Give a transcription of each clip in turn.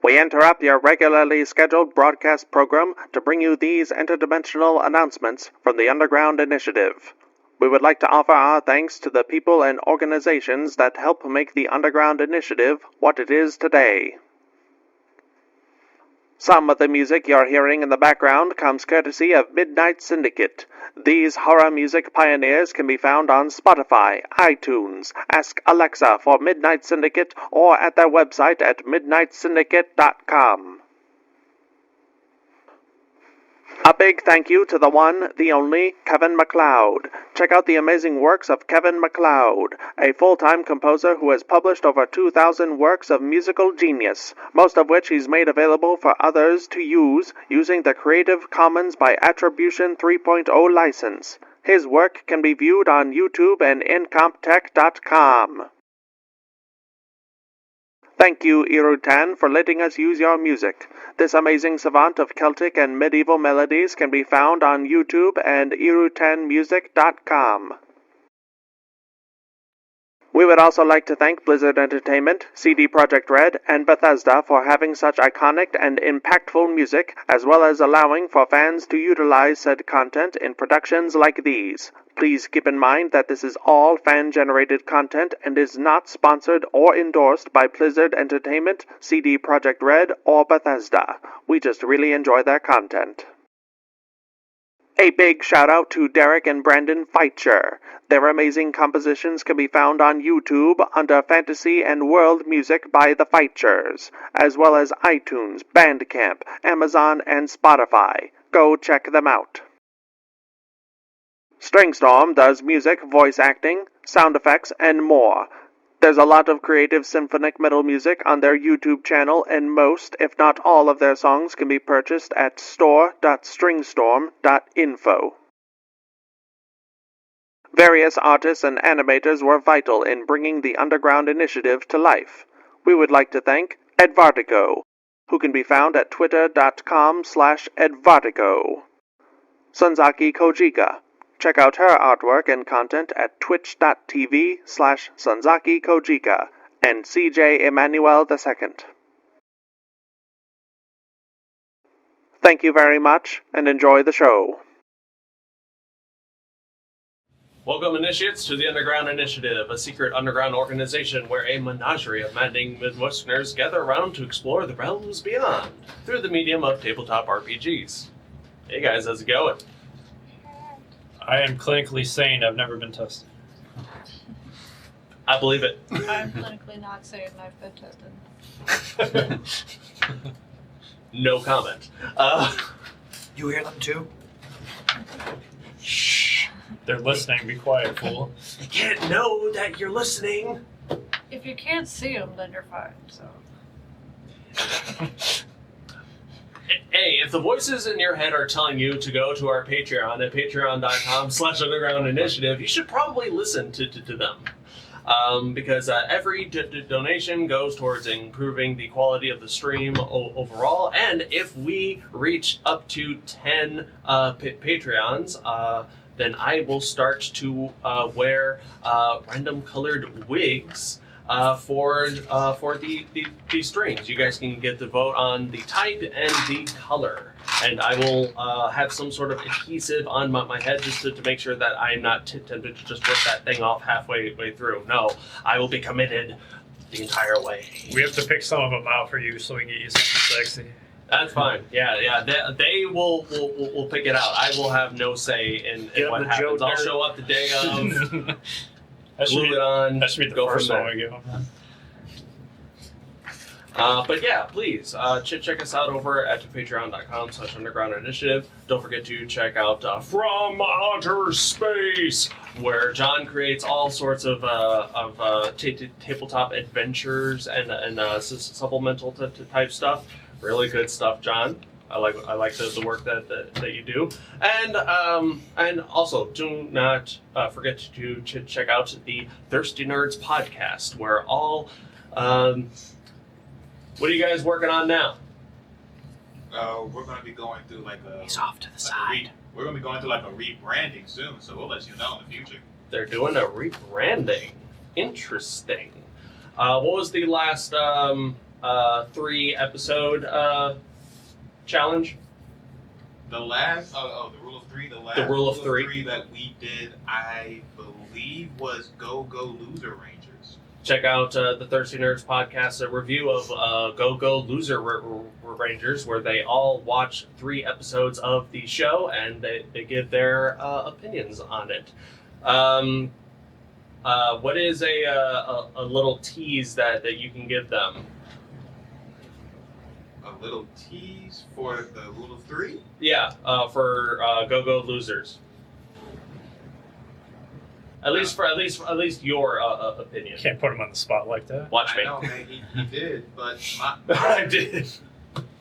We interrupt your regularly scheduled broadcast program to bring you these interdimensional announcements from the Underground Initiative. We would like to offer our thanks to the people and organizations that help make the Underground Initiative what it is today. Some of the music you're hearing in the background comes courtesy of Midnight Syndicate. These horror music pioneers can be found on Spotify, iTunes, Ask Alexa for Midnight Syndicate, or at their website at midnightsyndicate.com. A big thank you to the one, the only, Kevin MacLeod. Check out the amazing works of Kevin MacLeod, a full-time composer who has published over 2,000 works of musical genius, most of which he's made available for others to use using the Creative Commons by Attribution 3.0 license. His work can be viewed on YouTube and incomptech.com. Thank you, Irutan, for letting us use your music. This amazing savant of Celtic and medieval melodies can be found on YouTube and irutanmusic.com. We would also like to thank Blizzard Entertainment, CD Projekt Red, and Bethesda for having such iconic and impactful music, as well as allowing for fans to utilize said content in productions like these. Please keep in mind that this is all fan-generated content and is not sponsored or endorsed by Blizzard Entertainment, CD Projekt Red, or Bethesda. We just really enjoy their content. A big shout-out to Derek and Brandon Feitcher. Their amazing compositions can be found on YouTube under Fantasy and World Music by the Feitchers, as well as iTunes, Bandcamp, Amazon, and Spotify. Go check them out. Stringstorm does music, voice acting, sound effects, and more. There's a lot of creative symphonic metal music on their YouTube channel, and most, if not all, of their songs can be purchased at store.stringstorm.info. Various artists and animators were vital in bringing the Underground Initiative to life. We would like to thank Edvartigo, who can be found at twitter.com/Edvartigo. Sunzaki Kojika. Check out her artwork and content at twitch.tv/Sunzaki Kojika, and CJ Emmanuel II. Thank you very much, and enjoy the show. Welcome, initiates, to the Underground Initiative, a secret underground organization where a menagerie of maddening Midwesterners gather around to explore the realms beyond through the medium of tabletop RPGs. Hey guys, how's it going? I am clinically sane. I've never been tested. I believe it. I'm clinically not sane and I've been tested. No comment. You hear them too? Shh. They're listening. Be quiet, fool. They can't know that you're listening. If you can't see them, then you're fine, so. Hey, if the voices in your head are telling you to go to our Patreon at patreon.com/Underground Initiative, you should probably listen to them. Because every donation goes towards improving the quality of the stream overall, and if we reach up to 10 Patreons, then I will start to wear random colored wigs for the streams. You guys can get to vote on the type and the color, and I will have some sort of adhesive on my head just to make sure that I'm not tempted to just rip that thing off halfway through. No, I will be committed the entire way. We have to pick some of them out for you so we can get you something sexy. That's fine. Yeah. They will pick it out. I will have no say in what happens. I'll show up the day of. Glue it on. That should be the first one we give them. But yeah, please check us out over at patreon.com/Underground Initiative. Don't forget to check out From Outer Space, where John creates all sorts of tabletop adventures and supplemental type stuff. Really good stuff, John. I like the work that you do, and also do not forget to check out the Thirsty Nerds podcast, where all what are you guys working on now? We're going to be going through He's off to the side. We're going to be going through a rebranding soon, so we'll let you know in the future. They're doing a rebranding. Interesting. What was the last 3-episode challenge. The last, the rule of three. The last rule of three that we did, I believe, was Go Loser Rangers. Check out the Thirsty Nerds podcast, a review of Go Loser Rangers, where they all watch 3 episodes of the show and they give their opinions on it. What is a little tease that you can give them? A little tease for the rule of 3? Yeah, for Go Losers. At least your opinion. Can't put him on the spot like that. Watch me. I know, man, he did, but I did.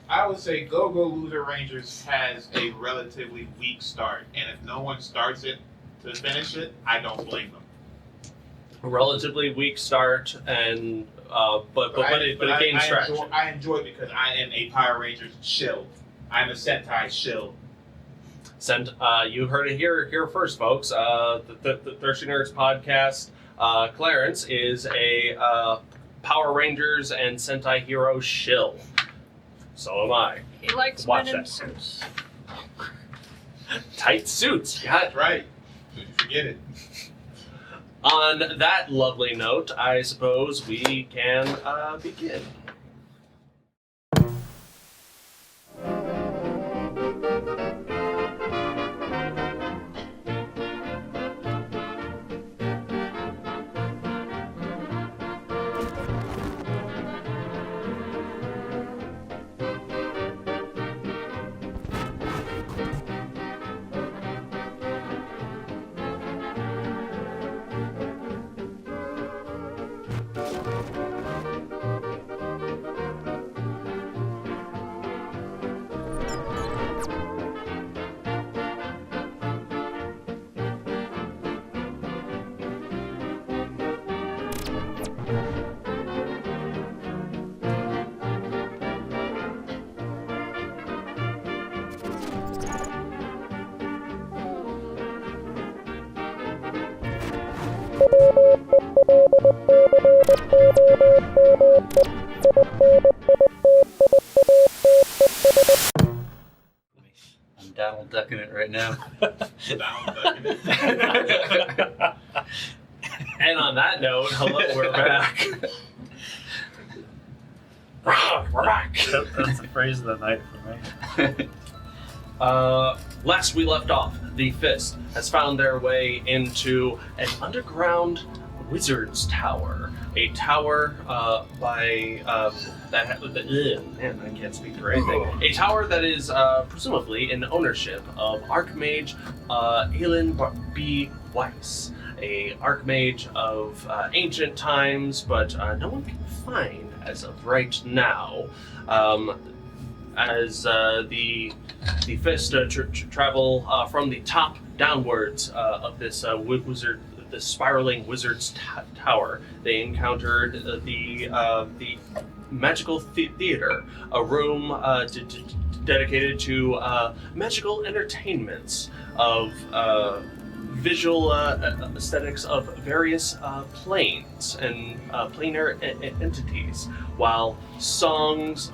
I would say Go Loser Rangers has a relatively weak start, and if no one starts it to finish it, I don't blame them. A relatively weak start, and but it gains traction. I enjoy it because I am a Power Rangers shill. I'm a Sentai shill. You heard it here first, folks. The Thirsty Nerds podcast. Clarence is a Power Rangers and Sentai hero shill. So am I. He likes Watch men in that. suits. Tight suits. That's right. Don't you forget it. On that lovely note, I suppose we can begin. I'm Donald ducking it right now. And on that note, hello, we're back. We're back. That's the phrase of the night for me. Last we left off, the Fist has found their way into an underground wizard's tower. A tower man, I can't speak for anything. A tower that is presumably in ownership of Archmage Elin B. Weiss, a Archmage of ancient times, but no one can find as of right now. As the Fist travel from the top downwards of this the spiraling wizard's tower, they encountered the magical theater, a room dedicated to magical entertainments of visual aesthetics of various planes and planar entities, while songs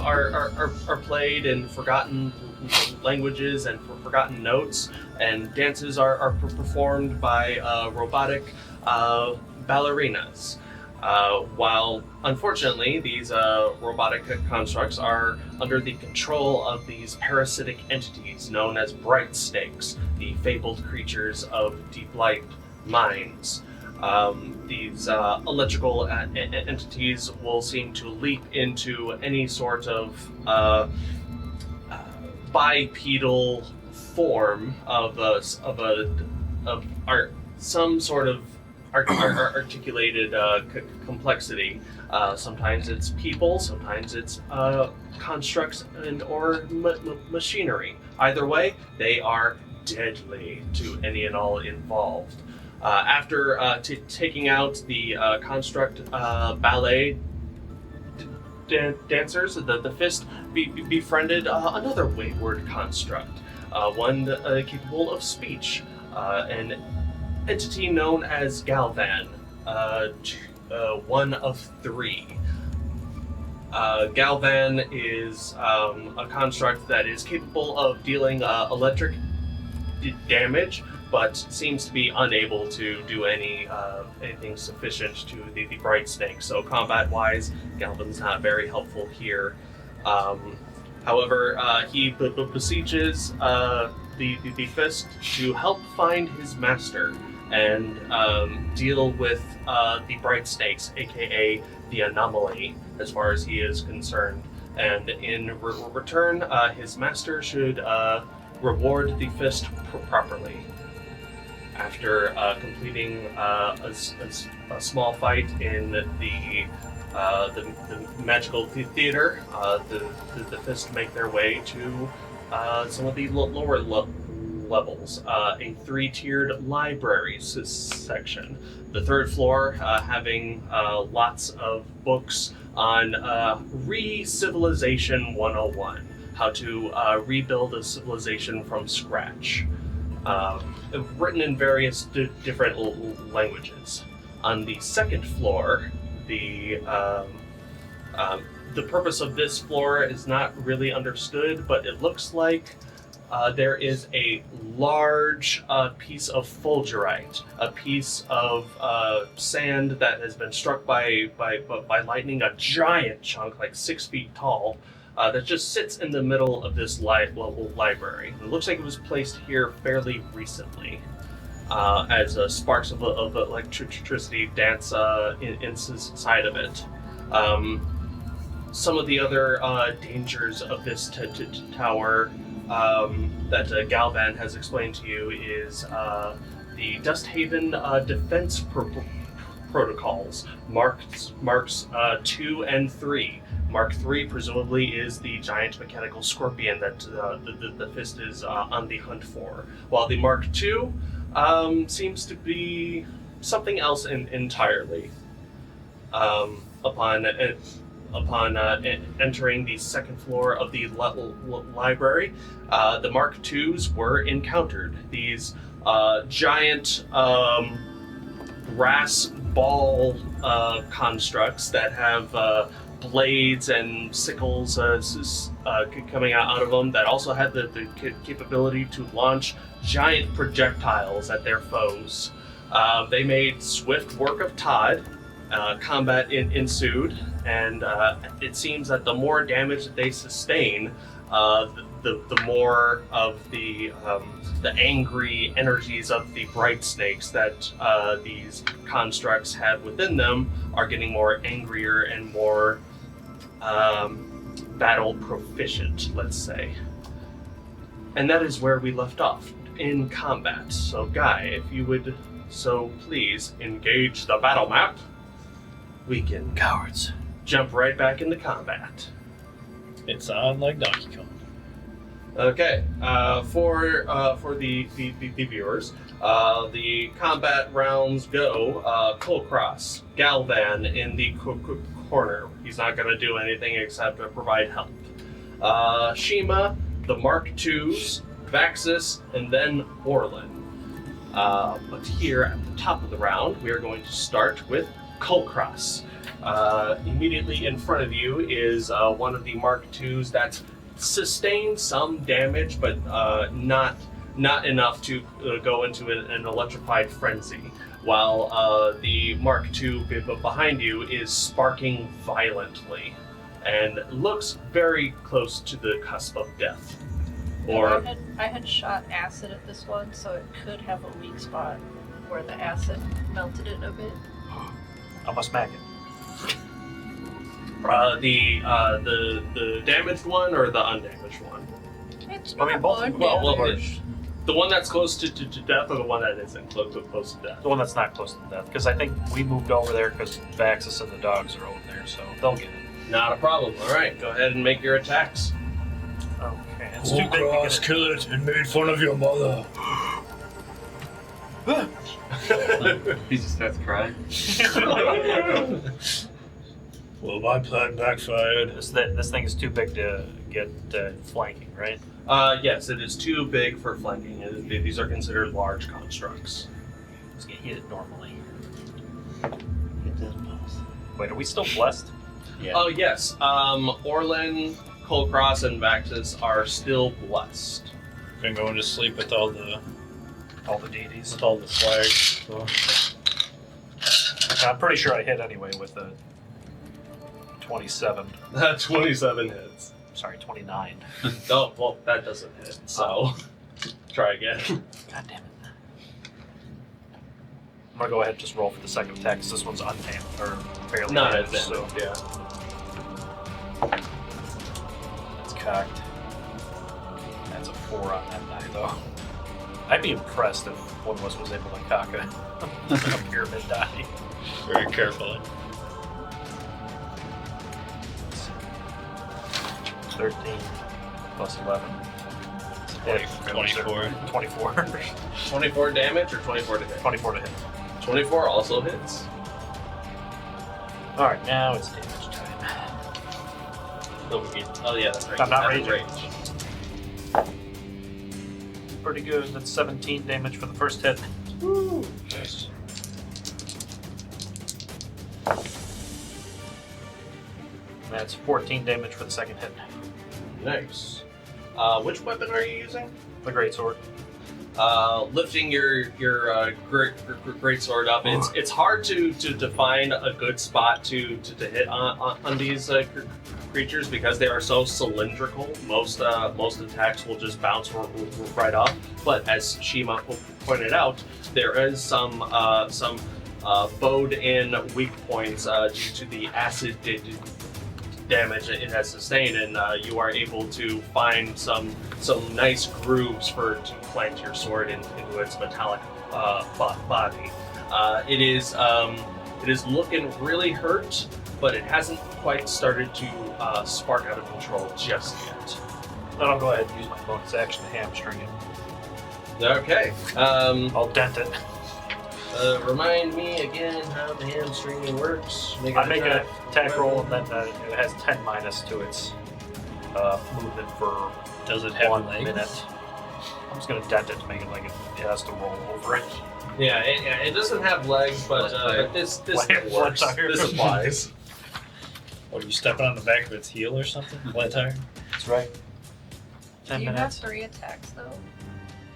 are played in forgotten languages and forgotten notes, and dances are performed by robotic ballerinas. While unfortunately these robotic constructs are under the control of these parasitic entities known as bright snakes, the fabled creatures of deep light mines. These electrical entities will seem to leap into any sort of bipedal form of some sort of articulated complexity. Sometimes it's people, sometimes it's constructs or machinery. Either way, they are deadly to any and all involved. After taking out the construct ballet dancers, the Fist befriended another wayward construct, one capable of speech, an entity known as Galvan. one of three. Galvan is a construct that is capable of dealing electric damage, but seems to be unable to do anything sufficient to the Bright Snake. So combat-wise, Galvan's not very helpful here. However, he beseeches the Fist to help find his master and deal with the Bright Snakes, aka the Anomaly, as far as he is concerned. And in return, his master should reward the Fist properly. After completing a small fight in the magical theater, the Fist make their way to some of the lower levels, a 3-tiered library section. The third floor having lots of books on Re-Civilization 101, how to rebuild a civilization from scratch. Written in various different languages. On the second floor, the purpose of this floor is not really understood, but it looks like there is a large piece of fulgurite, a piece of sand that has been struck by lightning, a giant chunk, like 6 feet tall, that just sits in the middle of this library. It looks like it was placed here fairly recently, as sparks of electricity dance inside of it. Some of the other dangers of this tower that Galvan has explained to you is the Dust Haven defense protocols, marks 2 and 3. Mark 3 presumably is the giant mechanical scorpion that the Fist is on the hunt for, while the Mark 2 seems to be something else entirely. Upon entering the second floor of the library, the Mark IIs were encountered. These giant brass ball constructs that have blades and sickles coming out of them, that also had the capability to launch giant projectiles at their foes. They made swift work of Todd. Combat ensued, and it seems that the more damage that they sustain, the more of the angry energies of the Bright Snakes that these constructs have within them are getting more angrier and more battle proficient, let's say. And that is where we left off, in combat. So Guy, if you would so please engage the battle map, we can Cowards. jump right back into combat. It's on like Donkey Kong. Okay, for the viewers, the combat rounds go. Kulkras, Galvan in the corner. He's not going to do anything except provide help. Shiima, the Mark IIs, Vaxxus, and then Orlin. But here at the top of the round, we are going to start with Kulkras. Immediately in front of you is one of the Mark IIs that's sustained some damage, but not enough to go into an electrified frenzy, while the Mark II behind you is sparking violently and looks very close to the cusp of death. Or I had shot acid at this one, so it could have a weak spot where the acid melted it a bit. I must smack it. The damaged one or the undamaged one? It's I mean, not both. one Well, damage. The one that's close to death, or the one that isn't close to death? The one that's not close to death, because I think we moved over there because Vaxxus and the dogs are over there, so they'll get it. Not a problem. All right, go ahead and make your attacks. Okay, it's too big to get it. Kill it and made fun of your mother. He just starts crying. Well, my plan backfired. This thing is too big to get flanking, right? Yes, it is too big for flanking. These are considered large constructs. Just gonna hit it normally. Hit that Wait, are we still blessed? Yeah. Oh, yes. Orlin, Kulkras, and Vaxxus are still blessed. Been going to sleep with all the deities. with all the flags. So. I'm pretty sure I hit anyway with a 27. 27 hits. Sorry, 29. Oh, well, that doesn't hit, so try again. God damn it. I'm gonna go ahead and just roll for the second attack, because this one's untamed, or barely Not damaged, as so yeah. it's cocked. That's a 4 on that die, though. I'd be impressed if one of us was able to cock a pyramid die. Very carefully. 13 plus 11. 24. 24. 24 damage or 24 to hit? 24 to hit. 24 also hits. Alright, now it's damage time. Oh yeah, that's right. I'm not You have raging. Pretty good. That's 17 damage for the first hit. Woo. Nice. That's 14 damage for the second hit. Nice. Which weapon are you using? The greatsword. Lifting your great sword up. It's hard to define a good spot to hit on these creatures because they are so cylindrical. Most attacks will just bounce right off. But as Shiima pointed out, there is some bowed-in weak points due to the acid damage it has sustained, and you are able to find some nice grooves to plant your sword into its metallic body. It is looking really hurt, but it hasn't quite started to spark out of control just yet. Then I'll go ahead and use my bonus action to hamstring it. Okay. I'll dent it. Remind me again how the hamstringing works. I make an attack roll, and then it has 10 minus to its movement for Does it have 1 legs? minute. I'm just going to dent it to make it like it has to roll over it. Yeah, it doesn't have legs, but this works. tire. This applies. What, are you stepping on the back of its heel or something? Flat tire? That's right. Do 10 you have minutes. 3 attacks though?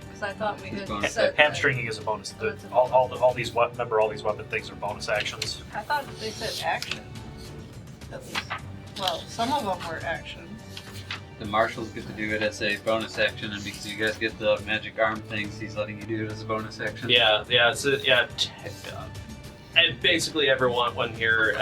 Because I thought we It's had bonus said that. Hamstringing is a bonus. All these weapon things are bonus actions. I thought they said action. At least. Well, some of them were action. The marshals get to do it as a bonus action, and because you guys get the magic arm things, he's letting you do it as a bonus action. Yeah. And basically, everyone here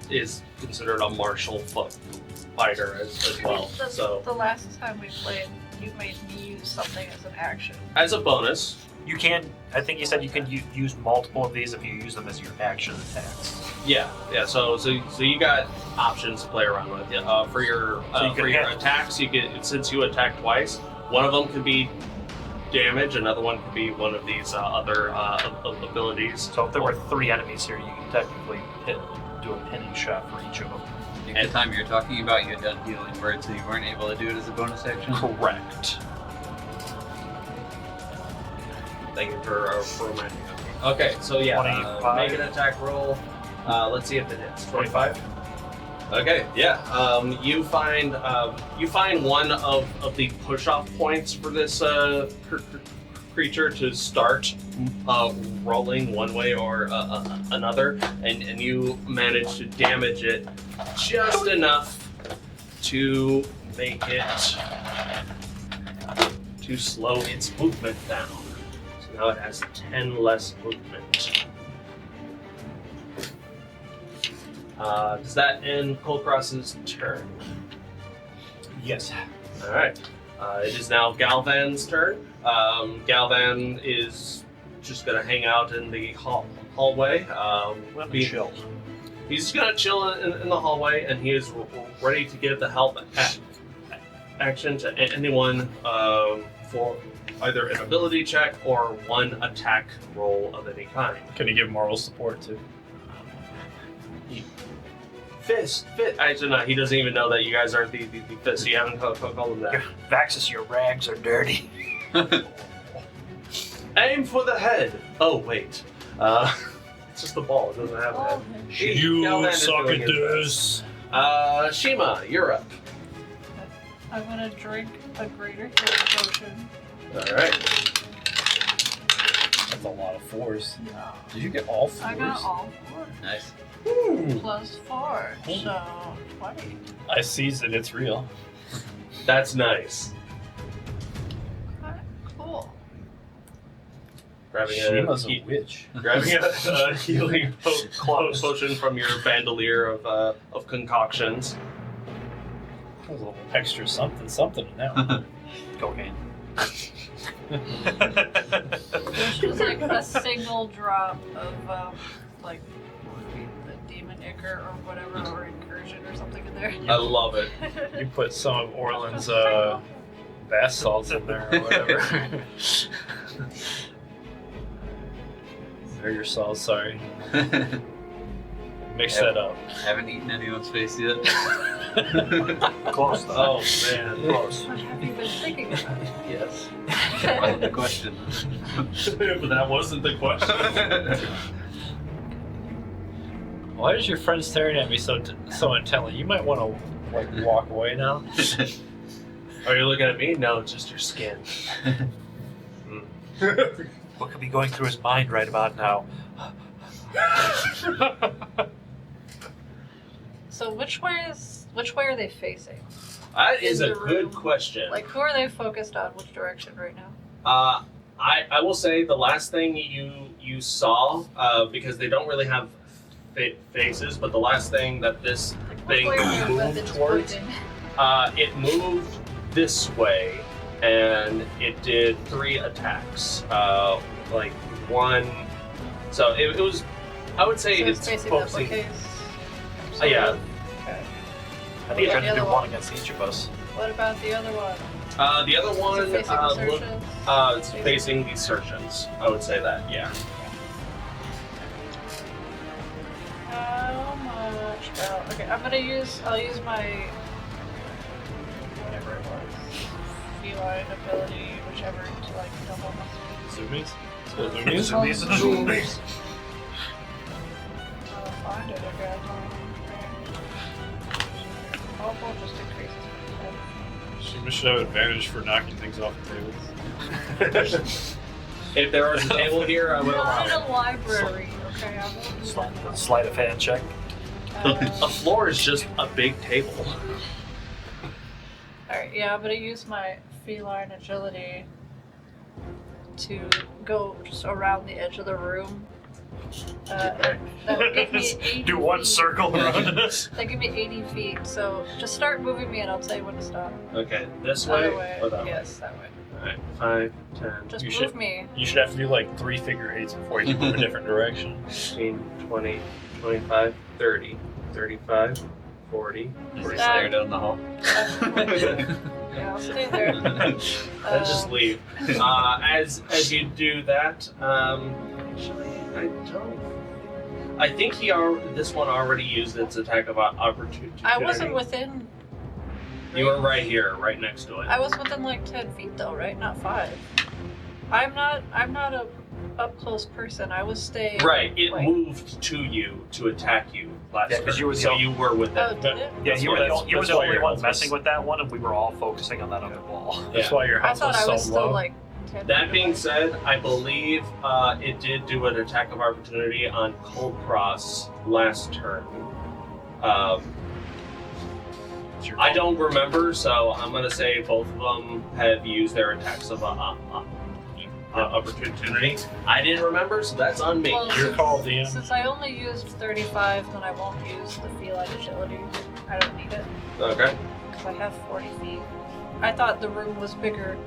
is considered a martial fighter as well. So, The last time we played, you made me use something as an action. as a bonus, You can, I think you said you can use multiple of these if you use them as your action attacks. yeah. So you got options to play around with. Yeah. For your So you can attacks, you get since you attack twice. One of them could be damage. Another one could be one of these other abilities. So if there were 3 enemies here, you can technically do a pinning shot for each of them. At the time you're talking about, you had done healing word, so you weren't able to do it as a bonus action. Correct. Thank you for reminding me. Okay, so yeah, 25. make an attack roll. Let's see if it hits. 25. Okay, yeah. You find one of the push-off points for this creature to start rolling one way or another, and you manage to damage it just enough to make it to slow its movement down. So now it has 10 less movement. Does that end Kulkras's turn? Yes. All right. It is now Galvan's turn. Galvan is just going to hang out in the hallway. Let me chill. He's just going to chill in the hallway, and he is ready to give the help action to anyone for either an ability check or one attack roll of any kind. Can you give moral support too? Fist. Actually, no, he doesn't even know that you guys are the fist. You haven't called him that. Vaxxus, your rags are dirty. Aim for the head. Oh, wait. just a ball. It doesn't have a head. You suck at this. Shiima, you're up. I'm gonna drink a greater healing potion. Alright. That's a lot of fours. Did you get all fours? I got all 4. Nice. Plus 4, so 20. I seized it. It's real. That's nice. Okay, cool. Grabbing Shiima's a a witch. grabbing a healing potion from your bandolier of concoctions. A little extra something in that one. Cocaine. There's just like a single drop of like the demon ichor or whatever, or incursion or something in there. I love it. You put some of Orlin's bath salts in there or whatever. Or your salts, sorry. Mix that up. Haven't eaten anyone's face yet. Close though. Oh man, close. What have you been thinking about? Yes. That wasn't the question. But that wasn't the question. Why is your friend staring at me so intently? You might want to like walk away now. Are you looking at me? No, it's just your skin. What could be going through his mind right about now? So which way are they facing? That is In a the good room. question. Like, who are they focused on? Which direction right now? I will say the last thing you saw, because they don't really have faces, but the last thing that this thing Which way are their moved weapons towards, pointing? it moved this way, and it did 3 attacks. Like 1, so it was. I would say So it's facing focusing. that Yeah. Okay. I think Yeah. you're trying to The do other one one. against each of us. What about the other one? The other one, Is it facing look, insertions? it's facing the surgeons. I would say that. Yeah. How much? Oh, okay. I'll use my whatever it was, feline ability, whichever, to like double my Zoomies? Zoomies. I'll find it again. Awful just increases my She should have advantage for knocking things off the tables. If there was a table here, I would allow Not in it. a library, okay? I won't do that. Sleight of hand check. A floor is just a big table. Alright, yeah, I'm gonna use my feline agility to go just around the edge of the room. And that would give me 80 Do one feet. circle around us. That give me 80 feet, so just start moving me and I'll tell you when to stop. Okay, this way Other way. or that way? Yes, that way. Alright, 5, 10, Just You move should- me. You should have to do like 3 figure eights before you can move a different direction. 15, 20, 25, 30, 35, 40. Just Stop. stare down the hall. Yeah, I'll stay there. Then just leave. As you do that, actually, I don't. I think this one already used its attack of opportunity. I wasn't within. You were right here, right next to it. I was within like 10 feet though, right? Not 5. I'm not a up close person. I was staying. Right, it like, moved to you to attack you last Yeah, 'cause turn, you were the so only- you were with Oh, it. did it? Yeah, you were the That's why only your one health messing was- with that one, and we were all focusing on that other ball. That's Yeah. why your I health thought I was was so still low. like 10 That feet being away. said, I believe it did do an attack of opportunity on Kulkras last turn. It's your I call. don't remember, so I'm gonna say both of them have used their attacks of opportunity. I didn't remember, so that's on me. Well, Your call, DM. Since I only used 35, then I won't use the feline agility. I don't need it Okay. because I have 40 feet. I thought the room was bigger.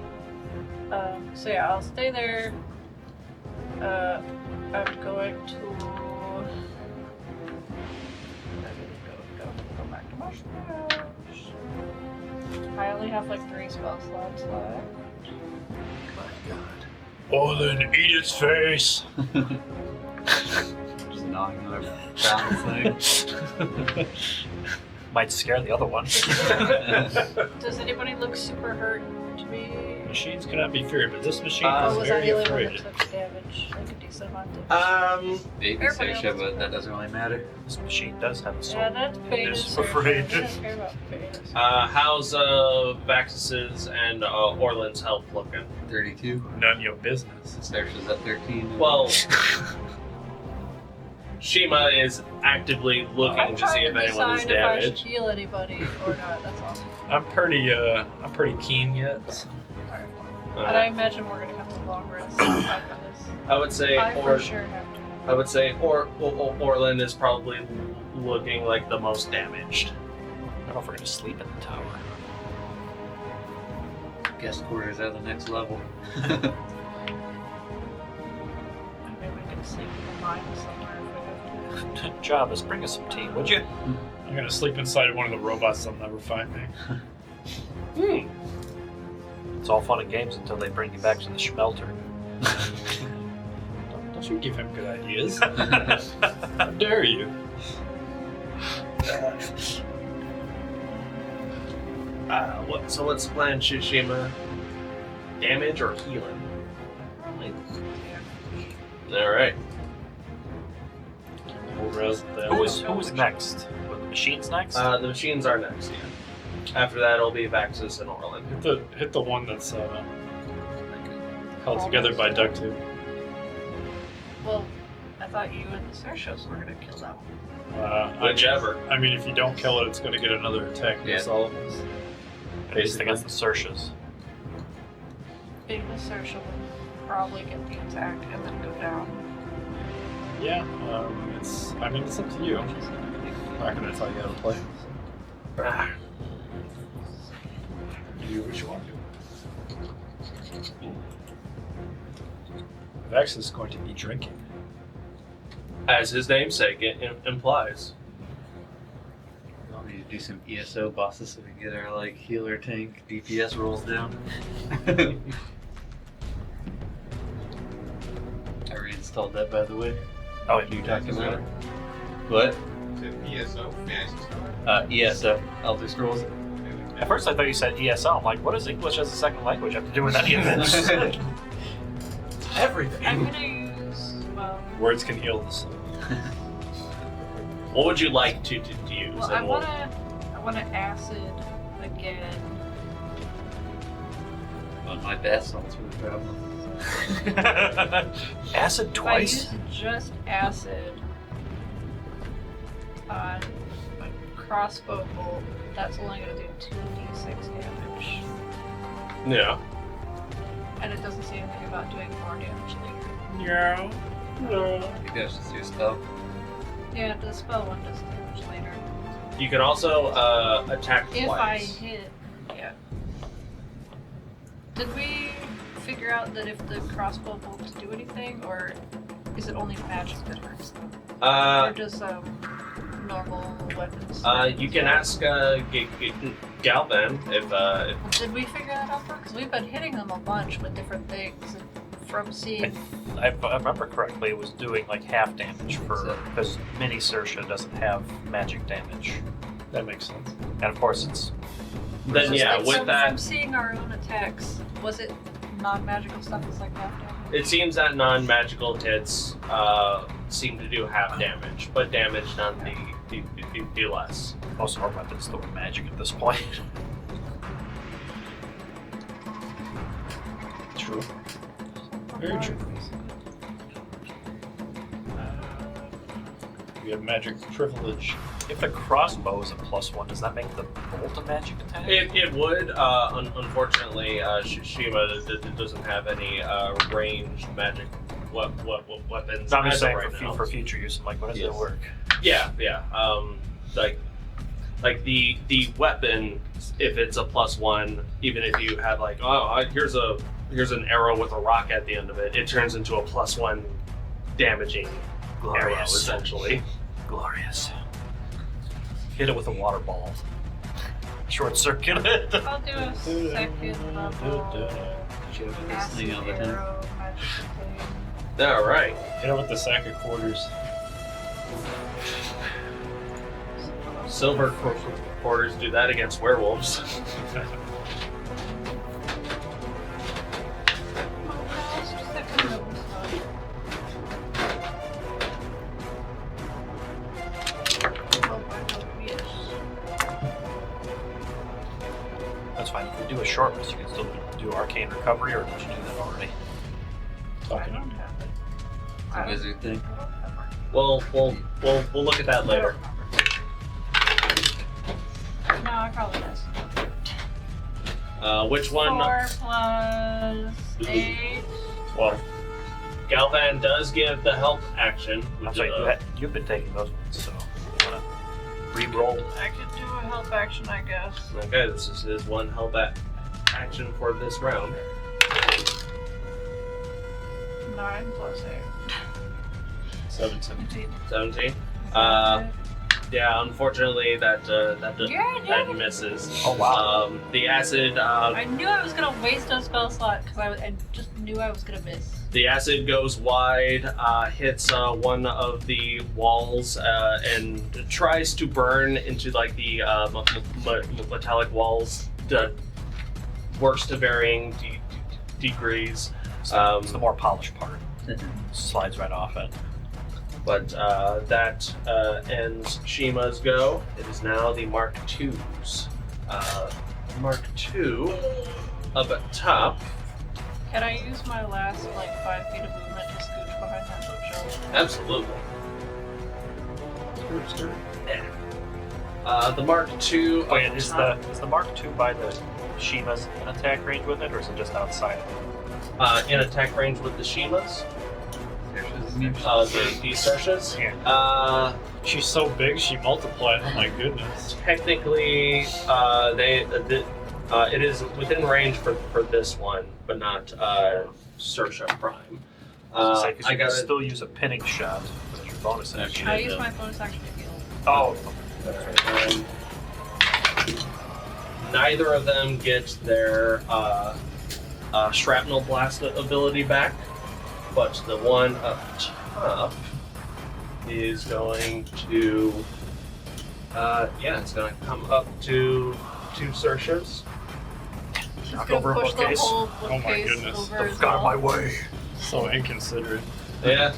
So yeah, I'll stay there. I'm going to go back to my stash. I only have like 3 spell slots left. Orlin, eat its face! Just gnawing on our brown thing. Might scare the other one. Does anybody look super hurt to be? Machines cannot be feared, but this machine Oh, is was I very the only one afraid. that took damage? Like a decent amount of Maybe Everybody Sersha, else but is that doesn't really matter. This machine does have a soul. Yeah, that's pain. It is is afraid. I don't care about pain. how's Vaxxus's and Orlin's health looking? 32. None of your business. Sersha's at 13. Well, Shiima is actively looking I'm to see trying if to anyone is decide if I should damaged. heal anybody or not. That's all. I'm pretty keen yet. So. But I imagine we're gonna have a long rest after this. I would say I for sure have to. I would say Orlin is probably looking like the most damaged. I don't know if we're gonna sleep in the tower. Guest quarters are the next level. Maybe we can sleep in the mine somewhere if we have to. Jabba's, bring us some tea, would you? I'm gonna sleep inside one of the robots. They'll never find me. It's all fun and games until they bring you back to the smelter. Don't you give him good ideas. How dare you? So what's the plan, Shiima? Damage or healing? All right. Who is next? Were the machines next? The machines are next. Yeah. After that, it'll be Vaxxus and Orlin. Hit the one that's held together by duct tape. Well, I thought you and the Sershos were gonna kill that one. Whichever. I mean, if you don't kill it, it's going to get another attack against Yeah. all of us. At least against the Sershas. Being the Sersha would probably get the attack and then go down. Yeah, it's up to you. I'm not going to tell you how to play. You do what you want to do. Vaxxus is going to be drinking. As his namesake implies. We need to do some ESO bosses so we can get our healer tank DPS rolls down. I reinstalled that, by the way. Oh, You talking about it? What? Is it ESO? Fantasy Star? ESO, Elder Scrolls. at first I thought you said ESL. I'm like, what does English as a second language have to do with any of this? Everything. I'm gonna use, well, Words can heal the soul. What would you like to use? well, And I wanna acid again. On my bath salts were the problem. Acid If I twice? use just acid on a crossbow bolt, that's only gonna do 2d6 damage. Yeah. And it doesn't say anything about doing more damage later. Yeah. I think that's just your spell. Yeah, the spell one does damage later. You can also attack If I twice. hit, yeah. Did we figure out that if the crossbow bolts do anything, or is it only magic that hurts them? Or just normal weapons? You can ask Galvan if Did we figure that out? Because we've been hitting them a bunch with different things, and from seeing. If I remember correctly, it was doing like half damage because Mini Sersha doesn't have magic damage. That makes sense. And of course, it's then yeah, like, with from that, seeing our own attacks, was it non-magical stuff that's like half damage? it seems that non-magical hits seem to do half damage, but damage none the less. most of our weapons still are magic at this point. True. Very true. We have magic privilege. If the crossbow is a +1, does that make the bolt a magic attack? It would. Unfortunately, Shiima doesn't have any ranged magic weapons. No, I'm as just of saying right now. for future use. I'm like, what does Yes. it work? Yeah. Like the weapon, if it's a +1, even if you have here's an arrow with a rock at the end of it, it turns into a +1 damaging arrow Glorious. essentially. Glorious. Hit it with a water ball. Short circuit it. I'll do a second level She have this acid thing all the time. arrow magic thing. All right. Hit it with the sack of quarters. Silver quarters do that against werewolves. that's fine. You can do a short rest. You can still do arcane recovery, or did you do that already? I don't have it. It's a wizard thing. We'll look at that later. No, I probably miss. Which one? 4 plus 8. 12. Galvan does give the help action. I'm Which sorry, you've been taking those ones, so you want to re-roll? I could do a help action, I guess. okay, this is his one help action for this round. 9 plus 17. 17. Yeah, unfortunately that misses. Oh wow. The acid. I knew I was gonna waste a spell slot because I just knew I was gonna miss. The acid goes wide, hits one of the walls, and tries to burn into like the metallic walls. Works to varying degrees. So it's the more polished part. Slides right off it. But that ends Shiima's go. It is now the Mark II's. Mark II up at top. Can I use my last 5 feet of movement to scooch behind that bookshelf? Absolutely. The Mark II. Wait, is the Mark II by the Shiima's in attack range with it, or is it just outside of it? In attack range with the Shiimas? The Sershas? Yeah. She's so big, she multiplied. Oh my goodness. Technically, it is within range for this one, but not Sersha Prime. I I got still use a pinning shot as your bonus action. I use my bonus action to heal. Oh. Neither of them get their shrapnel blast ability back, but the one up top is going to, it's going to come up to 2 Sershas. She's Knock gonna over a push the bookcase. whole Oh my bookcase goodness. over Don't as got in my well. way. So inconsiderate. Yeah.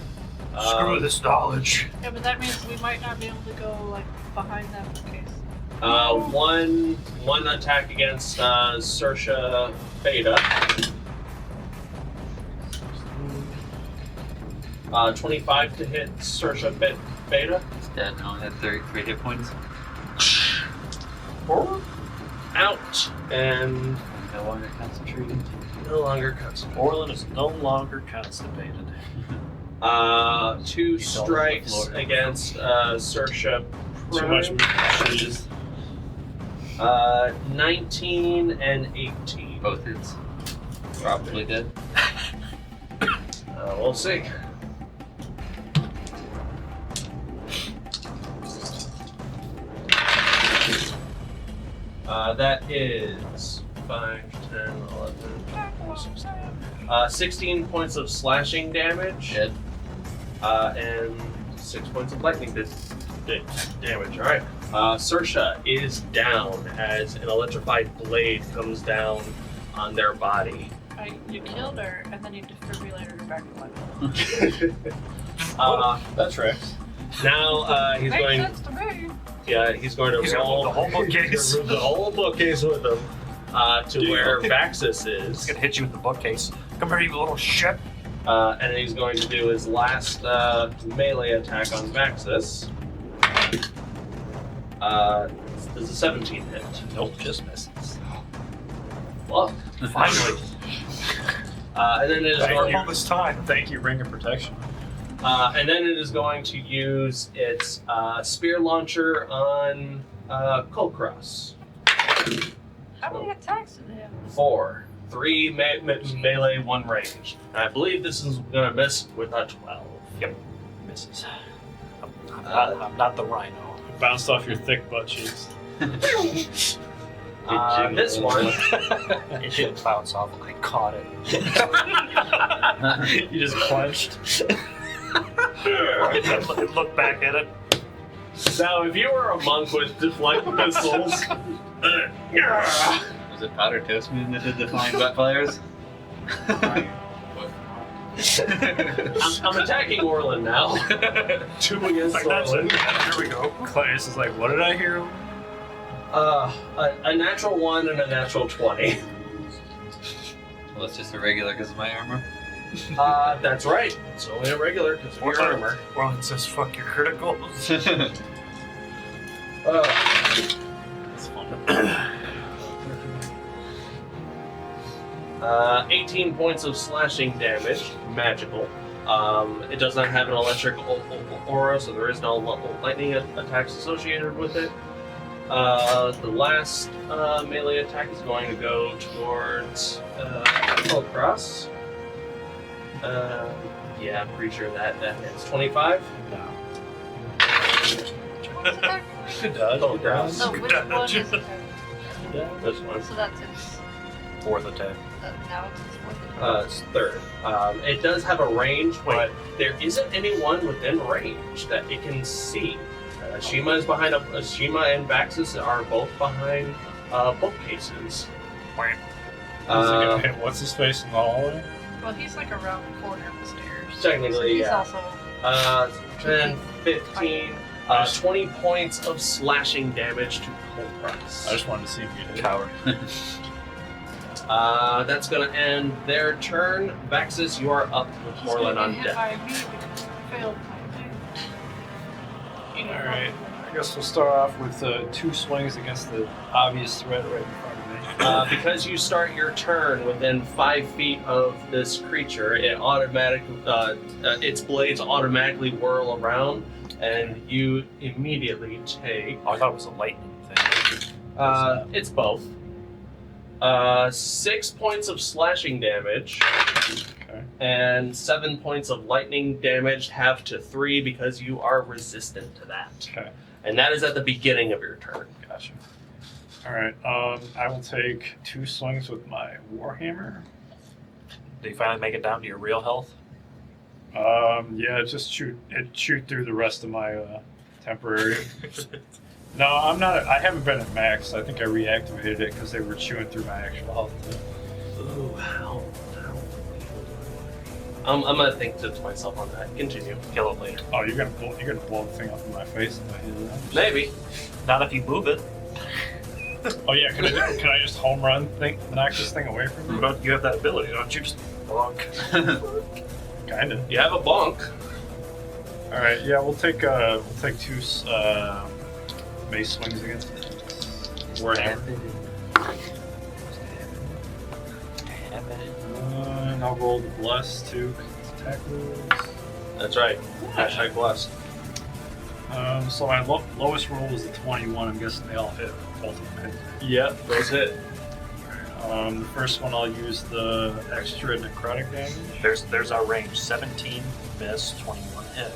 Screw this knowledge. Yeah, but that means we might not be able to go behind that bookcase. One attack against Sersha Beta. 25 to hit Sersha Beta. He's dead now. He had 33 hit points. Out and No longer concentrating. no longer concentrated. Orlin is no longer constipated. 2 strikes Florida. against Sersha Too Prime. much cheese. 19 and 18. Both hits. Probably dead. We'll see. That is 5, 10, 11, 16 points of slashing damage. Dead. And 6 points of lightning damage. Alright. Sersha is down as an electrified blade comes down on their body. You killed her, and then you defibrillated her back to life. That tracks. Now he's Makes going. sense to me. Yeah, he's going to He's gonna roll move the whole bookcase. Move the whole bookcase with him to where Vaxxus He's is, gonna hit you with the bookcase. Come here, you little shit. and he's going to do his last melee attack on Vaxxus. Does a 17 hit? Nope, just misses. Well, Finally. and then it is going. all this time. Thank you, Ring of Protection. And then it is going to use its spear launcher on Kulkras. How many attacks did they have? 4. 3 melee, 1 range. And I believe this is going to miss with a 12. Yep, misses. I'm not the rhino. It bounced off your thick butt cheeks. This one, It didn't bounce off. I caught it. You just clenched. It looked back at it. now if you were a monk with deflect pistols, Was it Powder Toast Moon that did the flying butt fires? I'm attacking Orlin now. 2 against Like, that's Orlin. it. Here we go. Clarence is like, what did I hear? A natural 1 and a natural 20. Well, it's just a regular because of my armor. That's right. It's only a regular because of your armor. Orlin says, fuck your criticals. It's fun. 18 points of slashing damage, magical. It does not have an electric aura, so there is no lightning attacks associated with it. The last melee attack is going to go towards Kulkras. Yeah, I'm pretty sure that hits. 25? No. It does. Oh, It does. No, which one is it? Yeah, this one. So that's its. Fourth attack. Now it's its fourth attack. It's third. It does have a range, but there isn't anyone within range that it can see. Shiima is behind Shiima and Vaxxus are both behind bookcases. What's his face in the hallway? Well, he's like around the corner of the stairs. Technically, so he's yeah. also 10, 15, 20 points of slashing damage to Kulkras. I just wanted to see if you hit. Coward. That's going to end their turn. Vaxxus, you are up with Orlin on hit deck. by me because I failed my thing. Alright, I guess we'll start off with 2 swings against the obvious threat right in front of me. Because you start your turn within 5 feet of this creature, it its blades automatically whirl around, and you immediately take. Oh, I thought it was a lightning thing. It's both. 6 points of slashing damage. Okay. And 7 points of lightning damage, half to 3 because you are resistant to that. Okay. And that is at the beginning of your turn. Gotcha. Alright, I will take 2 swings with my Warhammer. Did you finally make it down to your real health? Yeah, just shoot through the rest of my temporary. No, I'm not. I haven't been at max. I think I reactivated it because they were chewing through my actual health. Ooh, how? I'm gonna think to myself on that. Continue. Kill it later. Oh, you're gonna blow the thing up in my face if I hit it. Maybe. Not if you move it. Oh yeah, can I just home run knock this thing away from me? You have that ability, don't you? Just bonk. Kinda. You have a bonk. All right, yeah, we'll take 2 mace swings against it. Warhammer. And I'll roll the bless too. 'Cause it's attack rules. That's right. Hashtag blessed. So my lowest roll was a 21. I'm guessing they all hit. Both of them hit. Yep, those hit. The first one I'll use the extra necrotic damage. There's our range. 17 miss, 21 hit.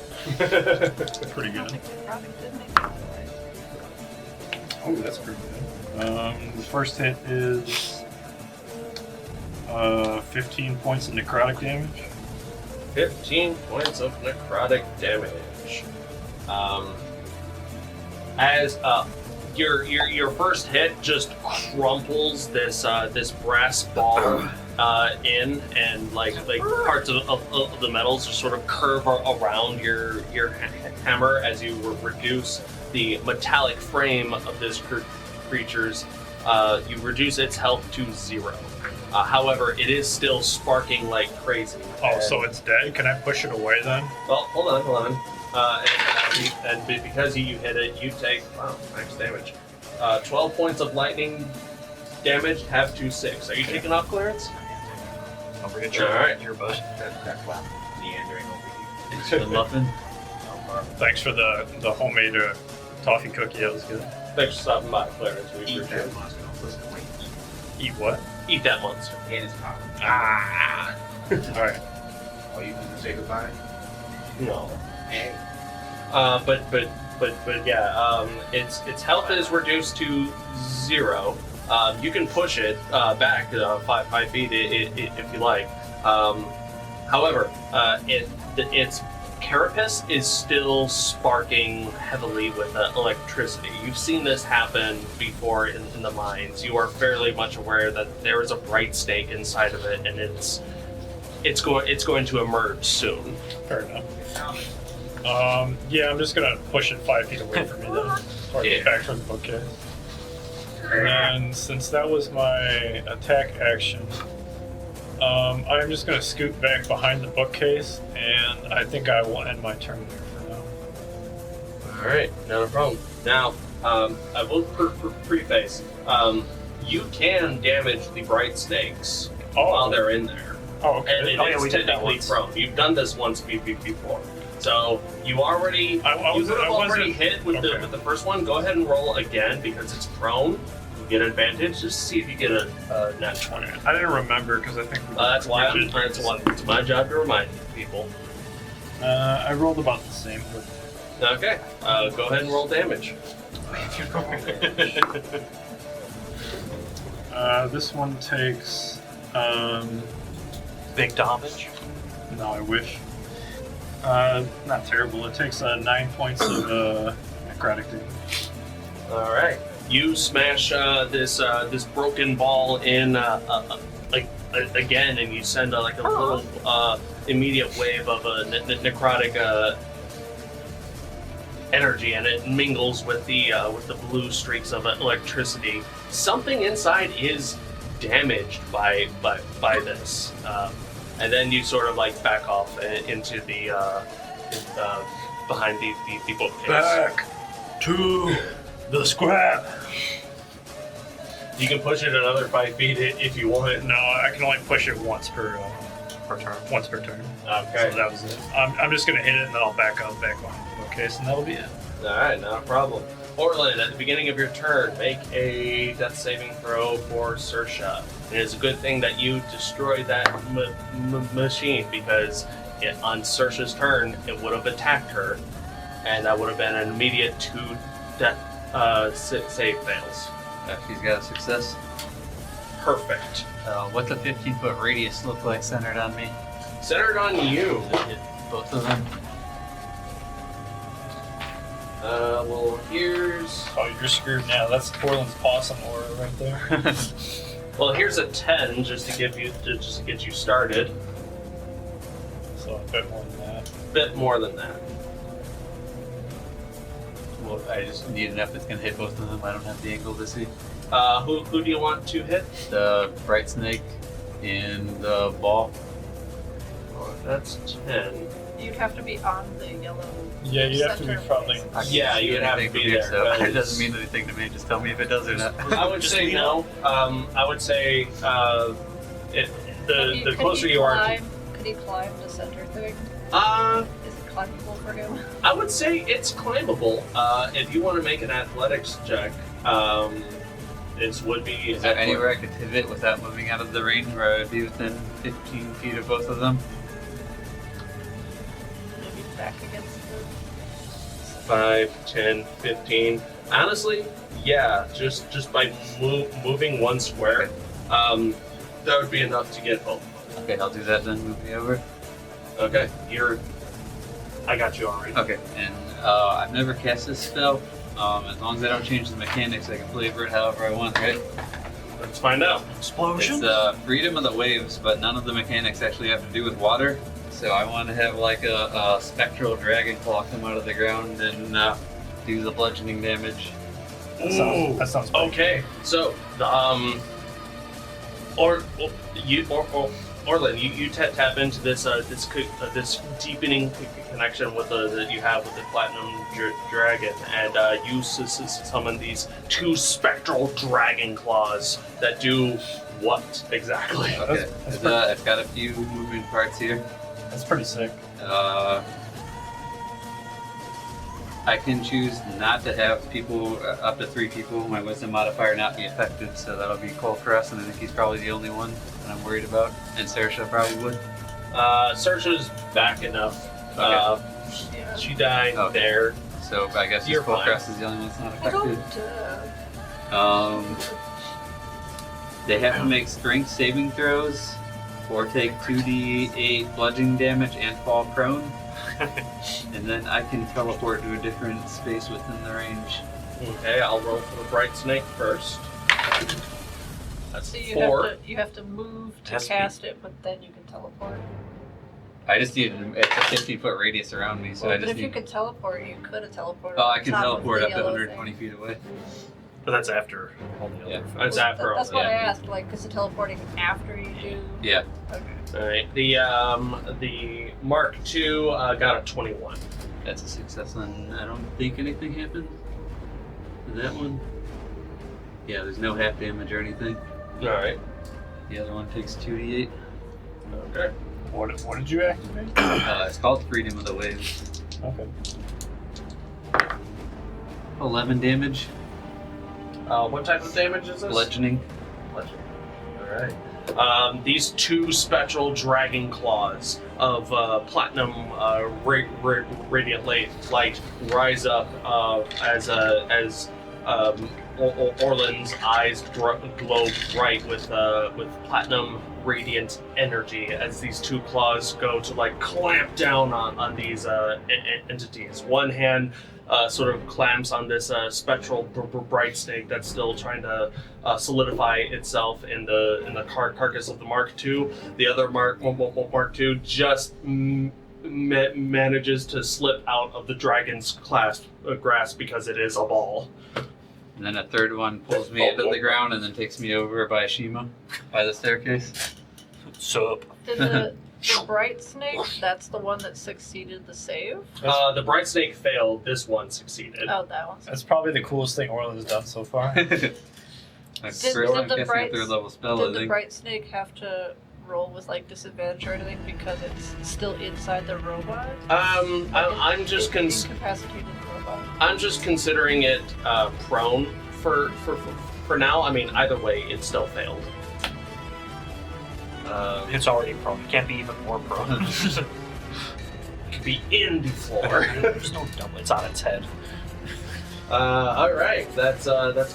Pretty I don't good. think the product did make it all the way. Oh, that's pretty good. The first hit is 15 points of necrotic damage. 15 points of necrotic damage. As your first hit just crumples this brass ball in, and like parts of the metals just sort of curve around your hammer as you reduce the metallic frame of this creature's. You reduce its health to 0. However, it is still sparking like crazy. Oh, so it's dead? Can I push it away then? Well, hold on. And because you hit it, you take max damage. 12 points of lightning damage, half to 6. Are you taking off, Clarence? Don't forget your earbud. That's why I'm meandering over here. The muffin. Thanks for the homemade toffee cookie. That was good. Thanks for stopping by, Clarence. We Eat appreciate that it. monster. Listen, wait. Eat what? Eat that monster. And his power. Ah! Alright. Are you going to say goodbye? No. Hey. But yeah, its health is reduced to 0. You can push it back 5 feet if you like. However, its carapace is still sparking heavily with electricity. You've seen this happen before in the mines. You are fairly much aware that there is a bright stake inside of it, and it's going to emerge soon. Fair enough. Yeah, I'm just gonna push it 5 feet away from me then. Or get back from the bookcase. And since that was my attack action, I'm just going to scoot back behind the bookcase, and I think I will end my turn there for now. Alright, not a problem. Now, I will preface, you can damage the bright snakes while they're in there. Oh, okay. And it's technically prone. You've done this once before. So you already hit with the first one. Go ahead and roll again because it's prone. You get advantage. Just see if you get a nat 20. I didn't remember because I think that's why it's my job to remind people. I rolled about the same. But... Okay. Go ahead and roll damage. This one takes Big damage. no, I wish. Not terrible. It takes 9 points of necrotic damage. All right. You smash this broken ball in again, and you send a little immediate wave of necrotic energy, and it mingles with the blue streaks of electricity. Something inside is damaged by this, and then you sort of back off into the behind the bookcase. Back to the scrap. You can push it another 5 feet if you want. No, I can only push it once per turn. Once per turn. Okay. So that was it. I'm just gonna hit it, and then I'll back up back on the bookcase, and that'll be it. All right, not a problem. Orlin, at the beginning of your turn, make a death saving throw for Saoirse. And it's a good thing that you destroyed that machine, because on Saoirse's turn, it would have attacked her, and that would have been an immediate 2 death save fails. She's got a success. Perfect. What's a 15-foot radius look like centered on me? Centered on you. Both of them. Well, here's... Oh, you're screwed now. That's Orlin's awesome aura right there. Well, here's a 10 just to get you started. So a bit more than that. Bit more than that. Well, I just need enough that's going to hit both of them. I don't have the angle to see. Who do you want to hit? The bright snake and the ball. Oh, that's 10. You'd have to be on the yellow. Yeah, you have to be center probably. place. Yeah, you would have to be there. So it doesn't mean anything to me. Just tell me if it does or not. I would say no. I would say the closer you are. Could he climb the center thing? Is it climbable for him? I would say it's climbable. If you want to make an athletics check, it would be. Is there anywhere I could pivot without moving out of the range where I would be within 15 feet of both of them? Maybe back against the... 5, 10, 15. Honestly, yeah, just by moving one square, that would be enough to get both. Okay, I'll do that then. Move me over. Okay, I got you already. Okay, and I've never cast this spell. As long as I don't change the mechanics, I can flavor it however I want, right? Let's find out. Explosion? It's freedom of the waves, but none of the mechanics actually have to do with water. So I want to have like a spectral dragon claw come out of the ground and do the bludgeoning damage. That sounds pretty okay. So the Orlin, you tap into this this deepening connection with that you have with the platinum dragon, and you summon these 2 spectral dragon claws that do what exactly? Okay, it's got a few moving parts here. That's pretty sick. I can choose not to have people, up to 3 people, my wisdom modifier not be affected, so that'll be Kulkras, and I think he's probably the only one that I'm worried about, and Saoirse probably would. Saoirse's back enough. Okay. She died there. So I guess You're Kulkras is the only one that's not affected. They have to make strength saving throws, or take 2d8 bludgeoning damage and fall prone. And then I can teleport to a different space within the range. Okay, I'll roll for the bright snake first. That's So 4. you have to move to Has to cast it, but then you can teleport. I just need it's a 50-foot radius around me, so I But just if you need. could teleport, you could have teleported. Oh, I on can top of teleport the up to yellow 120 thing. feet away. But that's after all the other Yeah. effects. That's after all. That's what yeah. I asked. Like, is it teleporting after you do? Yeah. Okay. All right. The Mark II got a 21. That's a success, and I don't think anything happened to that one. Yeah, there's no half damage or anything. All right. The other one takes 2d8. Okay. What did you activate? It's called Freedom of the Waves. Okay. 11 damage. What type of damage is this? Bludgeoning. Bludgeoning. All right. These two spectral dragon claws of platinum radiant light rise up as Orlin's eyes glow bright with platinum radiant energy as these two claws go to like clamp down on these entities. One hand sort of clamps on this spectral bright snake that's still trying to solidify itself in the carcass of the Mark II. The other Mark II just manages to slip out of the dragon's grasp because it is a ball. And then a third one pulls me into the ground and then takes me over by Shiima, by the staircase. Sup. Did the bright snake? That's the one that succeeded the save. The bright snake failed. This one succeeded. Oh, that one. That's probably the coolest thing Orlin's done so far. Like Did first, the I'm guessing bright- a third level spell, I Did the think. bright snake have to roll with like disadvantage or anything because it's still inside the robot? I'm just incapacitated robot. I'm just considering it prone for now. I mean, either way, it still failed. It's already prone. It can't be even more prone. It could be in the floor. There's no double. It's on its head. All right, that's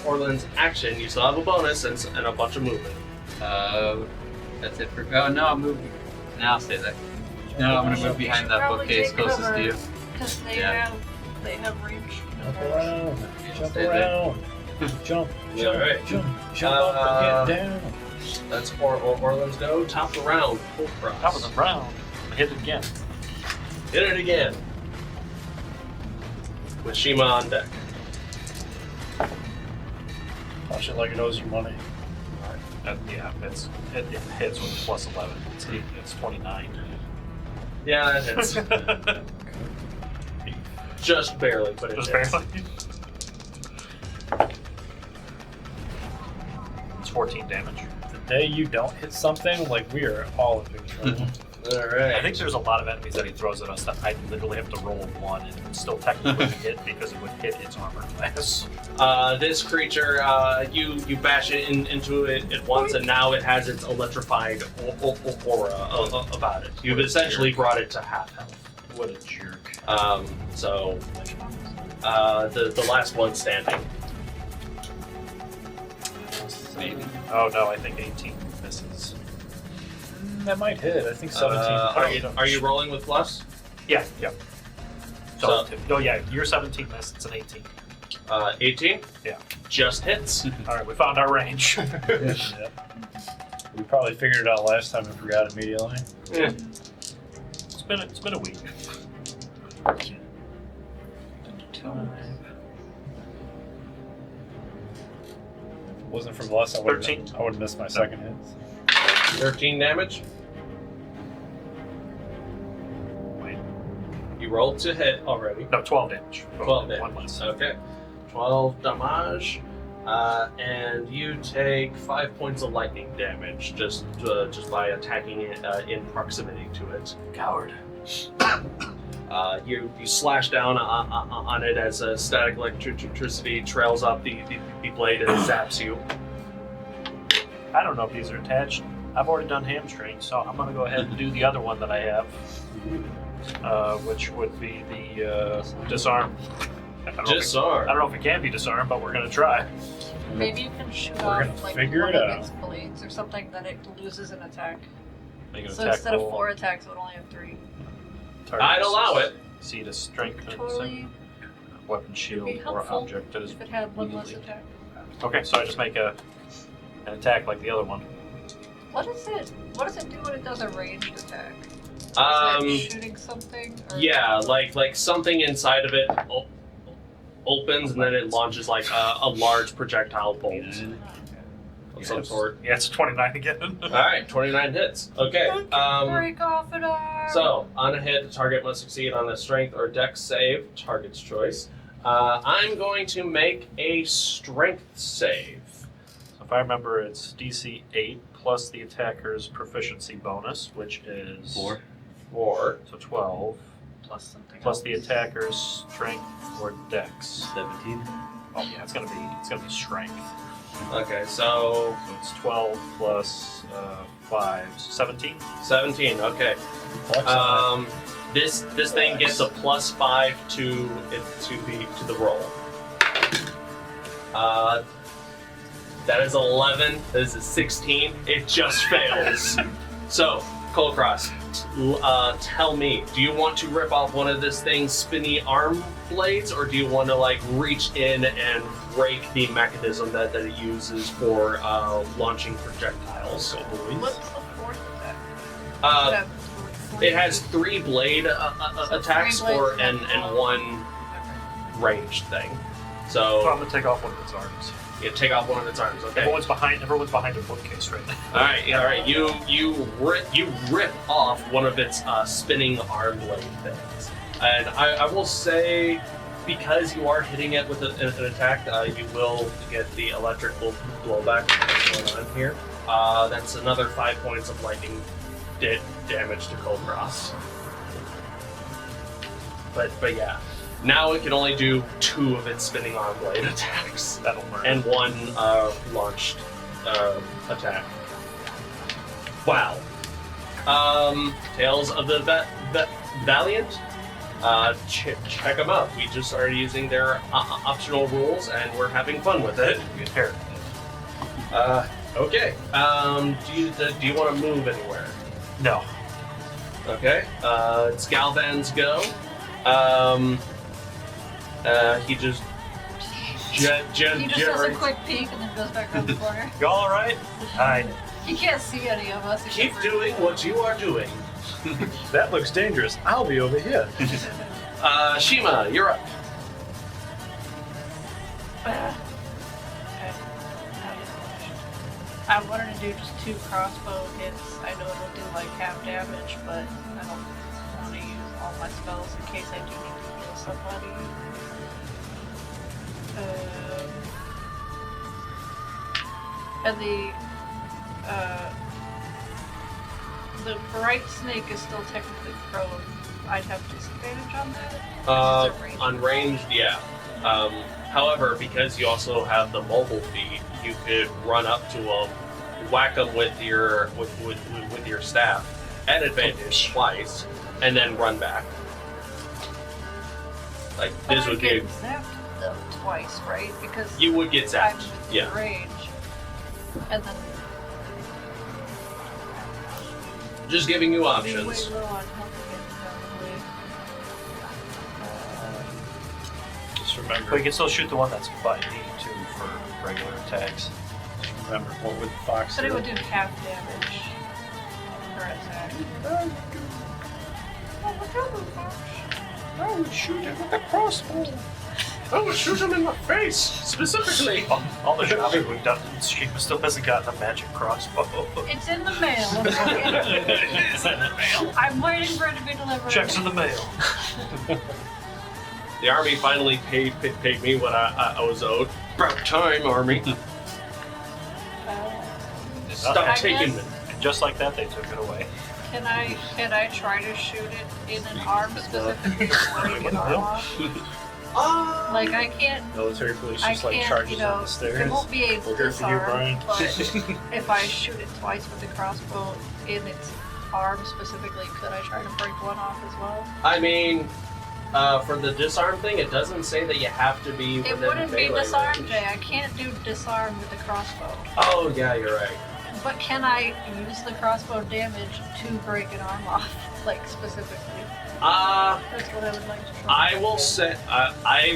Orlin's action. You still have a bonus and a bunch of movement. That's it for. Oh no, I'm moving. Now I'll say that. No, I'm gonna move behind that Probably bookcase take closest cover. to you. Because they Yeah. have range. Jump around. Jump Stay there. around. Jump. Yeah, right. Jump up and get down. That's Orlin's go. Top of the round. Kulkras. Top of the round. Hit it again. Hit it again. With Shiima on deck. Watch it like it owes you money. Yeah, it hits with a plus 11. It's 29. Yeah, that hits. Just barely, but it Just hits. barely. It's 14 damage. The day you don't hit something, like we are all in big trouble. All right. I think there's a lot of enemies that he throws at us that I literally have to roll a 1 and it would still technically hit because it would hit its armor class. This creature, you bash it into it at once, and now it has its electrified aura about it. You've essentially brought it to half health. What a jerk. So, the last one standing. Maybe. Oh no, I think 18 misses. That might hit. I think 17. Are you rolling with plus? Yeah. So- No, yeah, you're 17 missed, it's an 18. 18? Yeah. Just hits. Alright, we found our range. Yeah. We probably figured it out last time and forgot immediately. Yeah. It's been a week. If it wasn't for the last, I would 13. have missed my second hit. 13 damage. Wait. You rolled to hit already. No, 12 damage. 12 damage. One less. Okay. 12 damage. And you take 5 points of lightning damage just by attacking it in proximity to it. Coward. You slash down on it as a static electricity trails up the blade and zaps you. I don't know if these are attached. I've already done hamstring, so I'm going to go ahead and do the other one that I have, which would be the disarm. I don't know if it can be disarmed, but we're going to try. Maybe you can shoot We're off gonna like figure one it of out. its blades or something that it loses an attack. Make an So attack instead of roll. 4 attacks, it would only have 3. I'd allow it. See the strength and Totally weapon, shield, be or helpful object that is if it had one less immediately- attack. Okay, so I just make an attack like the other one. What does it do when it does a ranged attack? Is it shooting something? Or Yeah, like something inside of it opens and then it launches like a large projectile bolt of some sort. Yeah, it's 29 again. All right, 29 hits. Okay. Break off an arm. So on a hit, the target must succeed on a strength or dex save. Target's choice. I'm going to make a strength save. So if I remember, it's DC 8 plus the attacker's proficiency bonus, which is 4. So 12 Plus something. plus the attacker's strength or dex. 17. Oh yeah, it's gonna be strength. Okay, so So it's 12 plus 5, 17. 17. Okay. This thing gets a +5 to the roll. That is 11. That is a 16. It just fails. So, Kulkras, tell me, do you want to rip off one of this thing's spinny arm blades, or do you want to like reach in and break the mechanism that it uses for launching projectiles? What's the fourth attack? It has 3 blade attacks and 1 ranged thing. So I'm So gonna take off one of its arms. you take off one of its arms. Okay. Everyone's behind a bookcase right now. All right. You rip off one of its spinning arm blade things, and I will say, because you are hitting it with an attack, you will get the electrical blowback that's going on here. That's another 5 points of lightning damage to Kulkras. But yeah, now it can only do 2 of its spinning arm blade attacks. That'll murder. And 1 launched attack. Wow. Tales of the Valiant. Check them out. We just started using their optional rules, and we're having fun with it. Here. Okay. Do you want to move anywhere? No. Okay. It's Galvan's go. He just He just does a quick peek and then goes back around the corner. You all right? Hi. He can't see any of us. keep doing what you are doing. That looks dangerous. I'll be over here. Shiima, you're up. Okay. I wanted to do just 2 crossbow hits. I know it'll do like half damage, but I don't want to use all my spells in case I do need to heal somebody. And the bright snake is still technically prone. I'd have disadvantage on that. Is it ranged? On ranged, yeah. However, because you also have the mobile feat, you could run up to them, whack them with your staff at advantage twice, and then run back. Like But this I would get be. zapped though twice, right? Because You would get I'm zapped. within Yeah. range, and then Just giving you I'll be way options. low on health again, probably. Just remember. But you can still shoot the one that's by me too for regular attacks. Just remember what would Fox But do? it would do half damage per attack. I would shoot it with a crossbow. I would shoot him in the face specifically. All the shopping we've done, Shiima still hasn't gotten a magic crossbow. It's in the mail. Is that in the mail? I'm waiting for it to be delivered. Checks in the mail. The army finally paid me what I was owed. About time, army. Stop I taking guess- me. And just like that, they took it away. Can I try to shoot it in an arm specifically to break an arm off? Like I can't. Military police I just like can't, charges you know, on the it stairs. won't be able We're to here for you, disarm, Brian. but if I shoot it twice with the crossbow in its arm specifically, could I try to break one off as well? I mean, for the disarm thing, it doesn't say that you have to be It within wouldn't be melee disarm range. day. I can't do disarm with the crossbow. Oh, yeah, you're right. But can I use the crossbow damage to break an arm off, like specifically? That's what I would like to try. I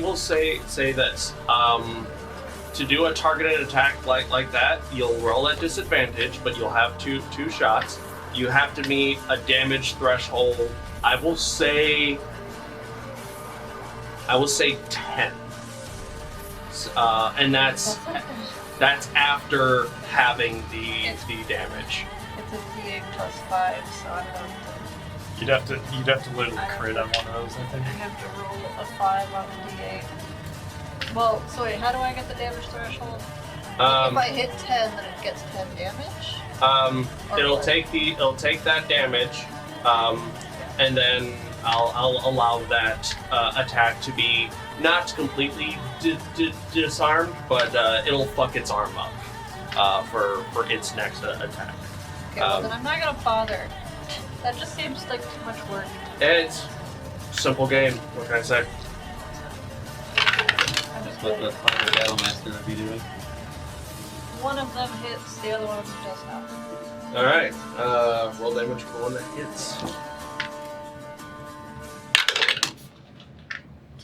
will say this. To do a targeted attack like that, you'll roll at disadvantage, but you'll have two shots. You have to meet a damage threshold. I will say 10. that's after having the damage. It's a D8 plus 5, so I don't know. You'd have to literally crit on one of those, I I think. have to roll a 5 on the D8. Well, so wait, how do I get the damage threshold? If I hit 10, then it gets 10 damage? It'll take that damage, and then I'll allow that attack to be not completely disarmed, but it'll fuck its arm up for its next attack. Okay, well then I'm not gonna bother. That just seems like too much work. It's a simple game. What can I say? I'm just What the kidding. Fire Battlemaster would be doing. One of them hits, the other one does not. All right. Roll damage for one that hits.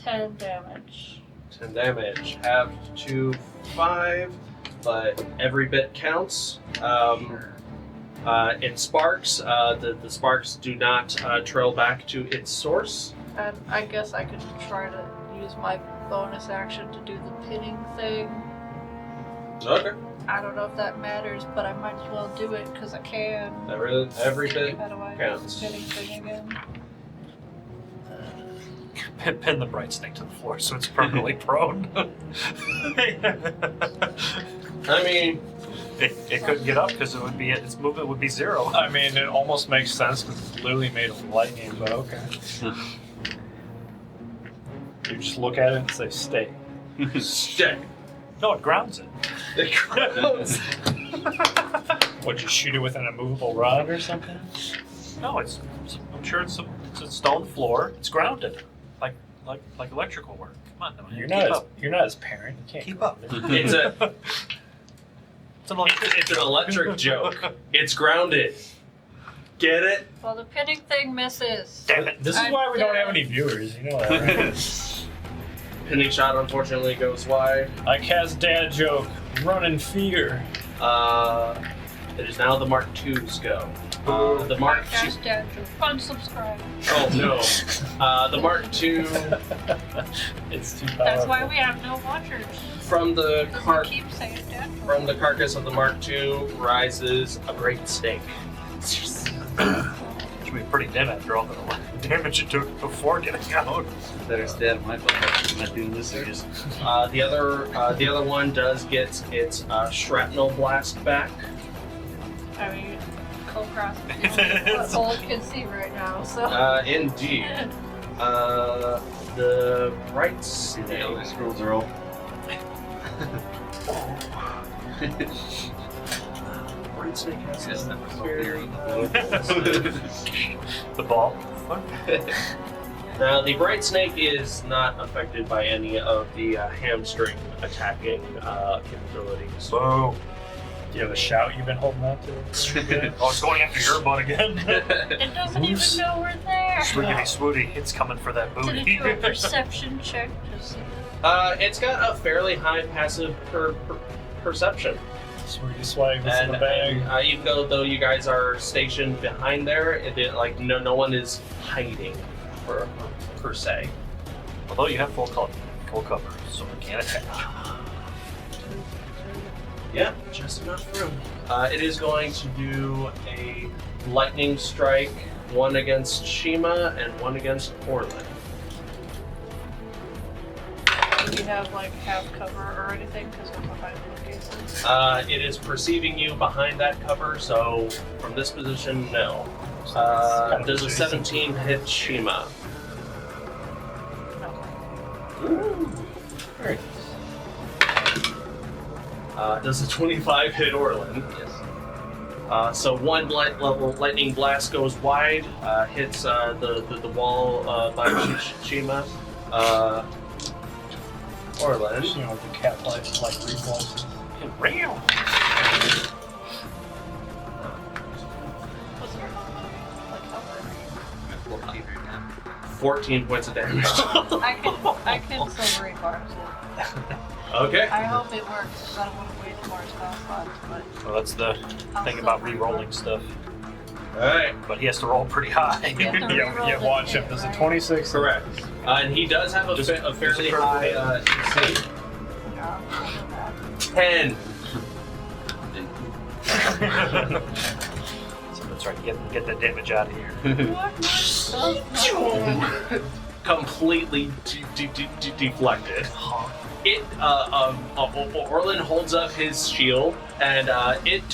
10 damage. 10 damage. Half to 5, but every bit counts. It sparks. The sparks do not trail back to its source. And I guess I could try to use my bonus action to do the pinning thing. Okay. I don't know if that matters, but I might as well do it because I can. Every bit How do I counts. do the pinning thing again? Pin the bright snake to the floor so it's permanently prone. I mean, it couldn't get up because its movement would be 0. I mean, it almost makes sense because it's literally made of lightning, but okay. You just look at it and say, stay. stay. No, it grounds it. It grows. Would you shoot it with an immovable rod or something? No, I'm sure it's a stone floor. It's grounded, like electrical work. Come on, You're keep not his parent. You can't Keep up. It's an electric joke. It's grounded. Get it? Well, the pinning thing misses. Damn it! This is I'm why we don't dead. have any viewers. You know that, right? Pinning shot unfortunately goes wide. I cast dad joke. Run in fear. It is now the Mark II's go. The Mark II. Podcast dad joke. Unsubscribe. Oh no. The Mark II It's too powerful. That's why we have no watchers. from the Because we keep saying dad joke. from the carcass of the Mark II rises a great snake. Should be pretty dim after all the damage it took before getting out. Better stay out of my butt. I'm not doing this again. The other one does get its shrapnel blast back. I mean, Kulkras is what all can see right now, so. Indeed. The bright The snake. scrolls are all. Bright snake has Yes, a that was very here on The ball. Now, the bright snake is not affected by any of the hamstring attacking capabilities. Boom. Do you have a shout you've been holding on to? Oh, it's going after your butt again. It doesn't even know we're there. Swiggity swooty, it's coming for that Did it booty. do a perception check to see? It's got a fairly high passive perception. Sweetie swag, this in And the bag. even though you guys are stationed behind there, no one is hiding per se. Although you have full cover, so it can't attack. Yeah, just enough room. It is going to do a lightning strike, one against Shiima and one against Orlin. Do we have like half cover or anything because we're behind bookcases? It is perceiving you behind that cover, so from this position, no. Does a 17 hit Shiima? Very Does a 25 hit Orlin? Yes. So one lightning blast goes wide, hits the wall by Shiima. Orlin. You know, the cat like reflexes. Real. What's your like cover? 14 right now. 14 points of damage. I can silvery barbs it. Okay. I hope it works because I don't want to waste more spell slots, but Well, that's the thing about re-rolling stuff. Alright. But he has to roll pretty high. You have to reroll Yeah, the watch hit, him. Does a right? 26? Correct. And he does have a fairly high AC. Yeah. 10. So that's right. Get that damage out of here. Completely deflected. Orlin holds up his shield, and it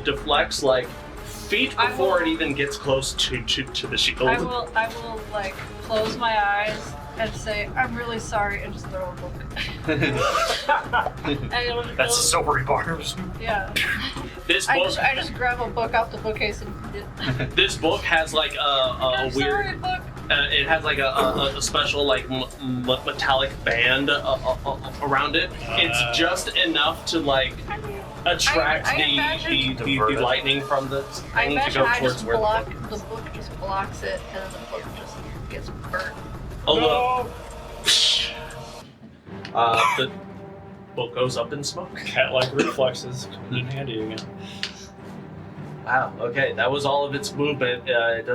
deflects like feet before it even gets close to the shield. I will like close my eyes and say, "I'm really sorry," and just throw a book. That's a sobering barbs. Yeah. This book, I just grab a book off the bookcase and this book has like a I'm weird. sorry, book. It has like a special like metallic band around it. It's just enough to like attract the lightning from the I thing to imagine go I towards just where block the book just blocks it, and then the book just gets burnt. Although the book goes up in smoke. Cat-like reflexes coming in handy again. Wow. Okay, that was all of its movement. It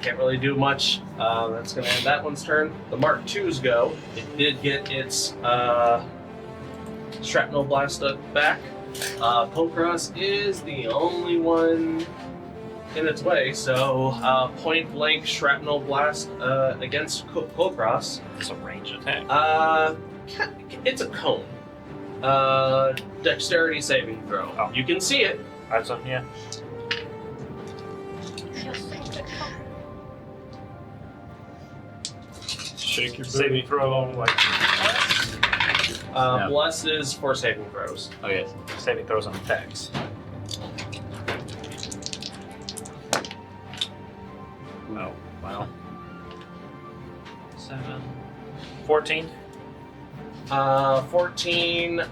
can't really do much. That's gonna end that one's turn. The Mark II's go. It did get its shrapnel blast back. Kulkras is the only one in its way, so point blank shrapnel blast against Kulkras. It's a range attack. It's a cone. Dexterity saving throw. Oh. You can see it. That's something, yeah. Shake your Saving booty. throw, like. No. Bless is for saving throws. Oh yes. Saving throws on attacks. Oh, wow. 7. 14. 14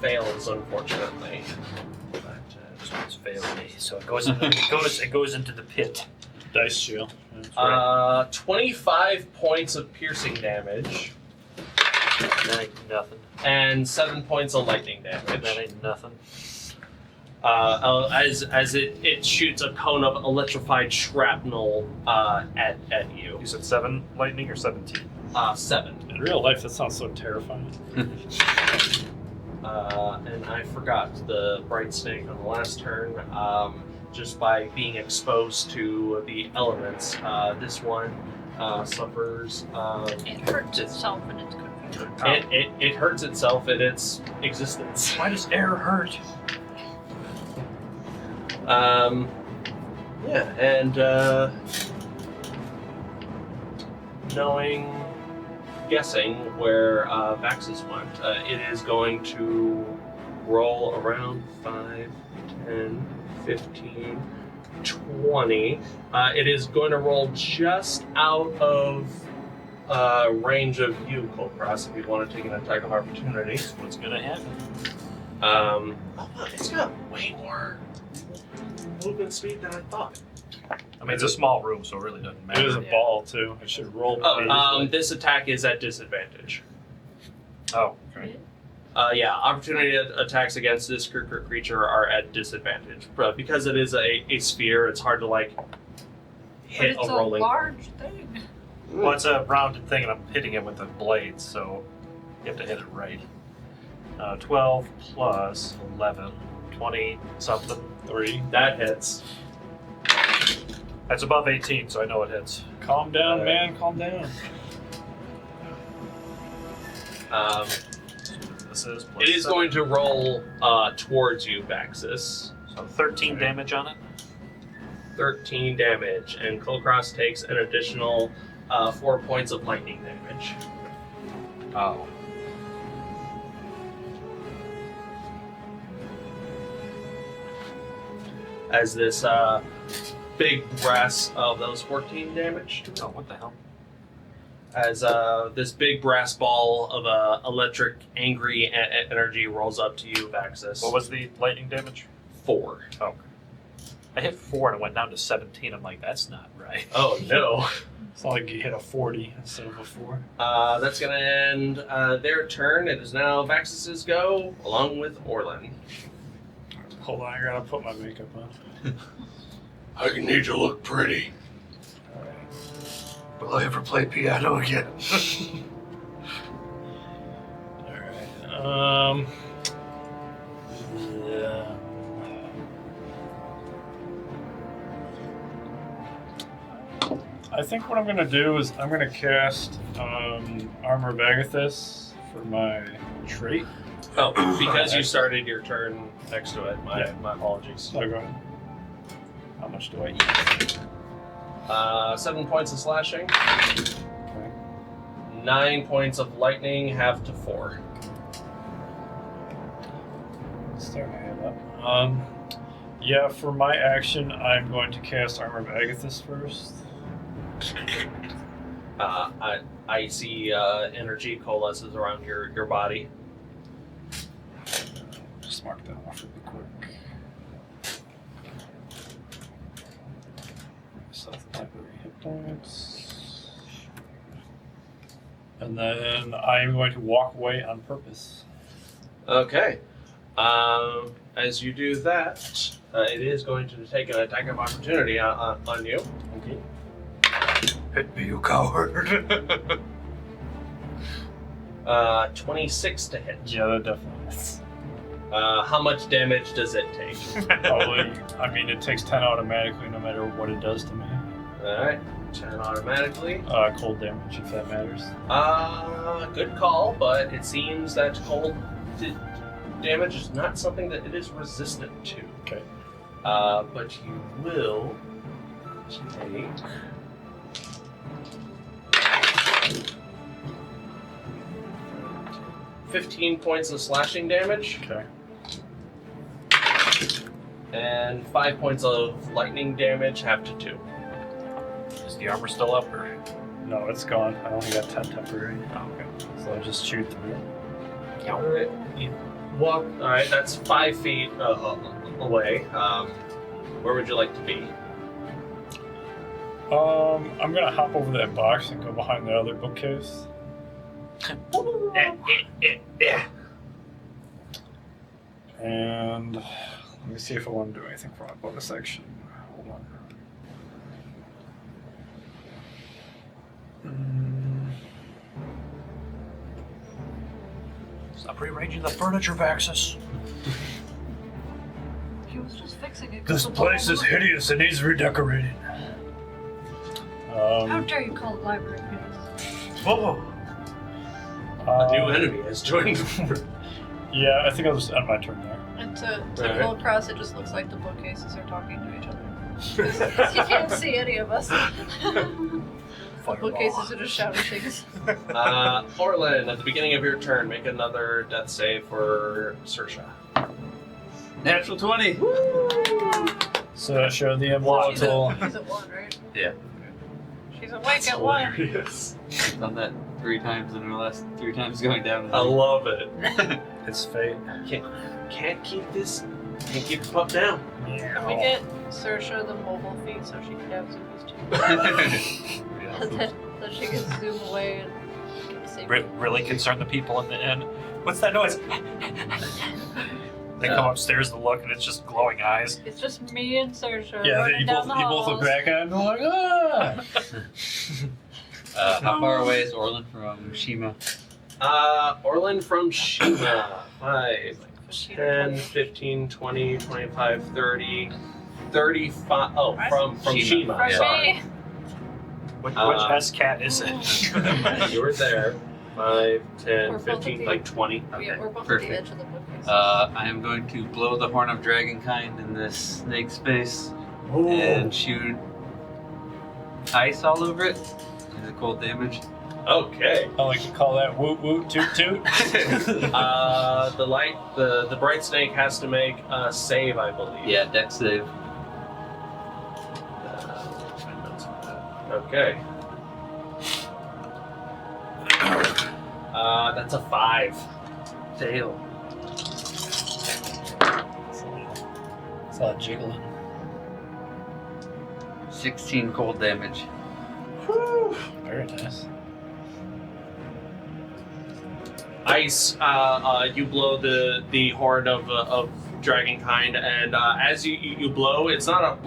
fails, unfortunately. This one's failed me, so it goes into the pit. Dice shield. That's right. 25 points of piercing damage That ain't nothing. and 7 points of lightning damage. That ain't nothing. As it shoots a cone of electrified shrapnel at you. You said 7 lightning or 17? 7. In real life, that sounds so terrifying. And I forgot the bright snake on the last turn. Just by being exposed to the elements, this one suffers. It hurts itself and it's confused. It hurts itself in its existence. Why does air hurt? Yeah, and guessing where Vaxxus went, it is going to roll around 5, 10, 15, 20. It is going to roll just out of range of you, Kulkras, if you want to take an attack of opportunity. What's gonna happen? It's got way more movement speed than I thought. I mean, it's a small room, so it really doesn't matter. It is a ball, too. I should roll. This attack is at disadvantage. Oh, okay. Yeah, opportunity attacks against this creature are at disadvantage. But because it is a sphere, it's hard to, like, hit but it's a rolling. a large thing. Well, it's a rounded thing, and I'm hitting it with the blades, so you have to hit it right. 12 plus 11, 20 something. 3. That hits. That's above 18, so I know it hits. Calm down, man. Calm down. This is plus It is 7. going to roll towards you, Vaxxus. So 13 damage on it. 13 damage, and Kulkras takes an additional 4 points of lightning damage. Oh. As this big brass of those 14 damage. Oh, what the hell? As this big brass ball of electric, angry energy rolls up to you, Vaxxus. What was the lightning damage? 4. Oh. I hit 4 and it went down to 17. I'm like, that's not right. Oh no. It's not like you hit a 40 instead of a 4. That's gonna end their turn. It is now Vaxxus's go, along with Orlin. Hold on, I gotta put my makeup on. I need to look pretty. Will I ever play piano again? Alright. I think what I'm gonna do is I'm gonna cast Armor of Agathis for my trait. Oh, because you started your turn next to it. My apologies. So go ahead. How much do I eat? 7 points of slashing. Okay. 9 points of lightning, half to 4. Starting to add up. Yeah, for my action, I'm going to cast Armor of Agathis first. Icy energy coalesces around your body. Just mark that off really quick. Self-library hit points. And then I am going to walk away on purpose. Okay. As you do that, it is going to take an attack of opportunity on you. Okay. Hit me, you coward. 26 to hit. Yeah, that definitely is. How much damage does it take? Probably, I mean, it takes 10 automatically no matter what it does to me. Alright, 10 automatically. Cold damage, if that matters. Good call, but it seems that cold damage is not something that it is resistant to. Okay. But you will take 15 points of slashing damage. Okay. And 5 points of lightning damage, half to 2. Is the armor still up, or? No, it's gone. I only got 10 temporary. Oh, okay. So I just shoot through. Alright. Walk. Alright, that's 5 feet away. Where would you like to be? I'm gonna hop over that box and go behind the other bookcase. And let me see if I want to do anything for my bonus action. Hold on. Stop rearranging the furniture, Vaxxus. He was just fixing it. This place is hideous. It needs redecorating. How dare you call the library hideous? Whoa! A new enemy has joined. Yeah, I think I'll just end my turn there. And to Alright. Kulkras, it just looks like the bookcases are talking to each other. You can't see any of us. The bookcases are just shouting things. Orlin, at the beginning of your turn, make another death save for Saoirse. Natural 20. So show the immortal. She's at 1, right? Yeah. She's awake at 1. Hilarious. Done that 3 times in the last 3 times going down. I love it. It's fate. Can't keep this. Can't keep the pup down. Can we get Saoirse the mobile feet so she can have zoomies too? That she can zoom away and get safe. Really concern the people in the inn. What's that noise? They come upstairs to look, and it's just glowing eyes. It's just me and Saoirse Yeah, running you down both the you both look halls. back at him and like, ah! How far away is Orlin from Shiima? Orlin from Shiima. 5, 10, 20. 15, 20, 25, 30, 35. Oh, from Shiima. Shiima. From Sorry. me. Which S-cat is it? You were there. 5, 10, We're both 15, at the- like 20. Yeah, we're both perfect. at the edge of the bookcase. I am going to blow the horn of dragonkind in this snake space and shoot ice all over it. Is it cold damage? Okay. I like to call that woot woot toot toot. The bright snake has to make a save, I believe. Yeah, dex save. Okay. That's a 5. Fail. It's all jiggling. 16 cold damage. Very nice. ice, you blow the horn of dragonkind, and as you blow, it's not a.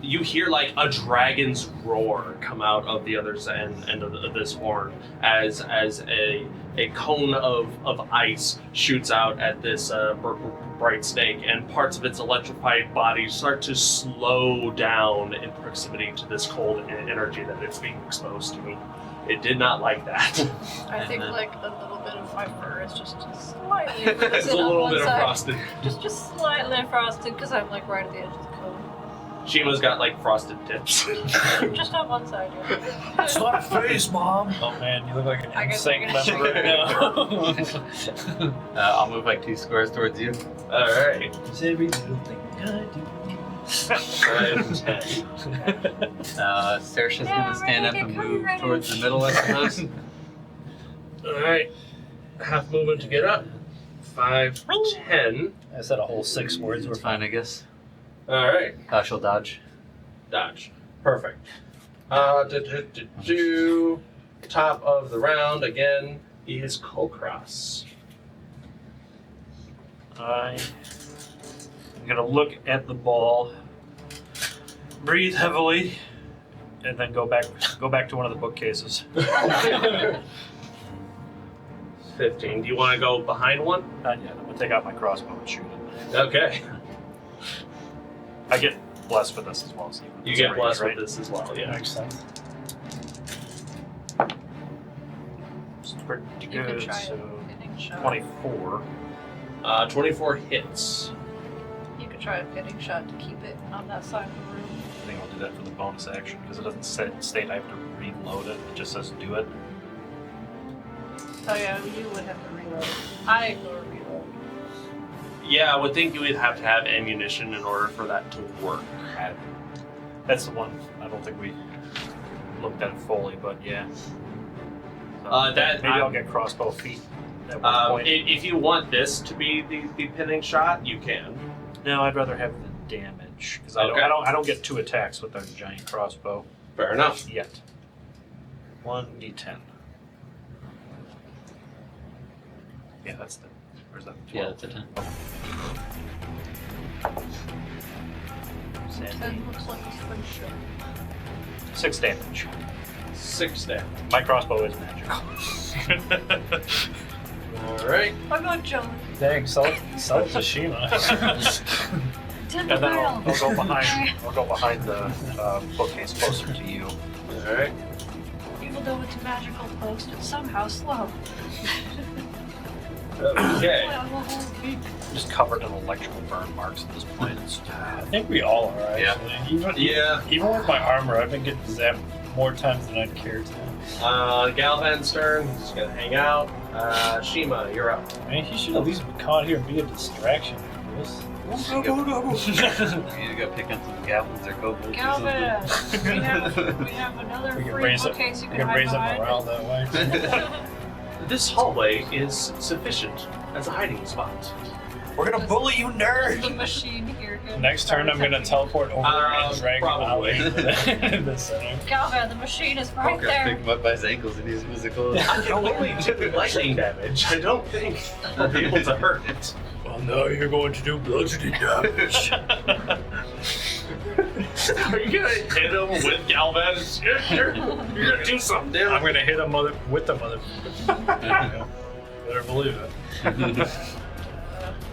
You hear like a dragon's roar come out of the other end of this horn as a cone of ice shoots out at this bright snake, and parts of its electrified body start to slow down in proximity to this cold energy that it's being exposed to. It did not like that. I think like a little bit of my fur is just slightly It's frosted a on little one bit of side. frosted. Just slightly frosted because I'm like right at the edge of the cone. Shima's got like frosted tips. Just on one side. Yeah. It's not a face, Mom. Oh man, you look like an I guess insane I'm gonna member right now. I'll move like 2 squares towards you. All right. Every little thing I do. 5, 10. Saoirse's Yeah, gonna stand up ready, and get move ready. towards the middle, I suppose. All right. Half movement to get up. 5, 10. I said a whole 6 words. We're fine, I guess. All right. She'll dodge. Dodge. Perfect. Top of the round again is Kulkras. I'm gonna look at the ball, breathe heavily, and then go back to one of the bookcases. 15. Do you want to go behind one? Not yet. I'm gonna take out my crossbow and shoot it. Okay. I get blessed with this as well. So You it's get a blessed range, with this as well, yeah. Makes sense. It's pretty You could good. try So a hitting shot. 24. 24 hits. You could try a hitting shot to keep it on that side of the room. I think I'll do that for the bonus action because it doesn't state I have to reload it. It just says do it. Oh yeah, you would have to reload. I ignore reload. Yeah, I would think you would have to have ammunition in order for that to work. That's the one. I don't think we looked at it fully, but yeah. So maybe I'll get crossbow feet at one point. If you want this to be the pinning shot, you can. No, I'd rather have the damage because Okay. I don't get 2 attacks with a giant crossbow Fair enough. yet. 1d10. Yeah, that's the. Where's that? Yeah, that's a 10. 10 looks like a slingshot. 6 damage. 6 damage. My crossbow is magical. All right. I'm not jealous. Dang, sell it to Shiima. And then I'll go behind. I'll go behind the bookcase closer to you. All right. Even though it's a magical post, it's somehow slow. Okay. I'm just covered in electrical burn marks at this point. I think we all are, actually. Yeah. Even with my armor, I've been getting zapped more times than I'd care to. Galvan's turn. He's gonna hang out. Shiima, you're up. I mean, he should at least be caught here and be a distraction for us. You need to go pick up some goblins or kobolds Galvan, or something. we have another We can free raise bookcase you We can can raise hide up behind. morale that way. This hallway is sufficient as a hiding spot. We're gonna bully you, The nerd. machine here. can Next turn, I'm gonna teleport over and drag him out probably. into the center. Galvan, the machine is right Pick there. him up by his ankles and use physical. I can only do lightning damage. I don't think I'll be able to hurt it. Well, now you're going to do bludgeoning damage. Are you gonna hit him with Galvan? You're gonna do something, damn I'm it. gonna hit him with the mother. Better believe it.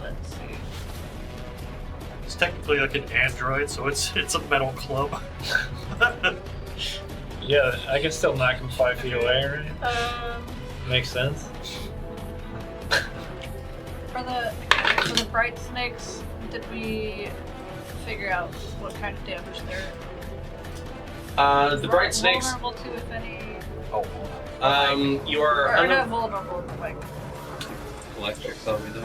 Let's see. It's technically like an android, so it's a metal club. Yeah, I can still knock him 5 feet away, right? Makes sense. For the bright snakes, did we figure out what kind of damage they're The bright snakes. vulnerable to, if any? You are. Or not vulnerable, but like Electric, so we do.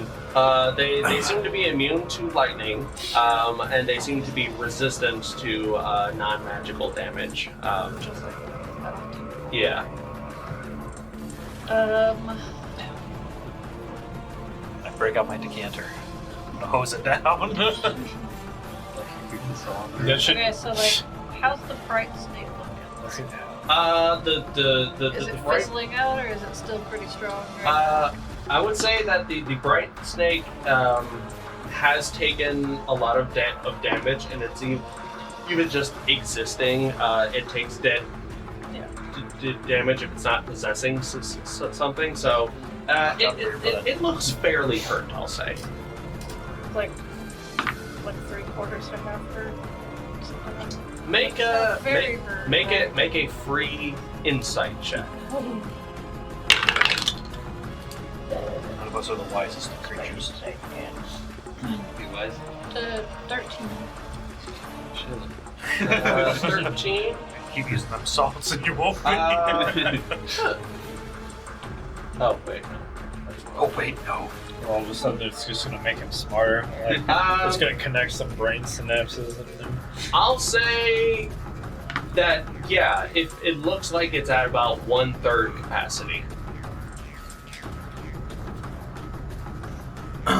They seem to be immune to lightning, and they seem to be resistant to non-magical damage. just like I don't do. Yeah. I break out my decanter. Hose it down. That should. Okay, so like, how's the bright snake looking? The Is it bright. fizzling out, or is it still pretty strong? Or... I would say that the bright snake has taken a lot of damage, and it's even just existing. It takes damage if it's not possessing something. So it looks fairly hurt, I'll say. Like 3/4 to half hurt. Make a free insight check. None of us are the wisest of creatures. Be wise. 13. 13. Keep using them salts and you won't be. Oh wait. Oh wait, no. All of a sudden, it's just gonna make him smarter. Like, it's gonna connect some brain synapses and then. I'll say that it looks like it's at about 1/3 capacity.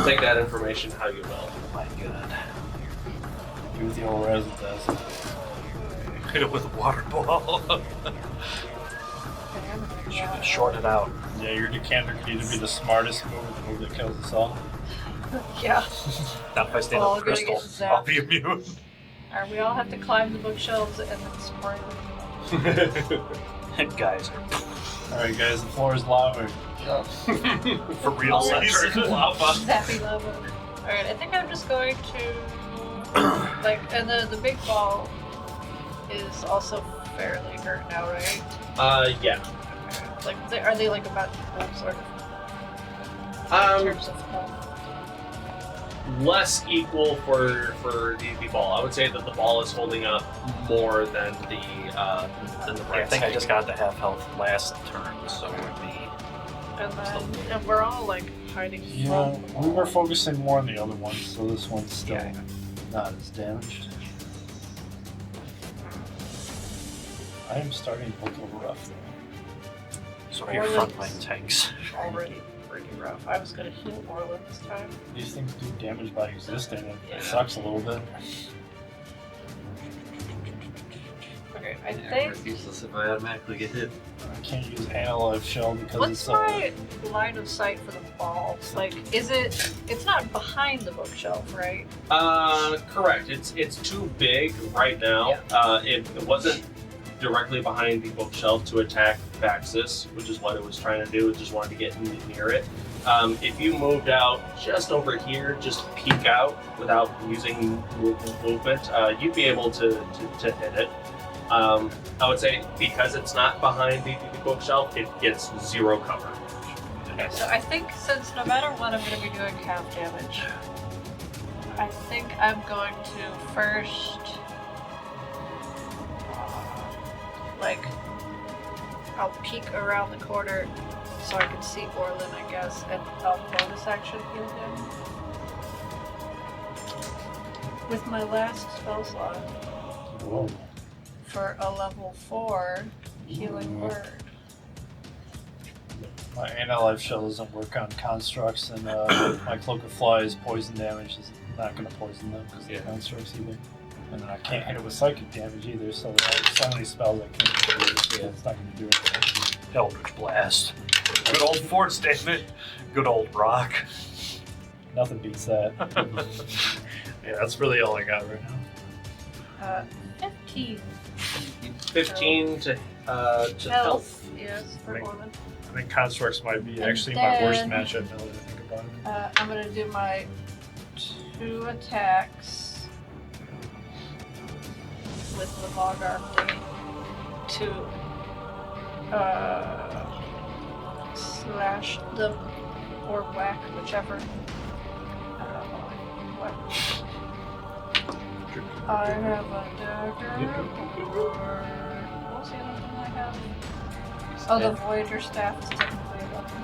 Take that information how you will. Oh my god. Do what the old resin does. Hit it with a water ball. Should have shorted out. Yeah, your decanter could either be the smartest move or the move that kills us all. Yeah. Not if I stand All on the gonna get crystal. zapped. I'll be immune. Or we all have to climb the bookshelves and then spray them. Guys, Alright, guys, the floor is lava. for real. Lava. Zappy lava. Alright, I think I'm just going to and the big ball is also fairly hurt now, right? Yeah. Like are they like about equal sort of in terms of health? Less equal for the ball. I would say that the ball is holding up more than the I bright think I snake. just got to half health last turn, so it would be. And we're all like hiding Yeah, from we were focusing more on the other one, so this one's still Yeah. not as damaged. I am starting to look a little rough though. So are your Orlin's frontline tanks. already pretty rough. I was gonna heal Orlin this time. These things do damage by existing, and Yeah. it sucks a little bit. Okay, I Yeah, think. it's useless if I automatically get hit. I can't use Analyze Shell because What's it's my line of sight for the ball? Like, it's not behind the bookshelf, right? Correct. It's too big right now. It wasn't directly behind the bookshelf to attack Vaxxus, which is what it was trying to do. It just wanted to get near it. If you moved out just over here, just peek out without using movement, you'd be able to hit it. I would say because it's not behind the bookshelf, it gets 0 cover. Okay, so I think since no matter what I'm going to be doing half damage, I think I'm going to first, I'll peek around the corner so I can see Orlin, I guess, and I'll bonus action heal him. With my last spell slot Whoa. for a level 4 healing word. My Analyze Shell doesn't work on constructs, and my Cloak of Flies poison damage is not going to poison them because of the constructs either. And then I can't hit it with psychic damage either, so there are so many spells I can't do. Yeah, it's not going to do anything. Eldritch Blast. Good old force statement. Good old rock. Nothing beats that. Yeah, that's really all I got right now. 15 15 to health. health, yes, for Right. Orlin. I think constructs might be And actually my worst then- matchup now that I think about it. I'm gonna do my 2 attacks with the Log thing to slash them or whack, whichever. What? I have a dagger. What's the other thing I have? Oh, the Voyager staff is technically a weapon.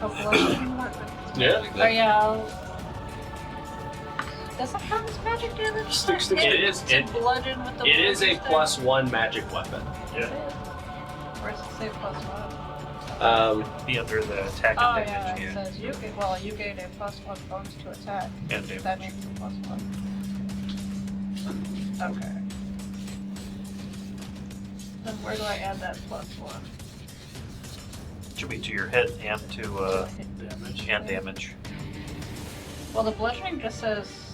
A bludgeoning weapon. Yeah. Oh yeah. Does that count as magic damage? Sticks to It is. To bludgeon with the It is a bludgeon staff? +1 magic weapon. Yeah. Where does it say +1? Be under the attack Oh and yeah, damage. it says you gain a +1 bonus to attack. And damage. That makes it +1. Okay. Then where do I add that +1? Should be to your hit and to Damage. and damage. Well, the bludgeoning just says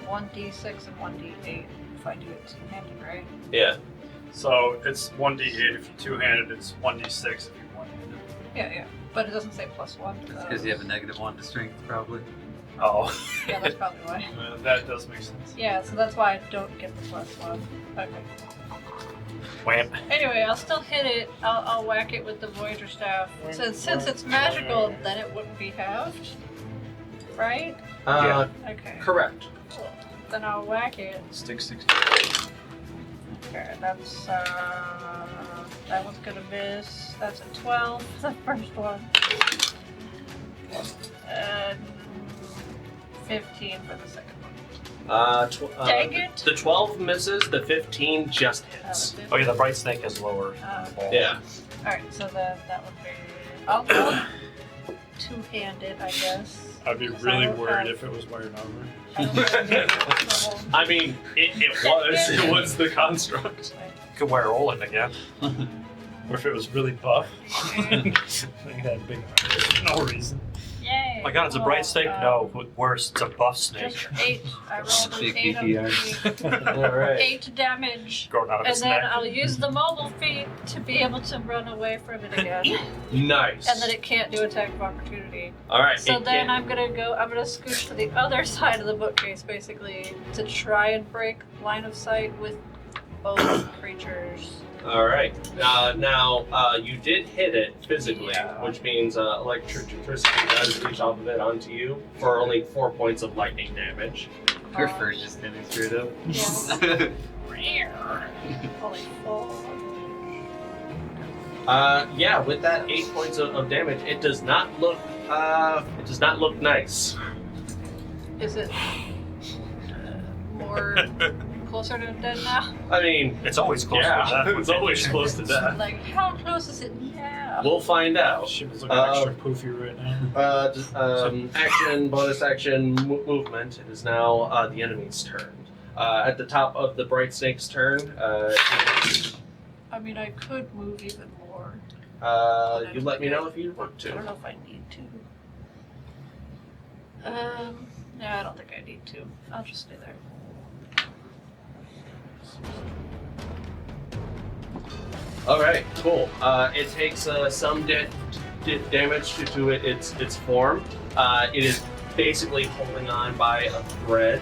1d6 and 1d8 if I do it two-handed, right? Yeah. So it's 1d8 if you're two-handed, it's 1d6 if you're one-handed. Yeah. But it doesn't say +1. That's because you have a -1 to strength, probably. Oh. Yeah, that's probably why. That does make sense. Yeah, so that's why I don't get the +1. Okay. Wham. Anyway, I'll still hit it. I'll whack it with the Voyager Staff. Since it's magical, then it wouldn't be halved. Right? Okay. Correct. Cool. Then I'll whack it. Stick. Okay, that's that one's gonna miss. That's a 12, the first one. And 15 for the second one. Dang it! The 12 misses, the 15 just hits. Oh yeah, the bright snake is lower. Yeah. Alright, so then that would be. I'll two-handed, I guess. I'd be really worried if it was wearing armor. I mean, it was the construct. You could wear Orlin again. Or if it was really buff. Like that big armor for no reason. Yay! Oh my god, it's a bright snake? No, worse, it's a buff snake. Just 8. I rolled an Big 8 on beefy the Alright. 8 damage. Growing out of And his then neck. I'll use the mobile feat to be able to run away from it again. Nice. And then it can't do attack of opportunity. Alright. So then I'm gonna scooch to the other side of the bookcase basically to try and break line of sight with both creatures. Alright. Now, you did hit it physically, Yeah. which means electricity does reach off of it onto you for only 4 points of lightning damage. Your fur just hitting straight up. Yeah. Only 4. Yeah, with that 8 points of damage, it does not look nice. Is it more closer to dead now? I mean, It's always close to yeah, death. it's always close to death. Like, how close is it now? We'll find out. Shit was looking extra poofy right now. Action, bonus action, movement. It is now the enemy's turn. At the top of the bright snake's turn, I mean, I could move even more. you let me know if you want I don't to. know if I need to. No, I don't think I need to. I'll just stay there. All right, cool. It takes some damage to its form. It is basically holding on by a thread.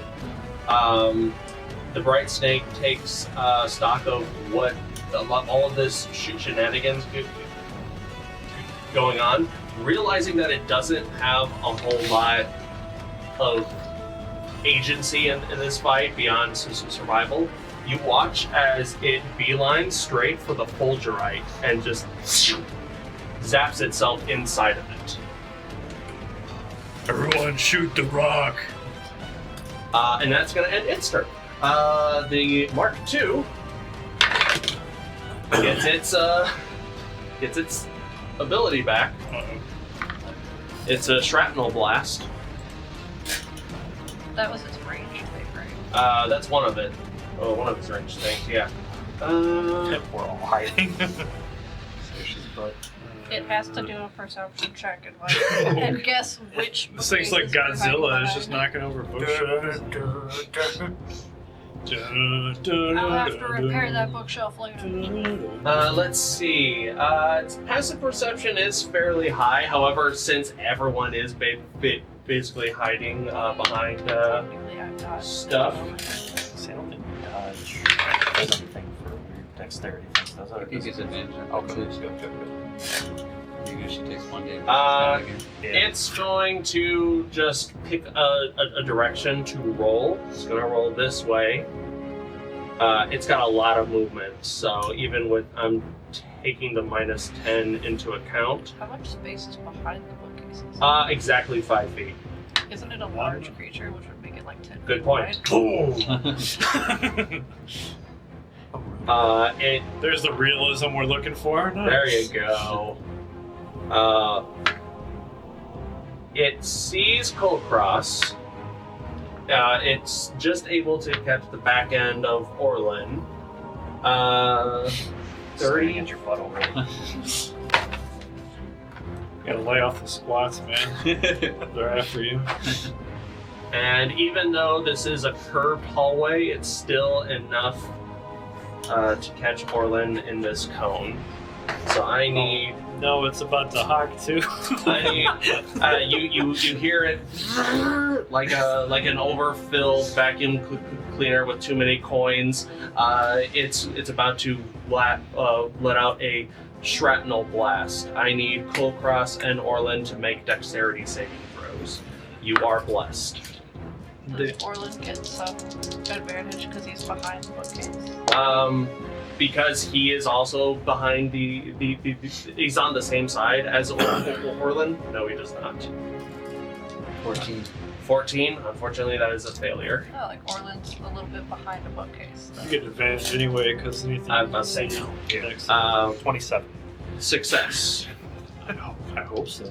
The bright snake takes stock of what all of this shenanigans going on, realizing that it doesn't have a whole lot of agency in this fight beyond some survival. You watch as it beelines straight for the fulgurite and just zaps itself inside of it. Everyone shoot the rock. And that's going to end its turn. The Mark II gets its ability back. It's a shrapnel blast. That was its range thing, right? That's one of it. Oh, one of its range things, yeah. We're all hiding. It has to do a perception check and guess which. This thing's like bookcase is Godzilla, behind. it's just knocking over bookshelves. I'll have to repair that bookshelf later. Let's see. Its passive perception is fairly high. However, since everyone is basically hiding behind Technically, I'm not. stuff. See, I don't think dodge does anything for weird dexterity things, does it? He gets advantage. Okay. Maybe she takes 1 damage. Yeah. It's going to just pick a direction to roll. It's going to roll this way. It's got a lot of movement, so even with I'm taking the -10 into account, How much space is behind the bookcases? exactly 5 feet. Isn't it a large creature, which would make it like 10 Good feet point. wide? There's the realism we're looking for. Nice. There you go. It sees Kulkras. It's just able to catch the back end of Orlin. 30. Get your butt over it. Gotta lay off the squats, man. They're after you. And even though this is a curved hallway, it's still enough to catch Orlin in this cone. So I need. No, it's about to hawk too. I need. You hear it like an overfilled vacuum cleaner with too many coins. It's about to let out a shrapnel blast. I need Kulkras and Orlin to make dexterity saving throws. You are blessed. Does Orlin get some advantage because he's behind the bookcase? Because he is also behind the he's on the same side as Orlin. No, he does not. 14. Unfortunately, that is a failure. Oh, like Orlin's a little bit behind the bookcase. You get advantage anyway, because anything. I'm about to say no. Yeah. 27. Success. I hope so.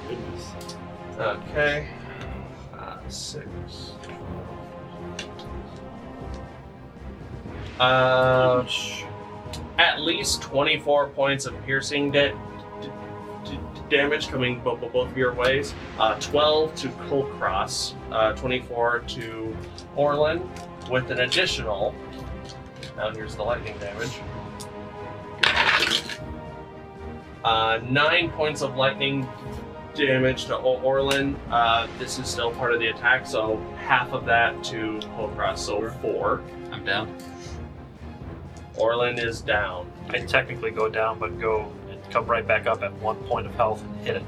Goodness. Okay. 6. At least 24 points of piercing damage coming both of your ways. 12 to Kulkras, 24 to Orlin, with an additional. Now here's the lightning damage. 9 points of lightning damage to Orlin. This is still part of the attack, so half of that to Kulkras, so 4. I'm down. Orlin is down. I technically go down, but go and come right back up at 1 point of health and hit it.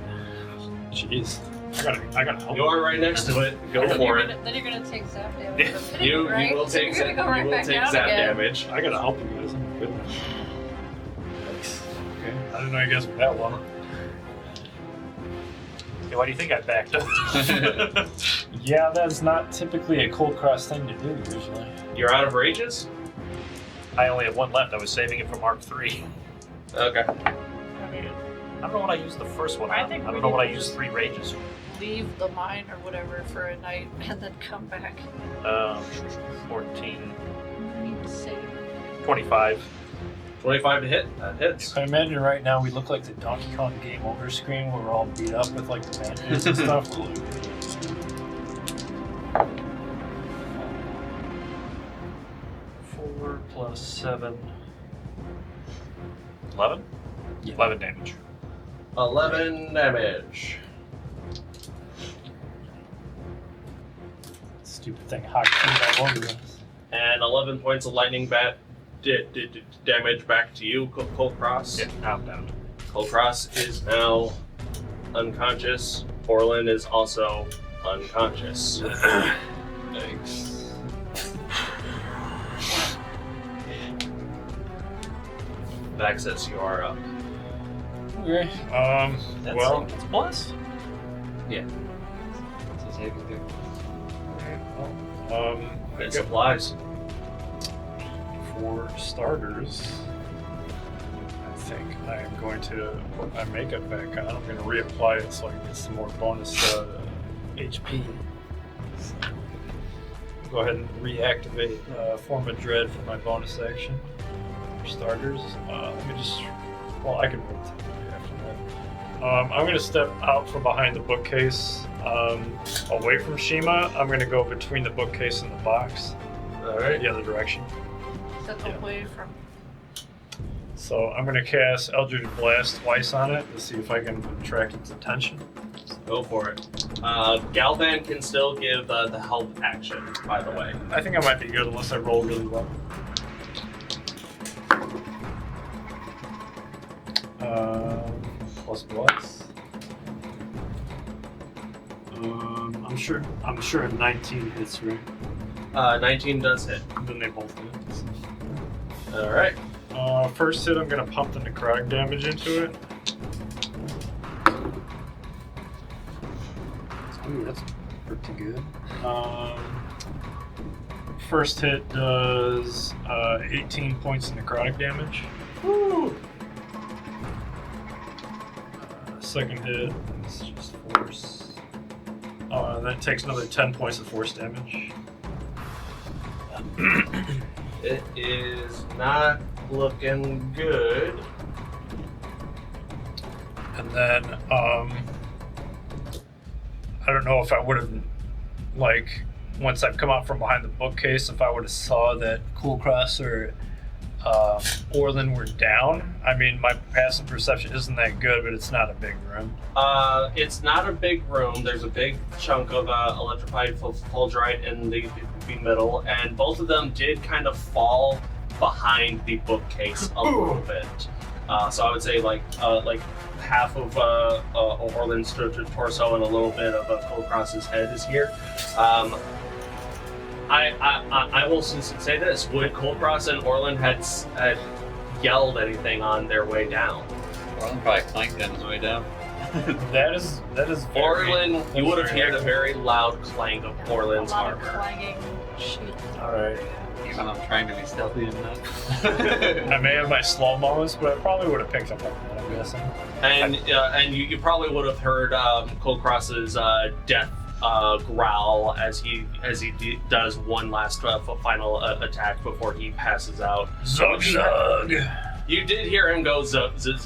Jeez. I gotta help You are right next to it. Go for it. Then you're gonna take zap damage. from hitting, You right? will So take you're gonna go right back down zap again. damage. I gotta help you guys. Oh my goodness. Okay. I didn't know you guys were that long. Okay, why do you think I backed up? Yeah, that's not typically a cold cross thing to do usually. You're out of rages? I only have 1 left. I was saving it from Arc 3. Okay. I don't know what I used the first one I on. think I we don't know what I need to used 3 rages. Leave the mine or whatever for a night and then come back. 14, Need to save. 25. 25 to hit. That hits. I imagine right now we look like the Donkey Kong game over screen where we're all beat up with like the bandages and stuff. 4 plus 7. 11? Yeah. 11 damage. 11 damage. Stupid thing, hot all over us. And 11 points of lightning damage back to you, Kulkras. Yeah, now I'm down. Kulkras is now unconscious. Orlin is also unconscious. Thanks. Vaxxus, you are up. Okay. That's Well, it's a plus. It's a saving throw. It supplies. For starters, I think I am going to put my makeup back on. I'm going to reapply it so I can get some more bonus HP. So, go ahead and reactivate Form of Dread for my bonus action. For starters, let me just. Well, I can wait after that. I'm going to step out from behind the bookcase, away from Shiima. I'm going to go between the bookcase and the box, Alright. the other direction. Step away from. So I'm going to cast Eldritch Blast twice on it to see if I can attract its attention. Go for it. Galvan can still give the help action, by the way. I think I might be good unless I roll really well. Plus. I'm sure a 19 hits, right? 19 does hit. Then they both hit. Alright. First hit, I'm going to pump the necrotic damage into it. Ooh, that's pretty good. First hit does 18 points of necrotic damage. Woo! Second hit is just force. That takes another 10 points of force damage. It is not looking good. And then, I don't know if I would have, like, once I've come out from behind the bookcase, if I would have saw that Kulkras or Orlin were down. I mean, my passive perception isn't that good, but it's not a big room. It's not a big room. There's a big chunk of electrified fulgurite in the middle, and both of them did kind of fall behind the bookcase a little bit. So I would say like half of Orlin's torso and a little bit of Kulkras's head is here. I will say this: would Kulkras and Orlin had yelled anything on their way down? Orlin probably clanked on his way down. That is very, Orlin, you would have very heard a accurate. very loud clang of Orlin's a lot of armor. clanging shit. Alright. Even I'm trying to be stealthy enough. I may have my slow moments, but I probably would have picked up on that, I'm guessing. And you probably would have heard Kulkras's death growl as he does one last final attack before he passes out. Zug zug. You did hear him go zug zug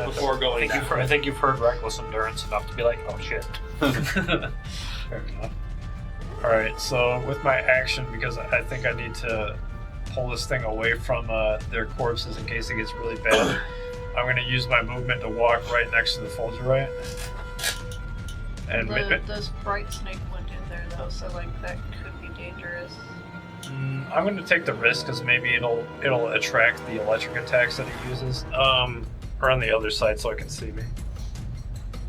before going down. I think you've heard reckless endurance enough to be like, oh shit. Fair enough. Alright, so with my action, because I think I need to pull this thing away from their corpses in case it gets really bad, I'm going to use my movement to walk right next to the fulgurite. And This bright snake went in there though, so like that could be dangerous. I'm going to take the risk because maybe it'll attract the electric attacks that it uses. Or on the other side so it can see me.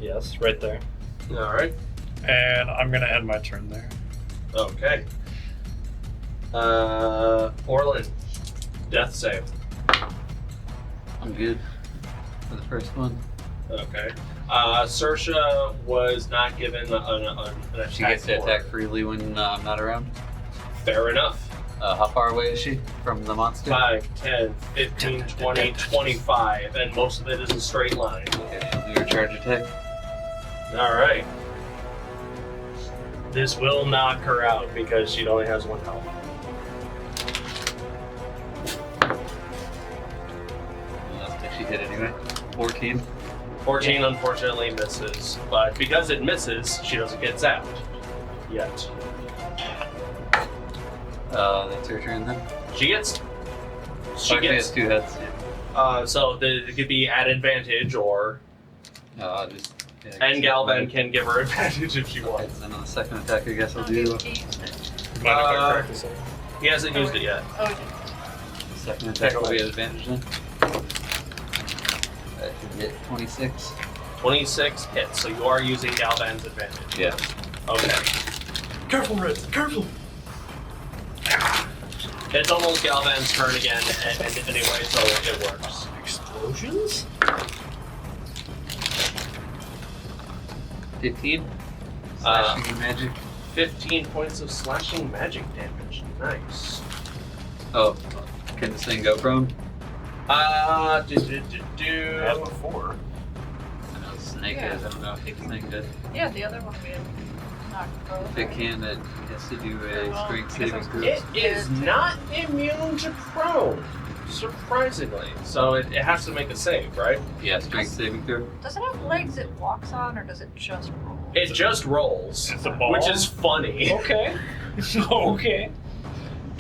Yes, right there. Alright. And I'm going to end my turn there. Okay. Orlin, death save. I'm good for the first one. Okay. Saoirse was not given an attack. She gets to for- attack freely when I'm not around. Fair enough. How far away is she from the monster? 5, 10, 15, 20, 25, and most of it is a straight line. Okay, she'll do her charge attack. Alright. This will knock her out because she only has 1 health. Did she hit anyway? 14. 14 unfortunately misses, but because it misses, she doesn't get zapped. Yet. That's her turn then. She gets... She has 2 heads. So it could be at advantage, or... Just, yeah, And Galvan can give her advantage if she wants. And on the second attack, I guess I'll do. Mind if I practice it? He hasn't used it yet. Oh, The second attack will be at advantage then. That should get 26. 26 hits, so you are using Galvan's advantage. Yeah. Okay. Careful, Red. Careful. It's almost Galvan's turn again, and anyway, so it works. Explosions? 15. Slashing magic. 15 points of slashing magic damage. Nice. Oh, can this thing go prone? As before. I know snake Yeah. is. I don't know if the snake did. yeah, the other one we had knocked both. If it can, it has to do a Well, strength I guess saving I throw. It is not immune to prone, surprisingly. So it has to make a save, right? Yeah, strength saving throw. Does it have legs it walks on, or does it just roll? It just rolls, It's a ball. which is funny. Okay. Okay.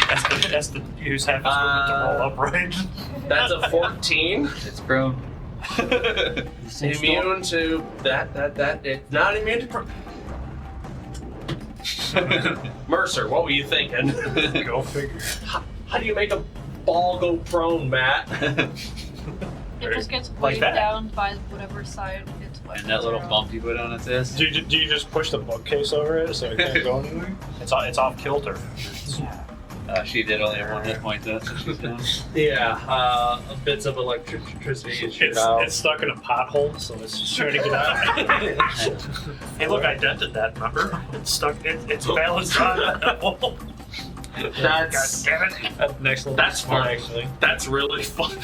That's the use half his movement to roll upright. That's a 14. It's prone. Immune to that. It's not immune to prone. Mercer, what were you thinking? Go figure. How do you make a ball go prone, Matt? It just gets Like weighed that. down by whatever side its weapons And that little are on. bump you put on its ass. Do you just push the bookcase over it so it can't go anywhere? It's off kilter. She did only have 1 hit point though, so she's down. Yeah, bits of electricity shoot out. It's stuck in a pothole, so it's just trying to get out. Hey, look, I dented that, remember? It's stuck, it's balanced on that hole. That's God damn it. Next level. That's fun, fun. actually. That's really fun.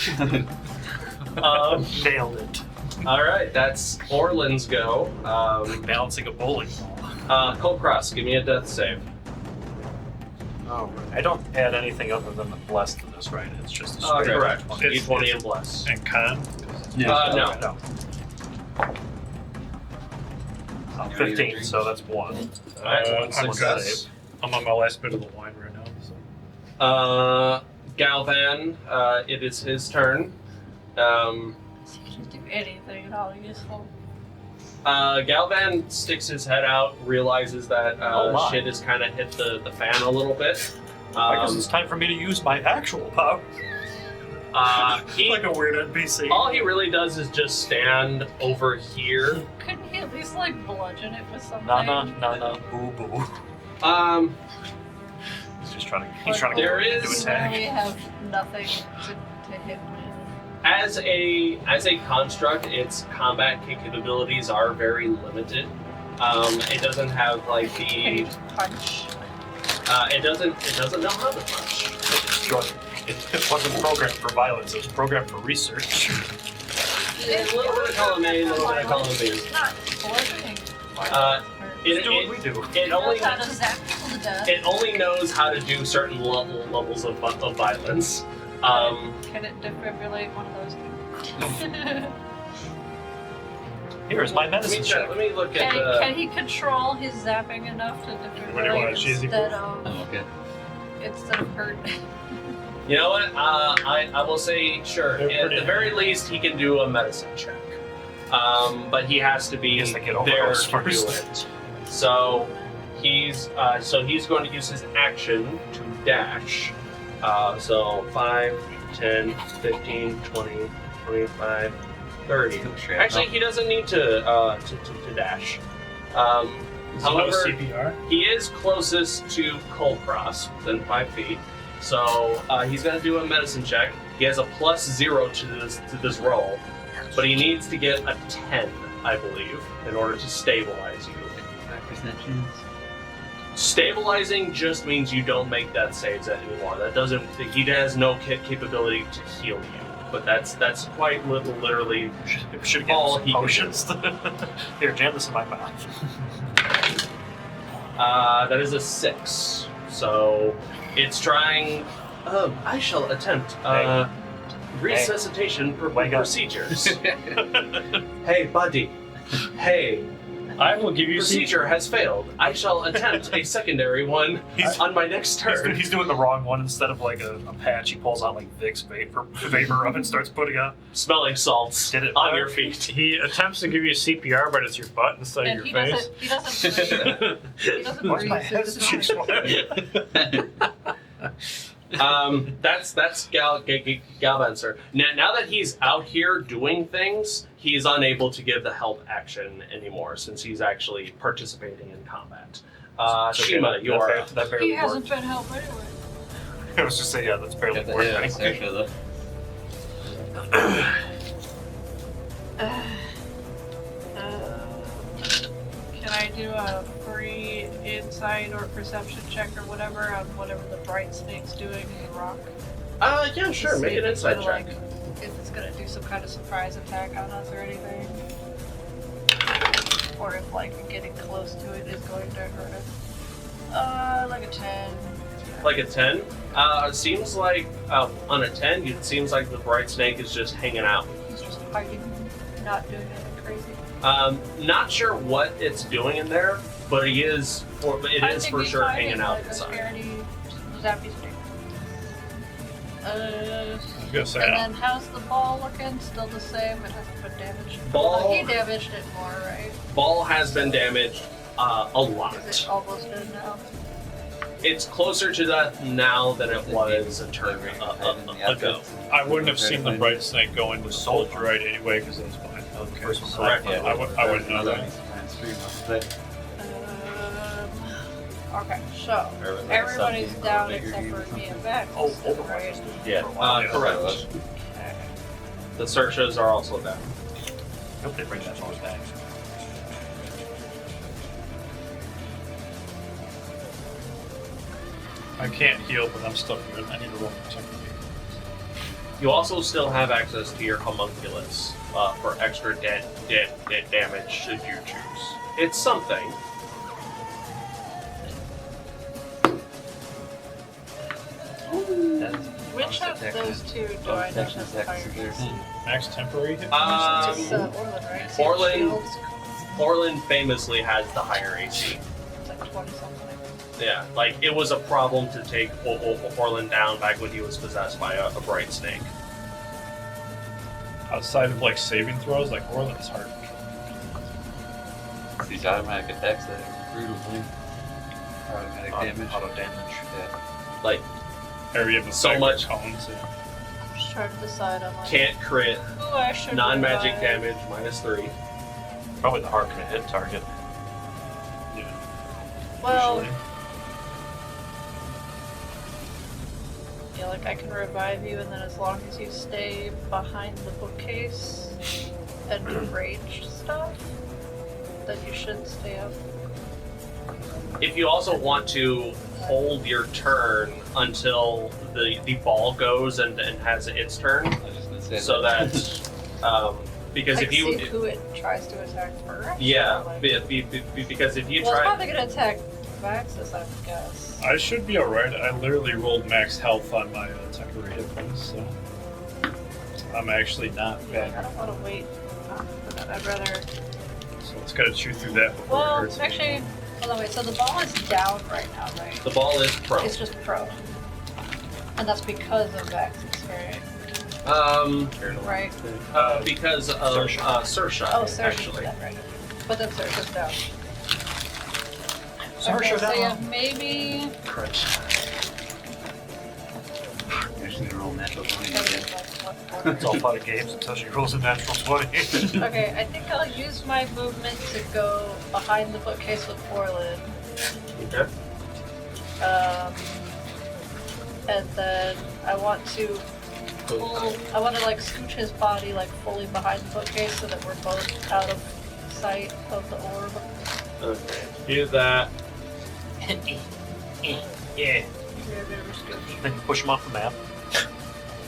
Nailed it. All right, that's Orlin's go. Balancing a bowling ball. Kulkras, give me a death save. Oh, I don't add anything other than the bless to this, right? It's just a straight Correct. one. D20 and bless. And con. No. I'm 15, so that's 1. Alright, one I'm success. good. I'm on my last bit of the wine right now. So. Galvan, it is his turn. He can do anything at all useful. Galvan sticks his head out, realizes that Oh my. shit has kind of hit the fan a little bit. I guess it's time for me to use my actual power. He, Like a weird NPC. all he really does is just stand over here. Couldn't he at least like bludgeon it with something? No, boo boo. He's just trying to. He's trying to There get ready to is- attack. We have nothing to hit with. As a construct, its combat capabilities are very limited. It doesn't have like Can the he punch? it doesn't know how to punch. It wasn't programmed for violence. It was programmed for research. A little bit of column A, a little bit of column B. It's not bludgeoning. It, Do what we do. it only knows how to zap people to death. it only knows how to do certain levels of violence. Can it defibrillate one of those two? Here is my Let medicine me check. let me look at the. Can he control his zapping enough to What do you want, defibrillate cheesy instead Oh, of okay. hurt? You know what? I will say sure. They're At pretty- the very least, he can do a medicine check. But he has to be He has to get over there those to first. do it. So he's going to use his action to dash. So 5, 10, 15, 20, 25, 30. Actually, he doesn't need to dash. However, CPR. he is closest to Kulkras, within 5 feet. So he's going to do a medicine check. He has a +0 to this roll, but he needs to get a 10, I believe, in order to stabilize you. 5% chance. Stabilizing just means you don't make death saves anymore. That doesn't. He has no capability to heal you, but that's quite literally. Should All get he some can potions. Here, jam this in my mouth. That is a 6. So it's trying. I shall attempt resuscitation Wake up. procedures. Hey, buddy. Hey, I will give you procedure has failed. I shall attempt a secondary one on my next turn. He's doing the wrong one. Instead of like a patch, he pulls out like Vicks vapor up and starts putting out. Smelling salts Did it on work? your feet. He attempts to give you CPR, but it's your butt instead And of he your face. doesn't. He doesn't Watch breathe. my so head. this is That's Galvancer. Now that he's out here doing things, he's unable to give the help action anymore since he's actually participating in combat. Shima, you are up. That He barely hasn't worked. been helped anyway. I was just saying, yeah, that's barely Yeah, worked. that's actually the. Can I do a free insight or perception check or whatever on whatever the bright snake's doing in the rock? Yeah, sure. See Make if an it's insight gonna, check. like, if it's gonna do some kind of surprise attack on us or anything. Or if like getting close to it is going to hurt us. Like a 10. Like a 10? It seems like on a 10, it seems like the bright snake is just hanging out. He's just hiding, not doing anything crazy. Not sure what it's doing in there, but it is for sure hanging out inside. Zappy stick. I was gonna say, And then how's the ball looking? Still the same? It hasn't been damaged? Ball- He damaged it more, right? Ball has been damaged a Is lot. it almost dead now? It's closer to death now than it was a turn ago. I wouldn't have seen the bright snake go into the soldier right anyway because it was behind the first one. Correct. I wouldn't know that. Okay, so everybody's down except for me and Vax. Right? Yeah, correct. Okay. The searches are also down. Hope they bring that horse back. I can't heal, but I'm still good. I need to roll for something. You also still have access to your homunculus for extra damage should you choose. It's something. That's Which of those two do I know has the higher AC? Max temporary hit It's points? Orlin, right? So Orlin- shields, Orlin famously has the higher AC. it's like 20 something. Yeah, like it was a problem to take Orlin down back when he was possessed by a bright snake. Outside of like saving throws, like Orlin's hard. These automatic attacks that are brutal thing. Automatic damage. Auto damage. Yeah. Like, Or you have the So cyber much- cones. Yeah. I'm just trying to decide on like can't crit, who I should non-magic revive. damage, -3. Probably the harder to hit target. Well, Usually. yeah, like I can revive you, and then as long as you stay behind the bookcase and do ranged stuff, then you should stay up. If you also want to hold your turn until the ball goes and has its turn, I was just gonna say so that because Like, if you see who it tries to attack first. yeah, or, like, because if you well, it's try probably gonna attack Vaxxus, I would guess. I should be alright. I literally rolled max health on my temporary hit points, so I'm actually not Yeah, I bad. don't want to wait for that. I'd rather. So let's gotta chew through that before it Well, hurts me. actually, hold on, wait. So the ball is down right now, right? the ball is prone. It's just prone, and that's because of Vaxxus, right? Right. Because of Saoirse, Oh, Saoirse's actually. down, right? But then Saoirse's down. Saoirse Okay, so yeah, down. maybe. Crunch. Actually, roll natural 20 again. It's all fun and games until she rolls a natural 20. Okay, I think I'll use my movement to go behind the bookcase with Orlin. Okay. And then I want to like scooch his body like fully behind the bookcase so that we're both out of sight of the orb. Okay. Do that. Yeah. Yeah, very scooch. Then you push him off the map.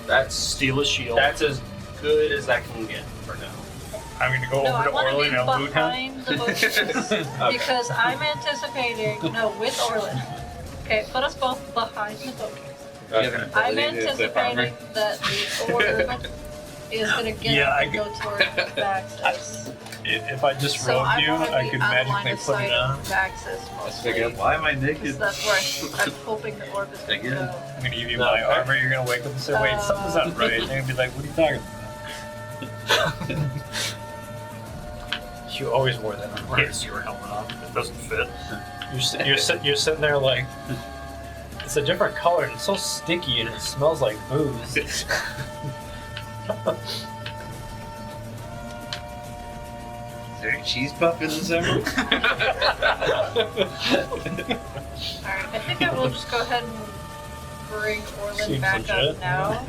That's Steal his shield. that's as good as that can get for now. I'm gonna go No, over I to want to Orlin be and loot him. behind the bookcase because I'm anticipating with Orlin. Okay, put us both behind the bookcase. Okay. I'm anticipating that the orb is gonna get Yeah, I and go towards Vaxxus. If I just So robed I you, want to I be could out of line magically of put sight it on. of Vaxxus Let's mostly. figure out why am I Because naked? that's where I'm hoping the orb is going to Again. go. I'm gonna give you No, my okay. armor, you're gonna wake up and say, wait, something's not right. And you're gonna be like, what are you talking about? You always wore that on case your helmet on. It doesn't fit. You're sitting there like, it's a different color and it's so sticky and it smells like booze. Is there a cheese puff in the summer? Alright, I think I will just go ahead and bring Orlin Seems back legit. up now,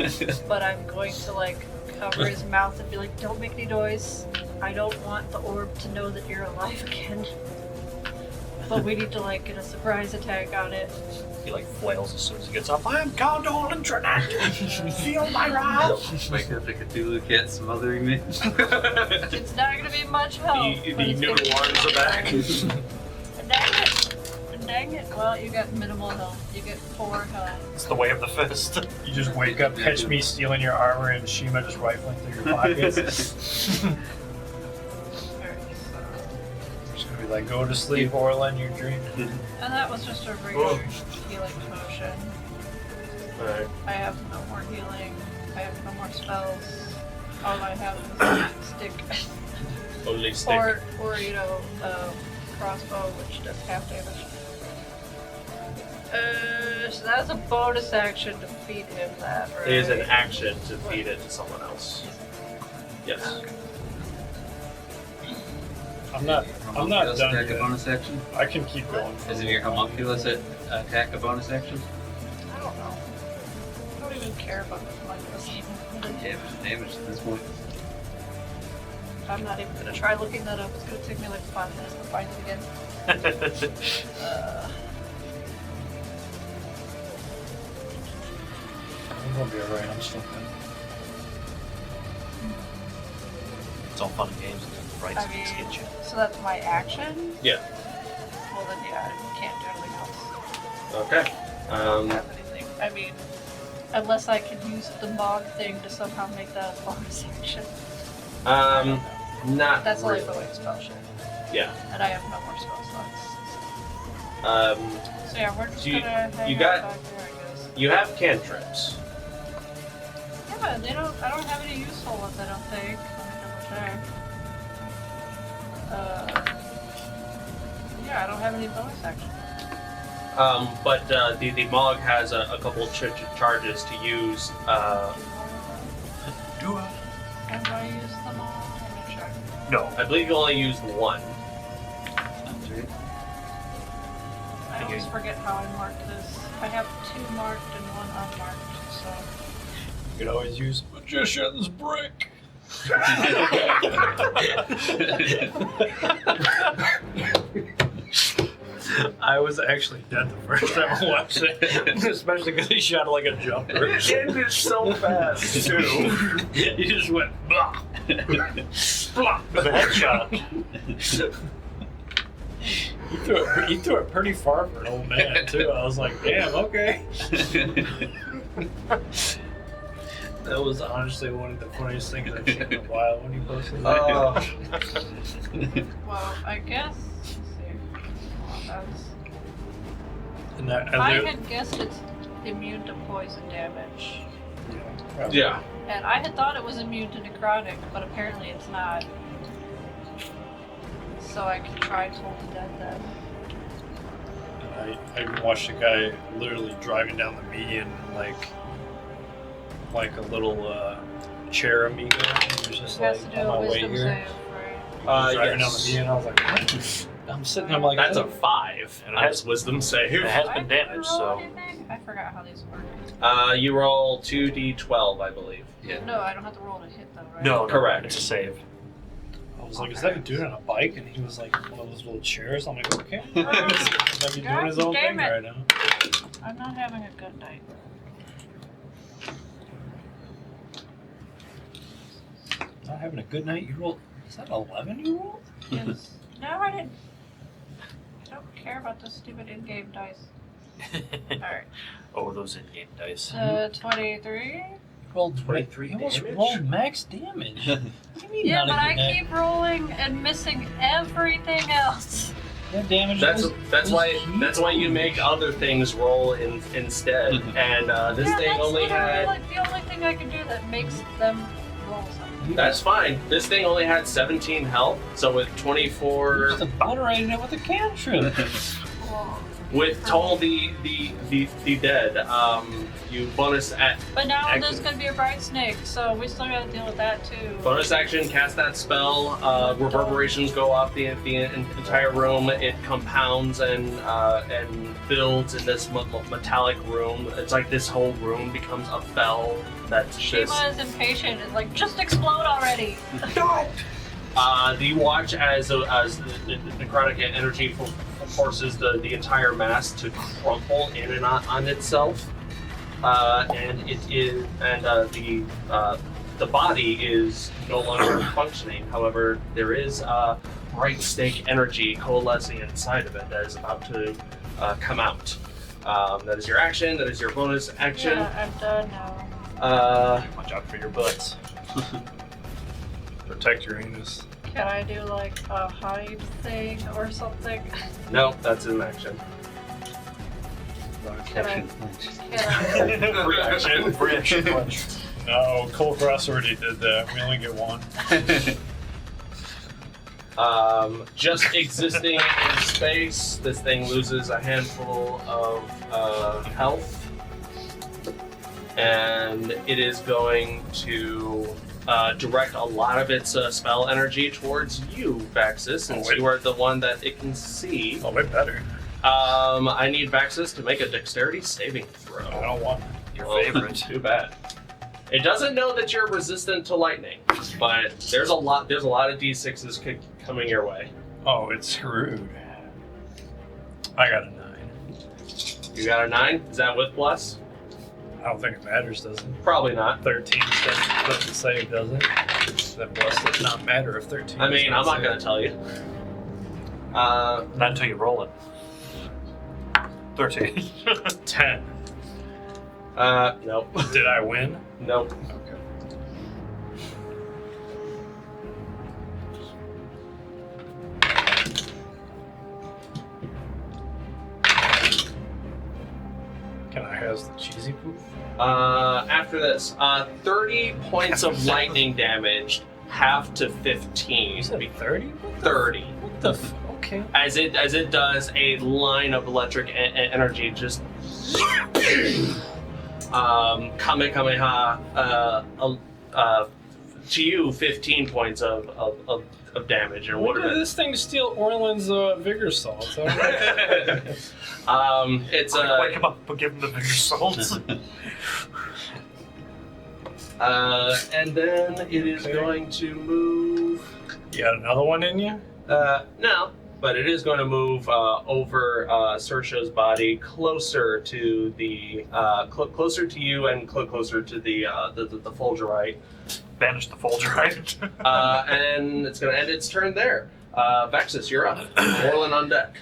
but I'm going to like cover his mouth and be like, don't make any noise. I don't want the orb to know that you're alive again. But we need to like get a surprise attack on it. He like flails as soon as he gets up. I am Count Orlin Trinette. Feel my wrath. Wake up the Cthulhu cat smothering me. It's not gonna be much help. The but it's noodle gonna be arms are back. Dang it! Dang it! Well, you got minimal health. You get 4 health. It's the way of the fist. You just wake up, catch me stealing your armor, and Shiima just rifling through your pockets. Just gonna be like, go to sleep, Orlin, you're dreaming. And that was just a regular healing potion. Alright. I have no more healing. I have no more spells. All I have is a stick. Only stick. Or crossbow, which does half damage. So that was a bonus action to feed him that, right? It is an action to feed it to someone else. Yes. I'm not Homunculus done attack a yet. bonus action? I can keep going. Isn't your homunculus attack a bonus action? I don't know. I don't even care about this one. Damage at this point. I'm not even gonna try looking that up. It's gonna take me like 5 minutes to find it again. I'm gonna be alright, I'm still good. It's all fun and games until the bright I spots mean- get you. So that's my action? Yeah. Well then, yeah, I can't do anything else. Okay. I don't have anything. I mean, Unless I can use the Mog thing to somehow make that a bonus action. Not That's only really. for like spell shit. Yeah. And I have no more spell slots. So yeah, we're just you- gonna hang you out got- back there, I guess. You have cantrips. Yeah, but I don't have any useful ones, I don't think. Let me double check. Yeah, I don't have any bonus actions. But the Mog has a couple charges to use. Do it. Can I use them all? Let me check. No. I believe you only used one. Sounds right. I always forget how I marked this. I have 2 marked and 1 unmarked, so. You could always use Magician's Brick. I was actually dead the first time I watched it, especially because he shot like a jumper. It ended so fast, too. He just went blah, blah, with a headshot. He threw it pretty far for an old man too. I was like, damn, okay. That was honestly one of the funniest things I've seen in a while when he posted that. Well, I guess. Let's see. Well, that's. And that, I had guessed it's immune to poison damage. Yeah. And I had thought it was immune to necrotic, but apparently it's not. So I can try Toll the Dead then. I watched a guy literally driving down the median like a little Cheramigo. He was just It has like, to do on a my way wisdom here. save, He right? was driving Yes. down the median. I was like, what? I'm sitting there, I'm like, That's a oh. 5. And That's wisdom save. It has I been didn't damaged, roll so. anything? I forgot how these work. You roll 2d12, I believe. Yeah. No, I don't have to roll to hit though, right? No, Correct. It's a save. I was like, is that a dude on a bike? And he was like one of those little chairs. I'm like, okay. He's maybe doing his own Damn thing it. right now. I'm not having a good night. Not having a good night. You rolled. Is that 11 you rolled? Yes. No, I didn't. I don't care about the stupid in-game dice. Alright. Oh, those in-game dice. 23? Rolled 23 You almost damage? rolled max damage. What do you mean Yeah, not but a I good night? keep rolling and missing everything else. That damage That's was- that's was why huge. that's why you make other things roll instead. And this yeah, thing that's only literally had. like the only thing I can do that makes them roll something. That's fine. This thing only had 17 health, so with You 24, just obliterated it with a cantrip. with Toll the Dead, you bonus But now Action. there's gonna be a bright snake, so we still gotta deal with that too. bonus action, cast that spell. Reverberations go off the entire room. It compounds and builds in this metallic room. It's like this whole room becomes a bell that's just. Shiima is impatient. It's like, just explode already. You watch as the necrotic energy forces the entire mass to crumple in and on itself, and the body is no longer functioning. However, there is bright snake energy coalescing inside of it that is about to come out. That is your action. That is your bonus action. Yeah, I'm done now. Watch out for your butts. Protect your anus. Can I do like a hide thing or something? No, that's an action. Can I? Free action. Free action punch. No, Kulkras already did that. We only get one. Just existing in space, this thing loses a handful of health, and it is going to direct a lot of its spell energy towards you, Vaxxus, since wait. you are the one that it can see. Oh, way better. I need Vaxxus to make a dexterity saving I throw. don't want Your Well, favorite. Too bad. It doesn't know that you're resistant to lightning, but there's a lot of d6s coming your way. Oh, it's screwed. I got a 9. You got a 9? Is that with plus? I don't think it matters, does it? Probably not. 13 doesn't save, does it? That plus does not matter if 13. I mean, I'm not going to tell you. Not until you roll it. 13. 10. Nope. Did I win? Nope. Okay. Can I have the cheesy poop? After this, 30 points of lightning damage, half to 15. You said 30? 30. What the okay. As it does, a line of electric energy just Kamehameha to you 15 points of damage. And When did this thing steal Orlin's vigor salts? It's Wake him up and give him the vigor salts. and then it is going to move. You got another one in you? No, but it is going to move over Saoirse's body closer to the closer to you and closer to the Fulgurite. Banish the Fulgurite. And it's going to end its turn there. Vaxxus, you're up. Orlin on deck.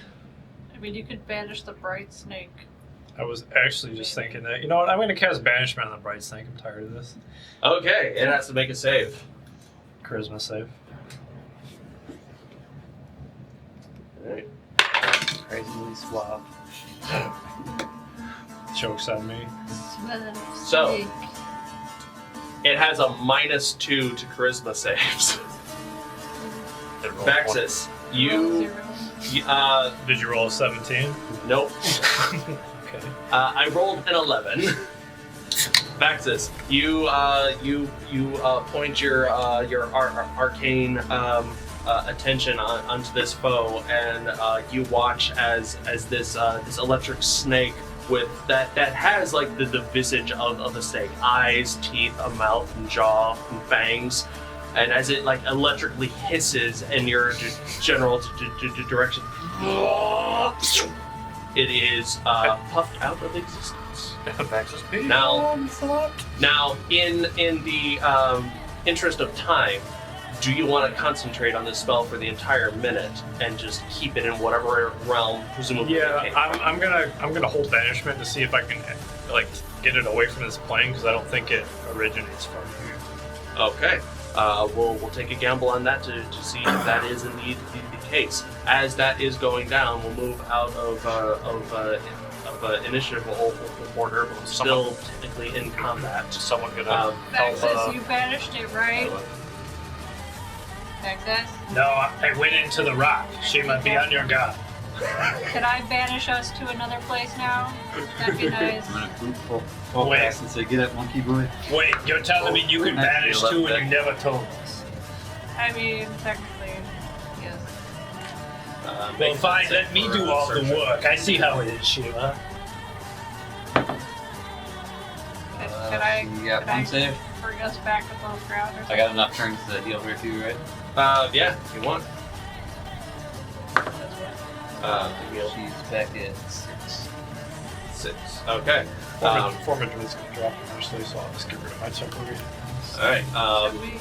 I mean, you could banish the bright snake. I was actually just thinking that, you know what, I'm going to cast Banishment on the Bright Snake. I'm tired of this. Okay, it has to make a save. Charisma save. Alright. Crazily suave. Jokes on me. So- Snake. It has a -2 to charisma saves. Vaxxus, you. Did you roll a 17? Nope. Okay. I rolled an 11. Vaxxus, you point your arcane attention onto this foe, and you watch as this electric snake with that has like the visage of a snake, eyes, teeth, a mouth, and jaw, and fangs, and as it like electrically hisses in your general direction, it is puffed out of existence. Now, in the interest of time, do you want to concentrate on this spell for the entire minute and just keep it in whatever realm, presumably? Yeah, I'm gonna hold Banishment to see if I can like get it away from this plane, because I don't think it originates from here. Okay. We'll take a gamble on that to see if that is indeed the case. As that is going down, we'll move out of initiative order, but we're still technically in combat. Someone gonna help. Vaxxus, you banished it, right? Vaxxus? No, I went into the rock. Shiima, be on your guard. Can I banish us to another place now? That'd be nice. I'm gonna poop Kulkras and say, "Get up, monkey boy." Wait, you're telling me you can Actually, banish I love too and that. you never told us? I mean, technically, yes. Well, fine, let me do all the work. I see how it is, Shiima. Can I You got one save? bring us back above ground or something? I got enough turns to heal her too, right? Yeah, if you want. She's back at 6. Okay. Formager is going to drop eventually, so I'll just get rid of my temporary. All right. Should we-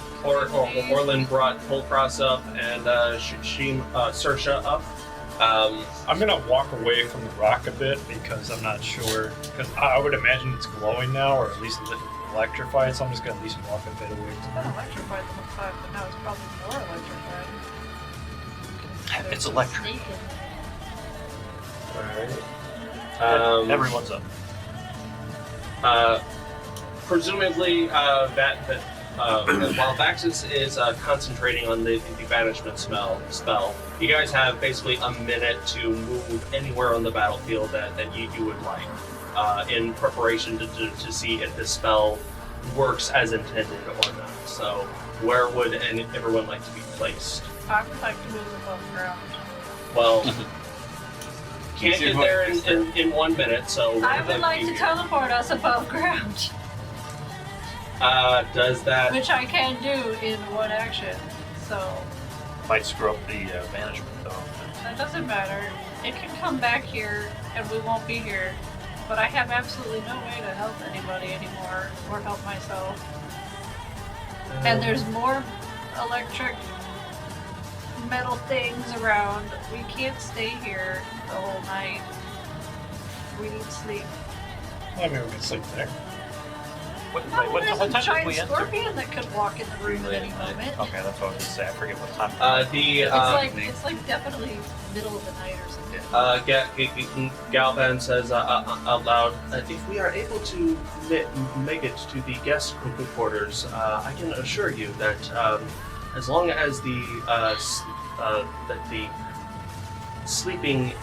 Orlin brought Kulkras up and Saoirse up. I'm going to walk away from the rock a bit because I'm not sure. Because I would imagine it's glowing now, or at least electrified, so I'm just going to at least walk a bit away It's from been it. electrified the whole time, but now it's probably more electrified. It's electric. Sneaking. Alright. Everyone's up. Presumably, while Vaxxus is concentrating on the banishment spell, you guys have basically a minute to move anywhere on the battlefield that you would like, in preparation to see if this spell works as intended or not. So, where would everyone like to be placed? I would like to move above ground. Well, can't Use your get there voice, in 1 minute, so I would like be to here. teleport us above ground, Does that? which I can do in one action. So Might screw up the management though. that doesn't matter. It can come back here, and we won't be here. But I have absolutely no way to help anybody anymore, or help myself. And there's more electric metal things around. We can't stay here the whole night. We need sleep. I mean, we can sleep there. No, there's what a time did giant we enter? scorpion that could walk in the room at any moment. Okay, that's what I was going to say. I forget what time. It's like definitely middle of the night or something. Galvan says out loud, if we are able to make it to the guest quarters, I can assure you that as long as that the sleeping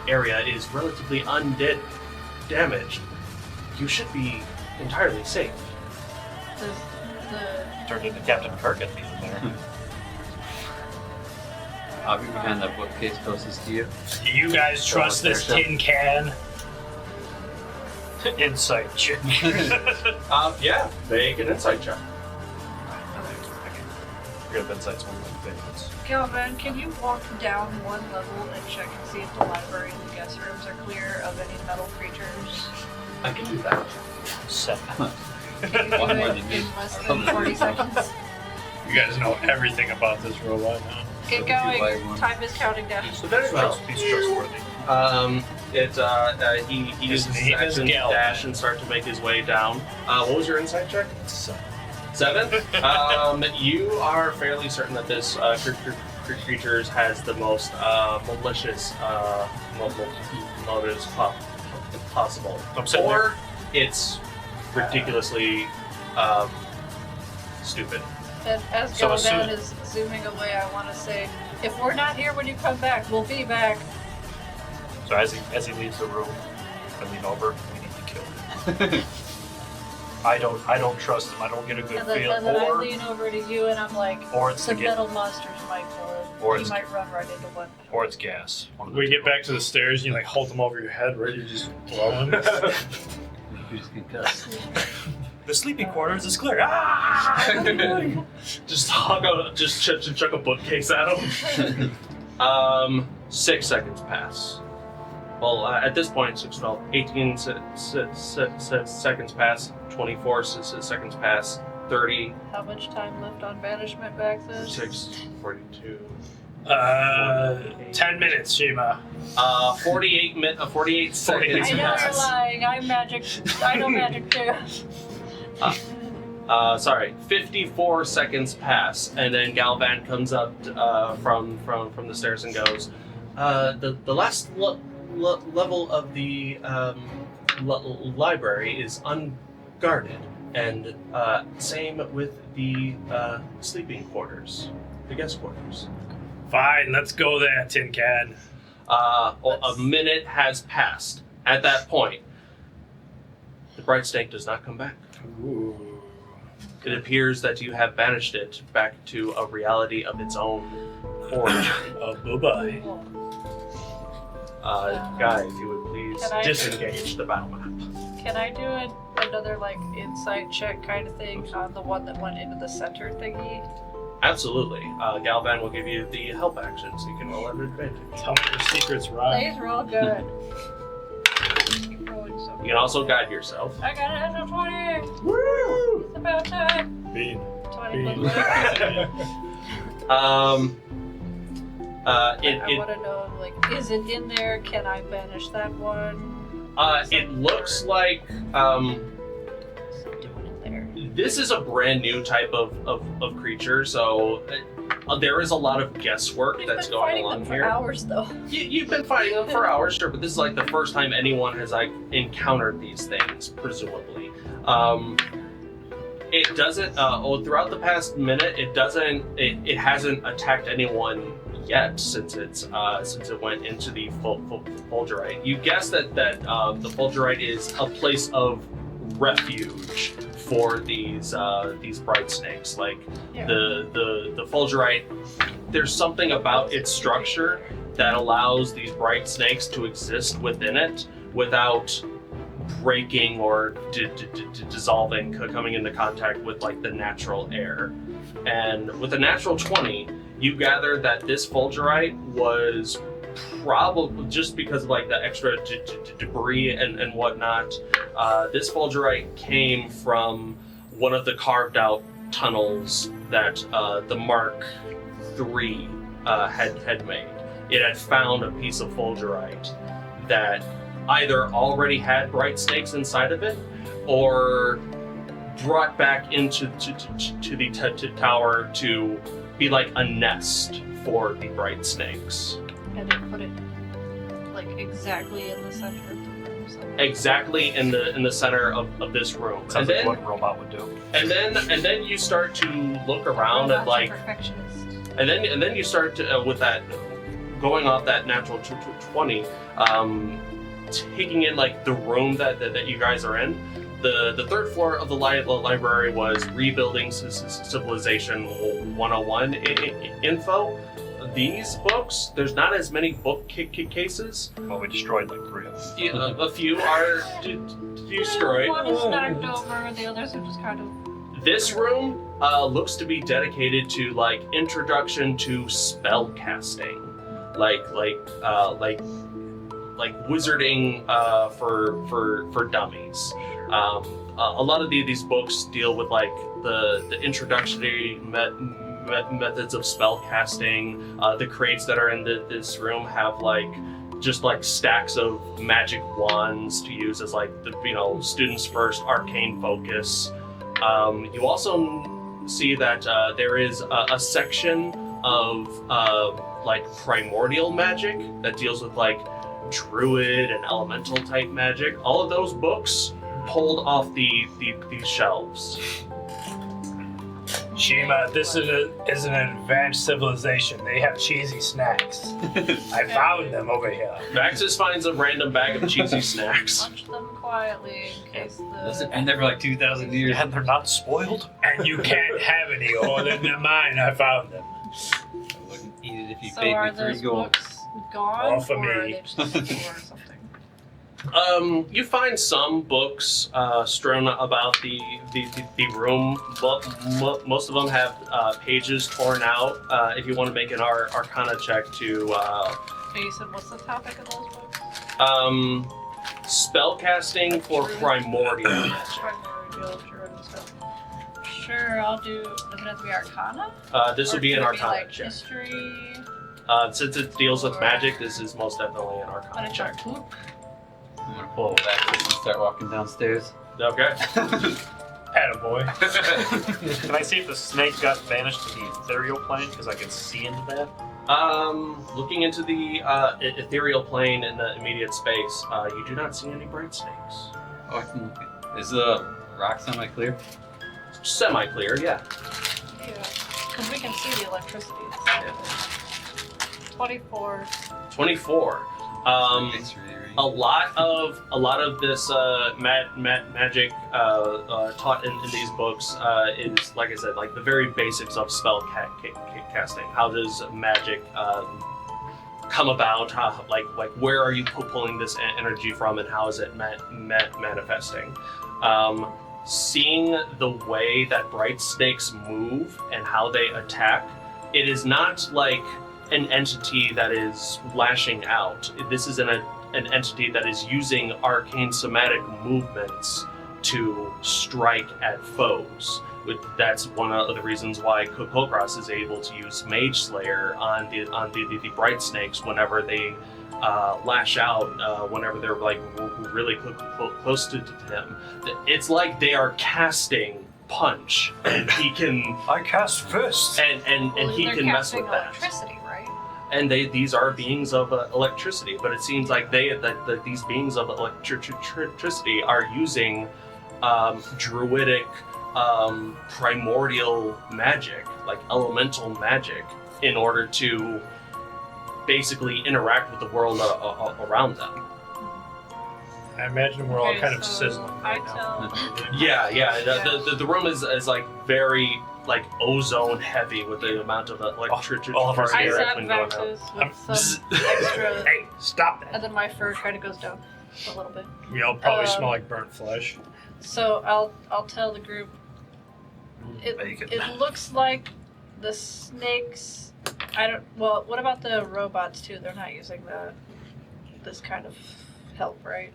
area is relatively undamaged, you should be entirely safe. Turned into Captain Kirk at the end there. I'll be behind that bookcase closest to you. Do you guys trust this tin can? Insight check. Yeah, make an insight check. Forget if insight's one of my favorites. Galvan, can you walk down one level and check and see if the library and the guest rooms are clear of any metal creatures? I can do that. 7. Can you do One more it than me. in less than 40 seconds? You guys know everything about this robot now. Get going. Time is counting down. So very well. He's trustworthy. He uses his name is action to Gal. dash and start to make his way down. What was your insight check? 7? You are fairly certain that this creature has the most malicious motives possible. I'm sitting Or it's ridiculously stupid. And as So Galvan is zooming away, I want to say, if we're not here when you come back, we'll be back. So as he leaves the room, I lean over. We need to kill him. I don't trust him. I don't get a good And then, feel. and then I lean over to you and I'm like, Or it's the the metal monsters might pull Or it. He it's- might run right into one. or it's gas. One of the We two. get back to the stairs, you like hold them over your head, right? You just throw them. You just concussed. The sleeping quarters is clear. Ah! Just chuck a bookcase at him. 6 seconds pass. Well, at this point, 6, 12, 18 seconds pass, 24 seconds pass, 30, How much time left on banishment back then? 6, 42, 10 minutes, Shiima. 48 seconds I know you're pass. lying. I'm magic. I know magic too. 54 seconds pass, and then Galvan comes up from the stairs and goes, the last level of the library is unguarded, and same with the sleeping quarters, the guest quarters. Fine, let's go there, tin can. A minute has passed. At that point, the bright snake does not come back. Ooh. It appears that you have banished it back to a reality of its own origin. Oh, bye-bye. Guy, if you would please Can I- disengage the battle map. Can I do another like insight check kind of thing on the one that went into the center thingy? Absolutely. Galvan will give you the help action, so you can roll at advantage. Tell me your secrets, Rob. These are all good. Keep rolling so You can also guide yourself. I got an extra 20! Woo! It's about time! Bean. 20 Bean. I want to know, like, is it in there? Can I banish that one? It looks like What's it doing in there? this is a brand new type of creature, so there is a lot of guesswork We've that's been going fighting along them for here. hours, though. You've been fighting them for hours, sure, but this is like the first time anyone has like encountered these things, presumably. It doesn't. Throughout the past minute, it hasn't attacked anyone yet since it went into the fulgurite. You guess that the fulgurite is a place of refuge for these bright snakes. Like Yeah. the fulgurite, there's something about its structure that allows these bright snakes to exist within it without breaking or dissolving, coming into contact with like the natural air. And with a natural 20, you gather that this fulgurite was probably, just because of like the extra debris and whatnot, this fulgurite came from one of the carved out tunnels that the Mark III had made. It had found a piece of fulgurite that either already had bright snakes inside of it, or brought back into to the tower to be like a nest for the bright snakes. And they put it like exactly in the center of the room. So. Exactly in the center of this room. Sounds like what a robot would do. And then you start to look around at like, perfectionist. and then you start to with that going off that natural 20, taking in like the room that you guys are in. The third floor of the library was Rebuilding Civilization 101 info. These books, there's not as many bookcases. Well, we destroyed like 3 of them. Yeah, a few are destroyed. One is knocked over, the others are just kind of... This room looks to be dedicated to like introduction to spell casting, like wizarding for dummies. A lot of these books deal with like the introductory methods of spell casting. The crates that are in this room have like just like stacks of magic wands to use as like the students' first arcane focus. You also see that there is a section of like primordial magic that deals with like druid and elemental type magic. All of those books pulled off these shelves. Shiima, this is an advanced civilization. They have cheesy snacks. I found them over here. Vaxxus finds a random bag of cheesy snacks. Munch them quietly in case the... And they're for like 2,000 years. And they're not spoiled? And you can't have any, or they're mine. I found them. I wouldn't eat it if you So paid are me those 3 gold. books gone, All for or are me. they just in the store or something? You find some books strewn about the room, but most of them have pages torn out. If you want to make an Arcana check to Jason, what's the topic of those books? spellcasting for primordial magic. Primordial druid and stuff. Sure, I'll do... Does it have to be Arcana? This Or would be an could it Arcana like check. history? Since it deals with magic, this is most definitely an But Arcana it's check. Arcana. I'm gonna pull back and start walking downstairs. Okay. Attaboy. Can I see if the snake got banished to the ethereal plane? Because I can see into that. Looking into the ethereal plane in the immediate space, you do not see any bright snakes. Oh, I can look at. Is the rock semi-clear? Semi-clear, yeah. Yeah. Because we can see the electricity. 24. 24. A lot of this magic taught in these books is, like I said, like the very basics of spell casting. How does magic come about? How, like where are you pulling this energy from, and how is it manifesting? Seeing the way that bright snakes move and how they attack, it is not like an entity that is lashing out. This is an entity that is using arcane somatic movements to strike at foes. That's one of the reasons why Kulkras is able to use Mage Slayer on the bright snakes whenever they lash out, whenever they're like really close to him. It's like they are casting punch, and he can I cast fists. and he They're can mess with casting that. electricity, right? And these are beings of electricity, but it seems like that these beings of electricity are using druidic primordial magic, like elemental magic, in order to basically interact with the world around them. I imagine we're all Okay, kind of so sizzling right I now. tell... Yeah. The room is like very like ozone heavy with the amount of electricity all of our I air zap going out. Vaxxus with some extra... Hey, stop that. And then my fur kind of goes down a little bit. We all probably smell like burnt flesh. So I'll tell the group. Bacon. It looks like the snakes. Well, what about the robots too? They're not using this kind of help, right?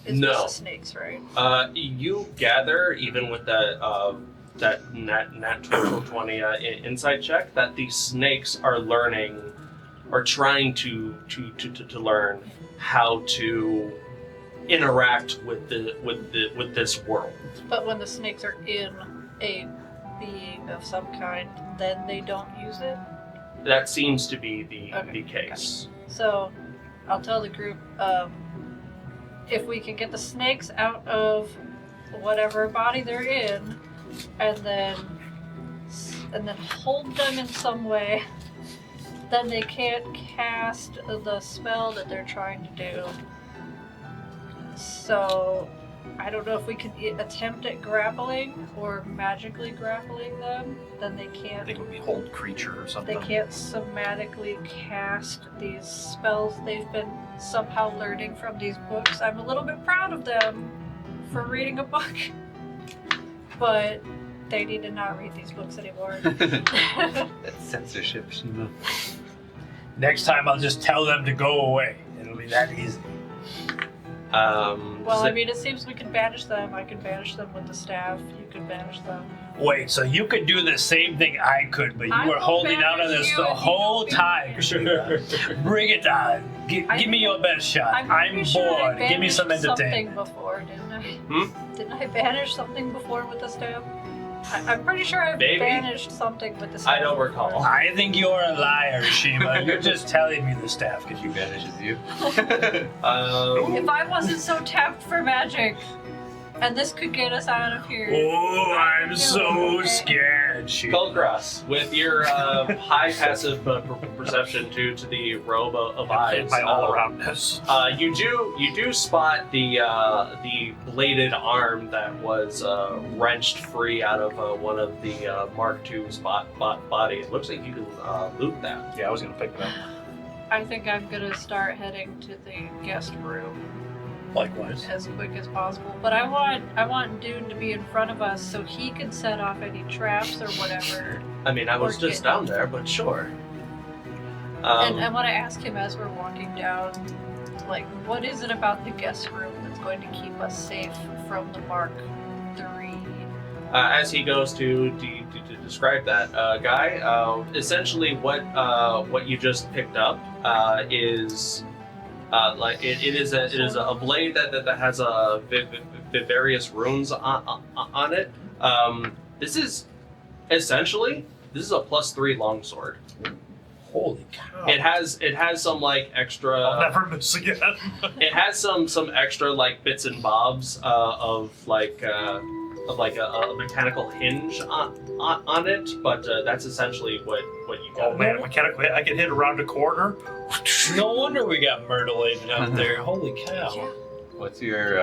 It's No. just the snakes, right? You gather, even with that nat 20 insight check, that these snakes are learning are trying to learn how to interact with this world. But when the snakes are in a being of some kind, then they don't use it? That seems to be the Okay, case. So, I'll tell the group, if we can get the snakes out of whatever body they're in, and then hold them in some way, then they can't cast the spell that they're trying to do. So, I don't know if we can attempt at grappling or magically grappling them. Then they I can't. think it would be hold creature or something. They can't somatically cast these spells they've been somehow learning from these books. I'm a little bit proud of them for reading a book, but they need to not read these books anymore. That's censorship, Shiima. Next time I'll just tell them to go away. It'll be that easy. Well, I mean, it seems we can banish them. I can banish them with the staff. You can banish them. Wait, so you could do the same thing I could, but you I were will holding out on banish this you the if you whole don't do time. it. Bring it on. Give me your best shot. I'm I'm pretty sure I bored. Give me some banished entertainment. something before, didn't I? Didn't I banish something before with the staff? I'm pretty sure I've Maybe. banished something with the staff. I don't recall. before. I think you're a liar, Shiima. You're just telling me the staff If could you banishes you. If I wasn't so tapped for magic, and this could get us out of here. Oh, I'm Yeah, so okay. scared, Shiima. Kulkras, with your high passive perception due to the robe of eyes, My all-aroundness. you do spot the bladed arm that was wrenched free out of one of the Mark II's body. It looks like you can loot that. Yeah, I was gonna pick it up. I think I'm gonna start heading to the guest room Likewise. as quick as possible. But I want Dune to be in front of us so he can set off any traps or whatever. I mean, I was Or just get- down there, but sure. And I want to ask him as we're walking down, like, what is it about the guest room that's going to keep us safe from the Mark III? As he goes to describe that guy, essentially what you just picked up is like it is a blade that has various runes on it. This is essentially a +3 longsword. Holy cow. It has some like extra. I'll never miss again. It has some extra like bits and bobs of a mechanical hinge on it, but that's essentially what you got. Oh man, mechanically, I can hit around a corner. No wonder we got myrtleated out there. Holy cow. Yeah. What's your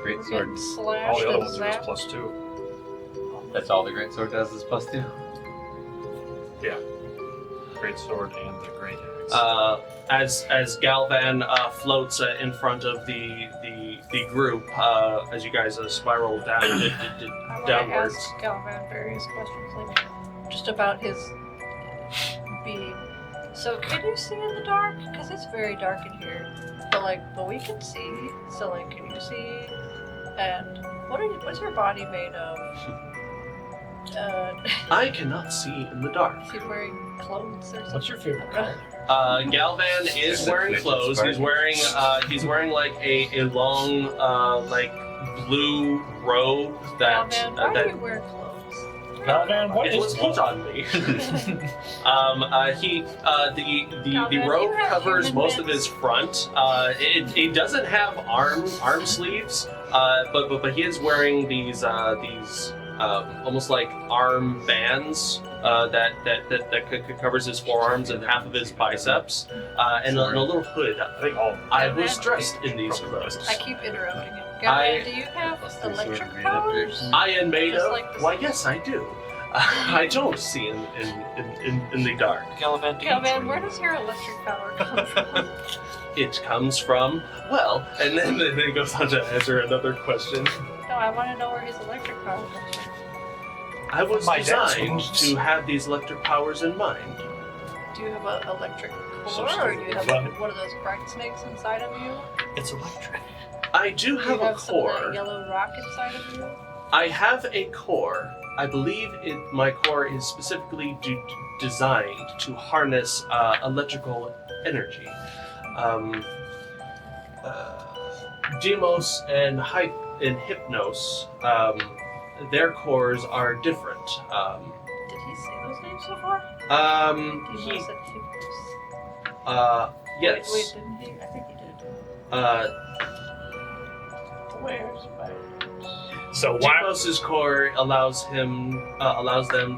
great We're sword? getting All slashed the other and ones are zapped. just +2. That's all the great sword does is +2. Yeah. Great sword and the great axe. As Galvan floats in front of the group, as you guys spiral down I want to downwards. ask Galvan various questions, like, just about his being. So, can you see in the dark? Because it's very dark in here. But we can see. So, like, can you see? And what's your body made of? I cannot see in the dark. Is he wearing clothes or something? What's your favorite color? Galvan is wearing clothes. He's wearing like a long like blue robe that Galvan, why that do you wear clothes? Galvan, what it is was put on me. The Galvan, robe you have covers human most of bits. his front. It doesn't have arm sleeves, but he is wearing these almost like arm bands that covers his forearms and half of his biceps, and a little hood. I think all. I was dressed in these clothes. I keep interrupting him. I- Galvan, do you have What's the sword electric made of? powers? I am made Just of. like the- Why, yes, I do. I don't see in the dark. Gallivan, do you Galvan, dream? where does your electric power come from? It comes from and then it goes on to answer another question. No, I want to know where his electric power comes from. I was My dad's designed moves. to have these electric powers in mind. Do you have an electric So core, or do you have stupid. one of those bright snakes inside of you? It's electric. I do Do you have a have some of core. that yellow rock inside of you? I have a core. I believe my core is specifically designed to harness electrical energy. Demos and Hypnos, their cores are different. Did he say those names before? He, said Hypnos. yes. Wait, didn't he? I think he did. Where's my... So why? Demos' core allows them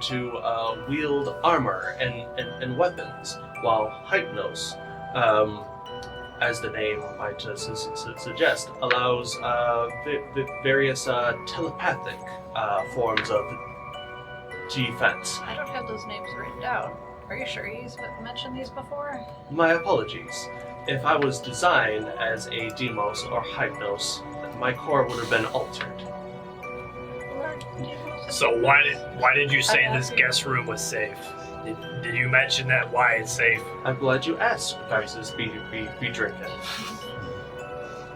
to wield armor and weapons, while Hypnos, as the name might suggest, allows various telepathic forms of defense. I don't have those names written down. Are you sure he's mentioned these before? My apologies. If I was designed as a Demos or Hypnos, my core would have been altered. So why did you say this guest room was safe? Did you mention that why it's safe? I'm glad you asked, Vaxxus be drinking.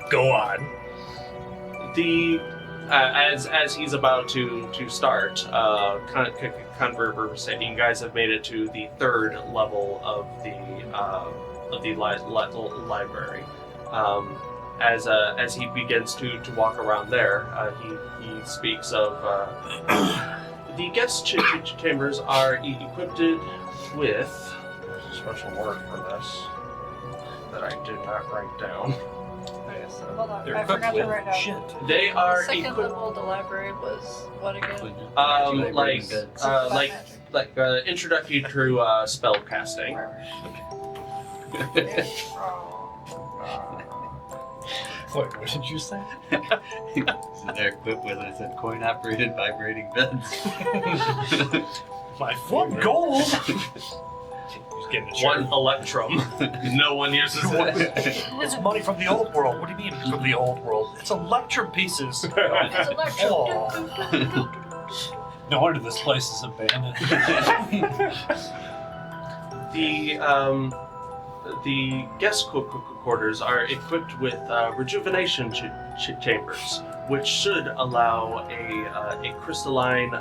Go on. The as he's about to start conversating, you guys have made it to the third level of the library. As he begins to walk around there, he speaks of the guest chambers are equipped with. There's a special word for this that I did not write down. Okay, so hold on. They're I forgot to write down. shit. They are The second equipped. level of the library was what again? Like introductory to spell casting. Wait, what did you say? So they're equipped with, I said, coin-operated vibrating beds. My What favorite. gold? He's getting a One shirt. electrum. No one uses it. It's money from the old world. What do you mean from the old world? It's electrum pieces. It's electric. Oh. No wonder this place is abandoned. The guest quarters are equipped with rejuvenation chambers, which should allow a crystalline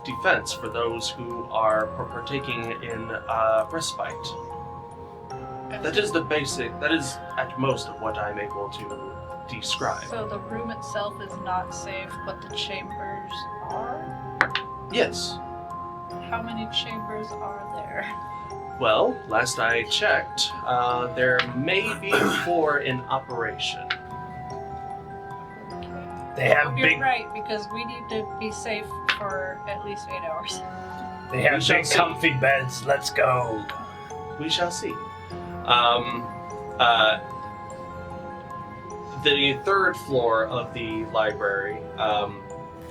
defense for those who are partaking in respite. That is the basic. That is at most of what I'm able to describe. So the room itself is not safe, but the chambers are? Yes. How many chambers are there? Well, last I checked, there may be 4 in operation. They have You're big. right, because we need to be safe for at least 8 hours. They have We shall big see. comfy beds. Let's go. We shall see. The third floor of the library.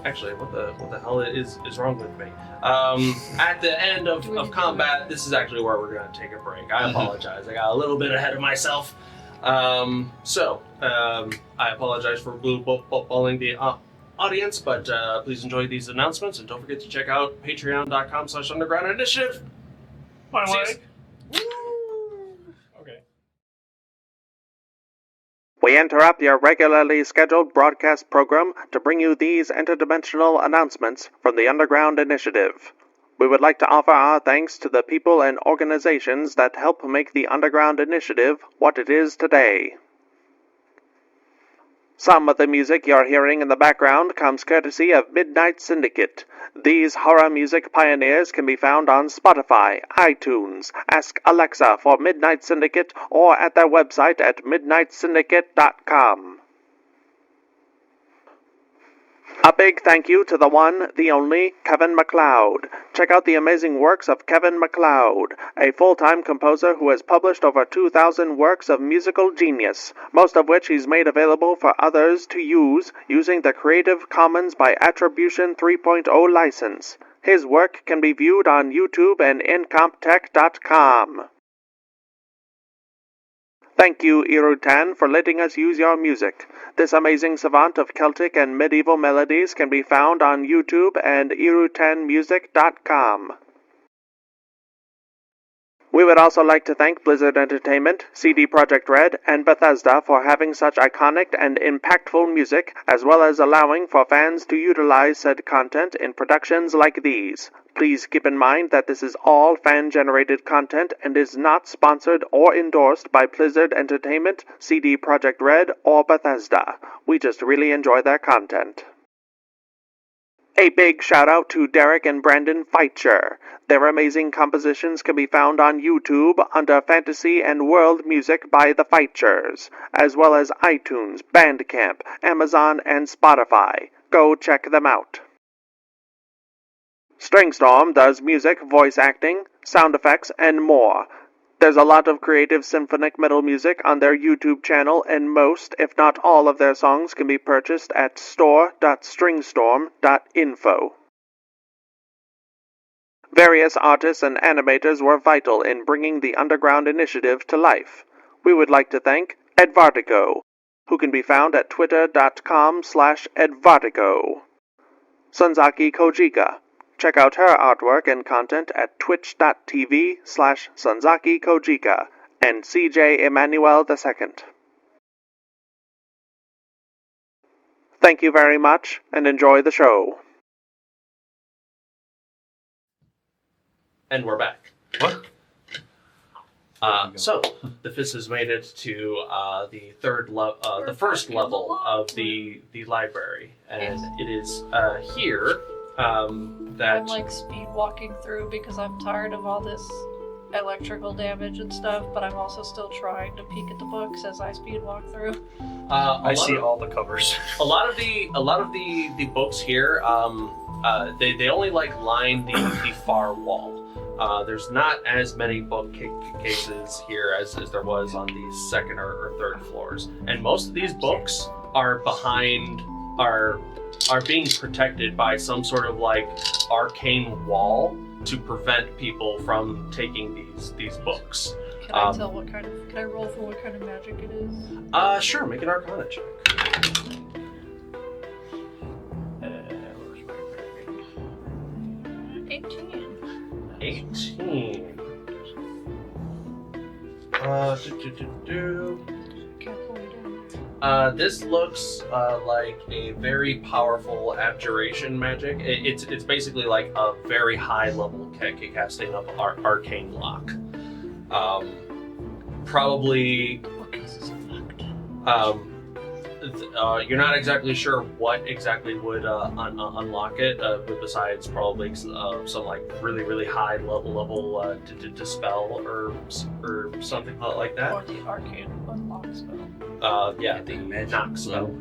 Actually, what the hell is wrong with me? At the end of combat, this is actually where we're going to take a break. I apologize. I got a little bit ahead of myself. I apologize for blue-balling the audience, but please enjoy these announcements, and don't forget to check out patreon.com/underground initiative. My See you- leg. Okay. We interrupt your regularly scheduled broadcast program to bring you these interdimensional announcements from the Underground Initiative. We would like to offer our thanks to the people and organizations that help make the Underground Initiative what it is today. Some of the music you're hearing in the background comes courtesy of Midnight Syndicate. These horror music pioneers can be found on Spotify, iTunes, Ask Alexa for Midnight Syndicate, or at their website at midnightsyndicate.com. A big thank you to the one, the only, Kevin MacLeod. Check out the amazing works of Kevin MacLeod, a full-time composer who has published over 2,000 works of musical genius, most of which he's made available for others to use using the Creative Commons by Attribution 3.0 license. His work can be viewed on YouTube and incomptech.com. Thank you, Irutan, for letting us use your music. This amazing savant of Celtic and medieval melodies can be found on YouTube and irutanmusic.com. We would also like to thank Blizzard Entertainment, CD Projekt Red, and Bethesda for having such iconic and impactful music, as well as allowing for fans to utilize said content in productions like these. Please keep in mind that this is all fan-generated content and is not sponsored or endorsed by Blizzard Entertainment, CD Projekt Red, or Bethesda. We just really enjoy their content. A big shout out to Derek and Brandon Feitcher. Their amazing compositions can be found on YouTube under Fantasy and World Music by the Feitchers, as well as iTunes, Bandcamp, Amazon, and Spotify. Go check them out. Stringstorm does music, voice acting, sound effects, and more. There's a lot of creative symphonic metal music on their YouTube channel, and most, if not all, of their songs can be purchased at store.stringstorm.info. Various artists and animators were vital in bringing the Underground Initiative to life. We would like to thank Edvartigo, who can be found at twitter.com/Edvartigo. Sunzaki Kojika. Check out her artwork and content at twitch.tv/Sunzaki Kojika, and CJ Emmanuel II. Thank you very much, and enjoy the show. And we're back. What? So the Fist has made it to the first level of the library, and it is here that I'm like speed walking through because I'm tired of all this electrical damage and stuff, but I'm also still trying to peek at the books as I speed walk through. I see all the covers. A lot of the books here, they only like line the far wall. There's not as many bookcases here as there was on the second or third floors, and most of these books are being protected by some sort of like arcane wall to prevent people from taking these books. Can I tell what kind of? Can I roll for what kind of magic it is? Sure. Make an Arcana check. Where's my bag? 18. This looks like a very powerful abjuration magic. It's basically like a very high level casting of arcane lock. Probably. You're not exactly sure what exactly would unlock it, besides probably some like really high level dispel or something like that. Or the arcane unlock spell. Yeah, the knock spell.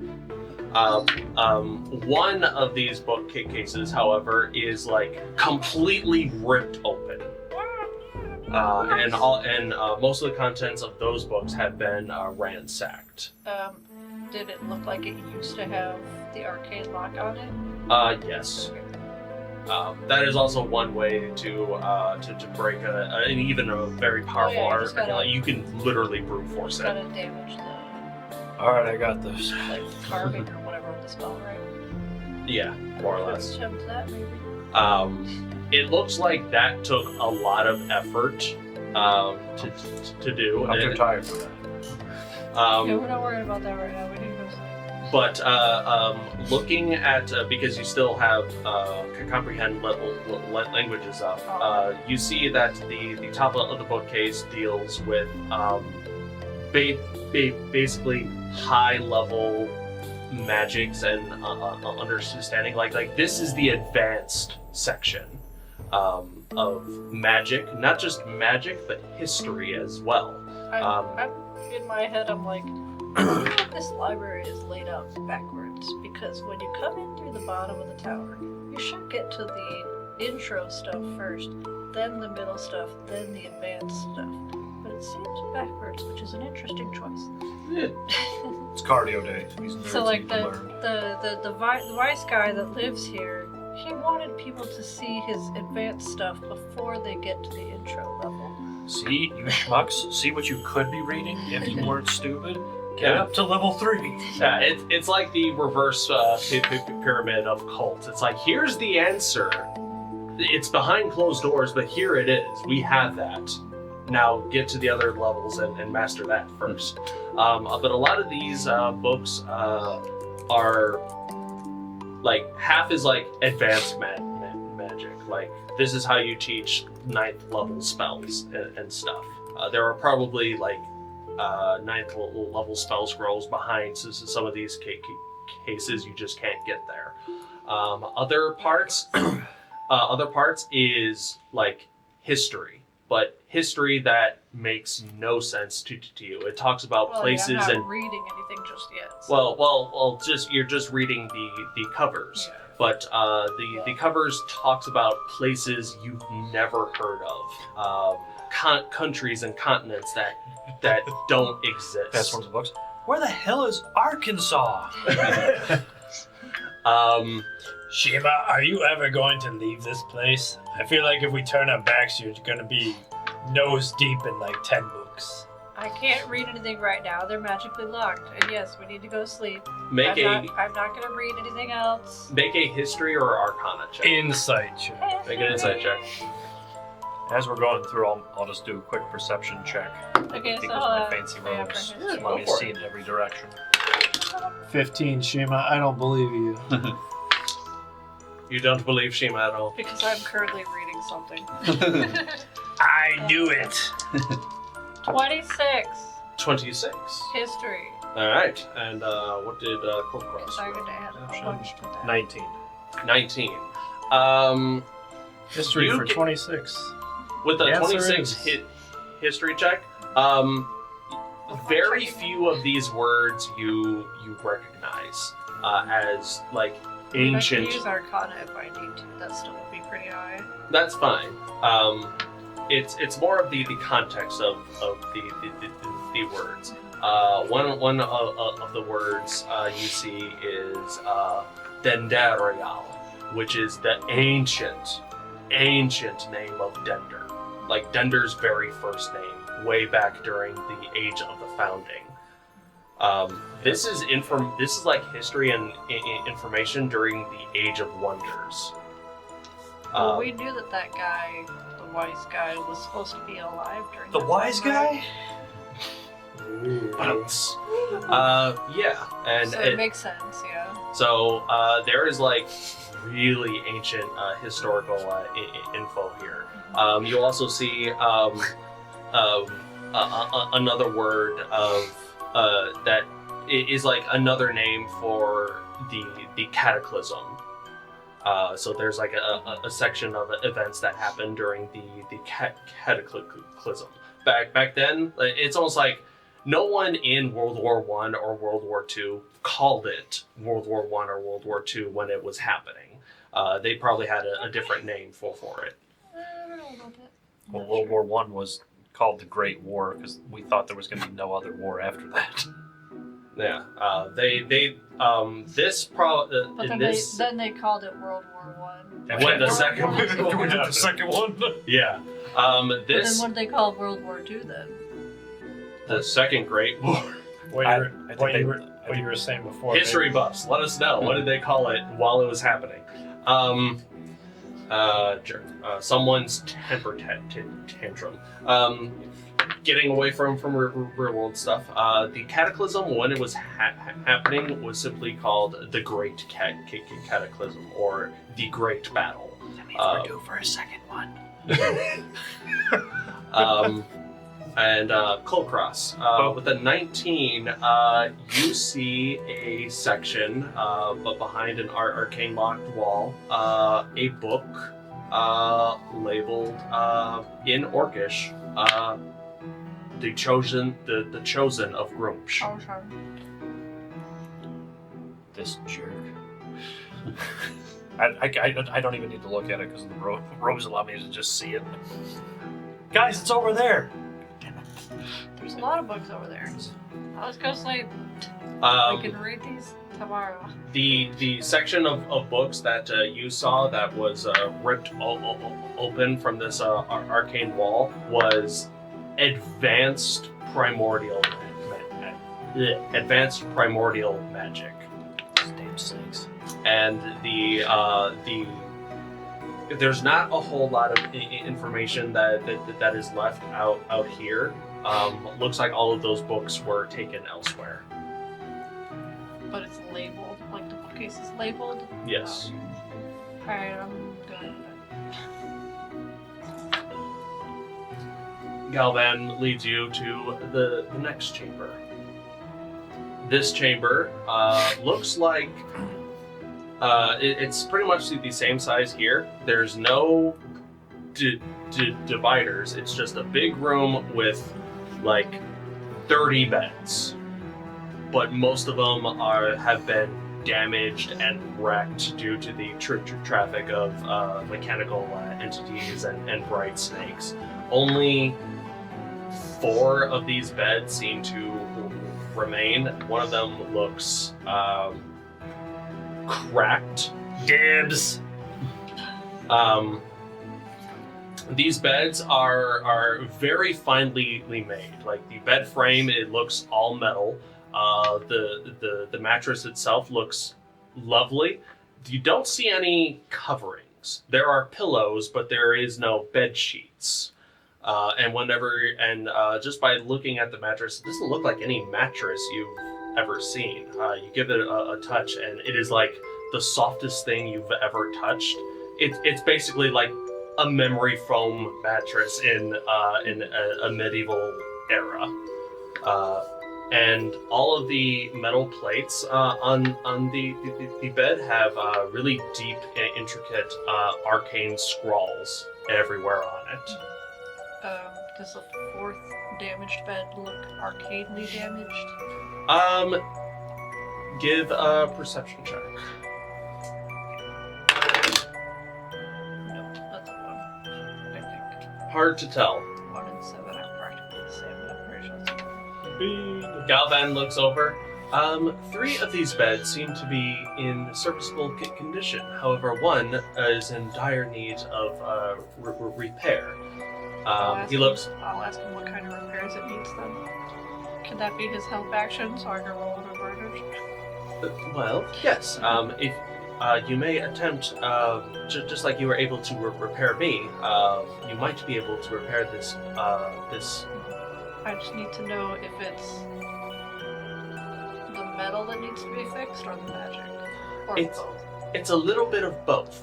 One of these bookcases, however, is like completely ripped open. And most of the contents of those books have been ransacked. Did it look like it used to have the arcane lock on it? Yes. That is also one way to break an even a very powerful art. You can literally brute force it. Gotta damage the Alright, I got this. like carving or whatever of the spell, right? Yeah, more or less. Attempt that maybe. It looks like that took a lot of effort to do. I'm too tired for that. Yeah, we're not worried about that right now. We need to go sleep. But looking at, because you still have comprehend level languages up, you see that the top of the bookcase deals with basically high level magics and understanding. Like this is the advanced section of magic, not just magic, but history as well. I'm in my head, I'm like, this library is laid out backwards because when you come in through the bottom of the tower, you should get to the intro stuff first, then the middle stuff, then the advanced stuff. But it seems backwards, which is an interesting choice. Yeah. It's cardio day. These nerds So like need to learn. the vice guy that lives here, he wanted people to see his advanced stuff before they get to the intro level. See, you schmucks, see what you could be reading if you weren't stupid? Get up to level 3. Yeah, it's like the reverse pyramid of cults. It's like, here's the answer. It's behind closed doors, but here it is. We have that. now get to the other levels and master that first. But a lot of these books are like half is like advanced magic. Like this is how you teach 9th level spells and stuff. There are probably like 9th level spell scrolls behind some of these cases. You just can't get there. Other parts is like history, but history that makes no sense to you. It talks about places I'm not and reading anything just yet. well, you're just reading the covers. Yeah. But the covers talks about places you've never heard of, countries and continents that don't exist. That's one of the books. Where the hell is Arkansas? Shiima, are you ever going to leave this place? I feel like if we turn our backs, you're going to be nose deep in like 10 books. I can't read anything right now. They're magically locked. And yes, we need to go sleep. I'm not going to read anything else. Make a history or arcana check. Insight check. Make an insight check. As we're going through, I'll just do a quick perception check. Okay, Because so my fancy yeah, robes for allow me to for see it. in every direction. 15, Shiima. I don't believe you. You don't believe Shiima at all. because I'm currently reading something. I knew it. 26. 26. History. All right. And what did Kulkras I'm going to add a bunch to that. 19. 19. History You for get- 26. With the The answer 26 is- history check, very few of these words you recognize as like ancient. I can use Arcana if I need to. That still would be pretty high. That's fine. It's more of the context of the words. One of the words you see is Dendarial, which is the ancient name of Dender. Like Dender's very first name, way back during the age of the founding. This is like history and information during the Age of Wonders. Well, we knew that guy, the wise guy, was supposed to be alive during The that wise time, right? guy? Yeah, and So it makes sense, yeah. so there is like really ancient historical info here. You'll also see another word of that is like another name for the cataclysm. So there's like a section of events that happened during the cataclysm. Back then, it's almost like no one in World War I or World War II called it World War I or World War II when it was happening. They probably had a different name for it. I don't know about that. Well, World War I was called the Great War because we thought there was going to be no other war after that. Yeah, this But then, this then they called it World War One. when the second one. Can we do the second one? Yeah, But then this what did they call World War II then? the Second Great War. What you were saying before. History buffs, let us know. What did they call it while it was happening? Someone's temper tantrum. Getting away from real world stuff. The cataclysm, when it was happening, was simply called the Great Cataclysm or the Great Battle. That means we're due for a second one. And Kulkras, with a 19, you see a section, but behind an arcane locked wall, a book labeled in Orcish, the chosen of Grumsh. Oh, sorry. This jerk. I don't even need to look at it because the robes allow me to just see it. Guys, it's over there. There's a lot of books over there. Let's go sleep. We can read these tomorrow. The section of books that you saw that was ripped open from this arcane wall was advanced primordial magic. Damn snakes. And the there's not a whole lot of information that is left out here. Looks like all of those books were taken elsewhere. But it's labeled, like the bookcase is labeled? Yes. Alright, I'm good. Galvan leads you to the next chamber. This chamber looks like it's pretty much the same size here. There's no dividers. It's just a big room with like 30 beds, but most of them have been damaged and wrecked due to the traffic of mechanical entities and bright snakes. Only 4 of these beds seem to remain. One of them looks cracked. Dibs. These beds are very finely made. Like the bed frame, it looks all metal. The mattress itself looks lovely. You don't see any coverings. There are pillows, but there is no bed sheets. And just by looking at the mattress, it doesn't look like any mattress you've ever seen. You give it a touch, and it is like the softest thing you've ever touched. It's basically like a memory foam mattress in a medieval era. And all of the metal plates on the bed have really deep and intricate arcane scrawls everywhere on it. Does the 4th damaged bed look arcanely damaged? Give a perception check. No, that's a 1, I think. Hard to tell. 1 and 7 are practically the same, but I'm pretty sure it's Galvan looks over. 3 of these beds seem to be in serviceable condition. However, one is in dire need of repair. I'll He looks. I'll ask him what kind of repairs it needs then. Can that be his help action so I can roll an advantage? Well, yes. If you may attempt, just like you were able to repair me, you might be able to repair this. I just need to know if it's the metal that needs to be fixed or the magic, or both. It's a little bit of both.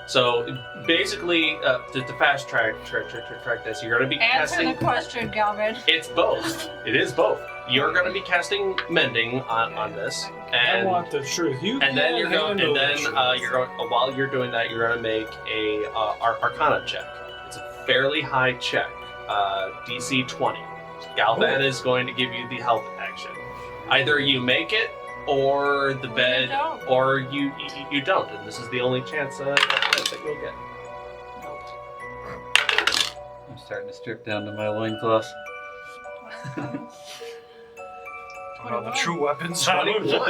So basically, to fast track this, you're going to be Answer casting. the question, Galvin. It's both. It is both. You're going to be casting mending on this, I and want the truth. You and then you're going, handle and then the truth. you're going. While you're doing that, you're going to make a Arcana check. It's a fairly high check, DC 20. Galvan is going to give you the help action. Either you make it, or the bed, don't. or you don't, and this is the only chance that you'll get. I'm starting to strip down to my loincloth. About the true weapons. 21.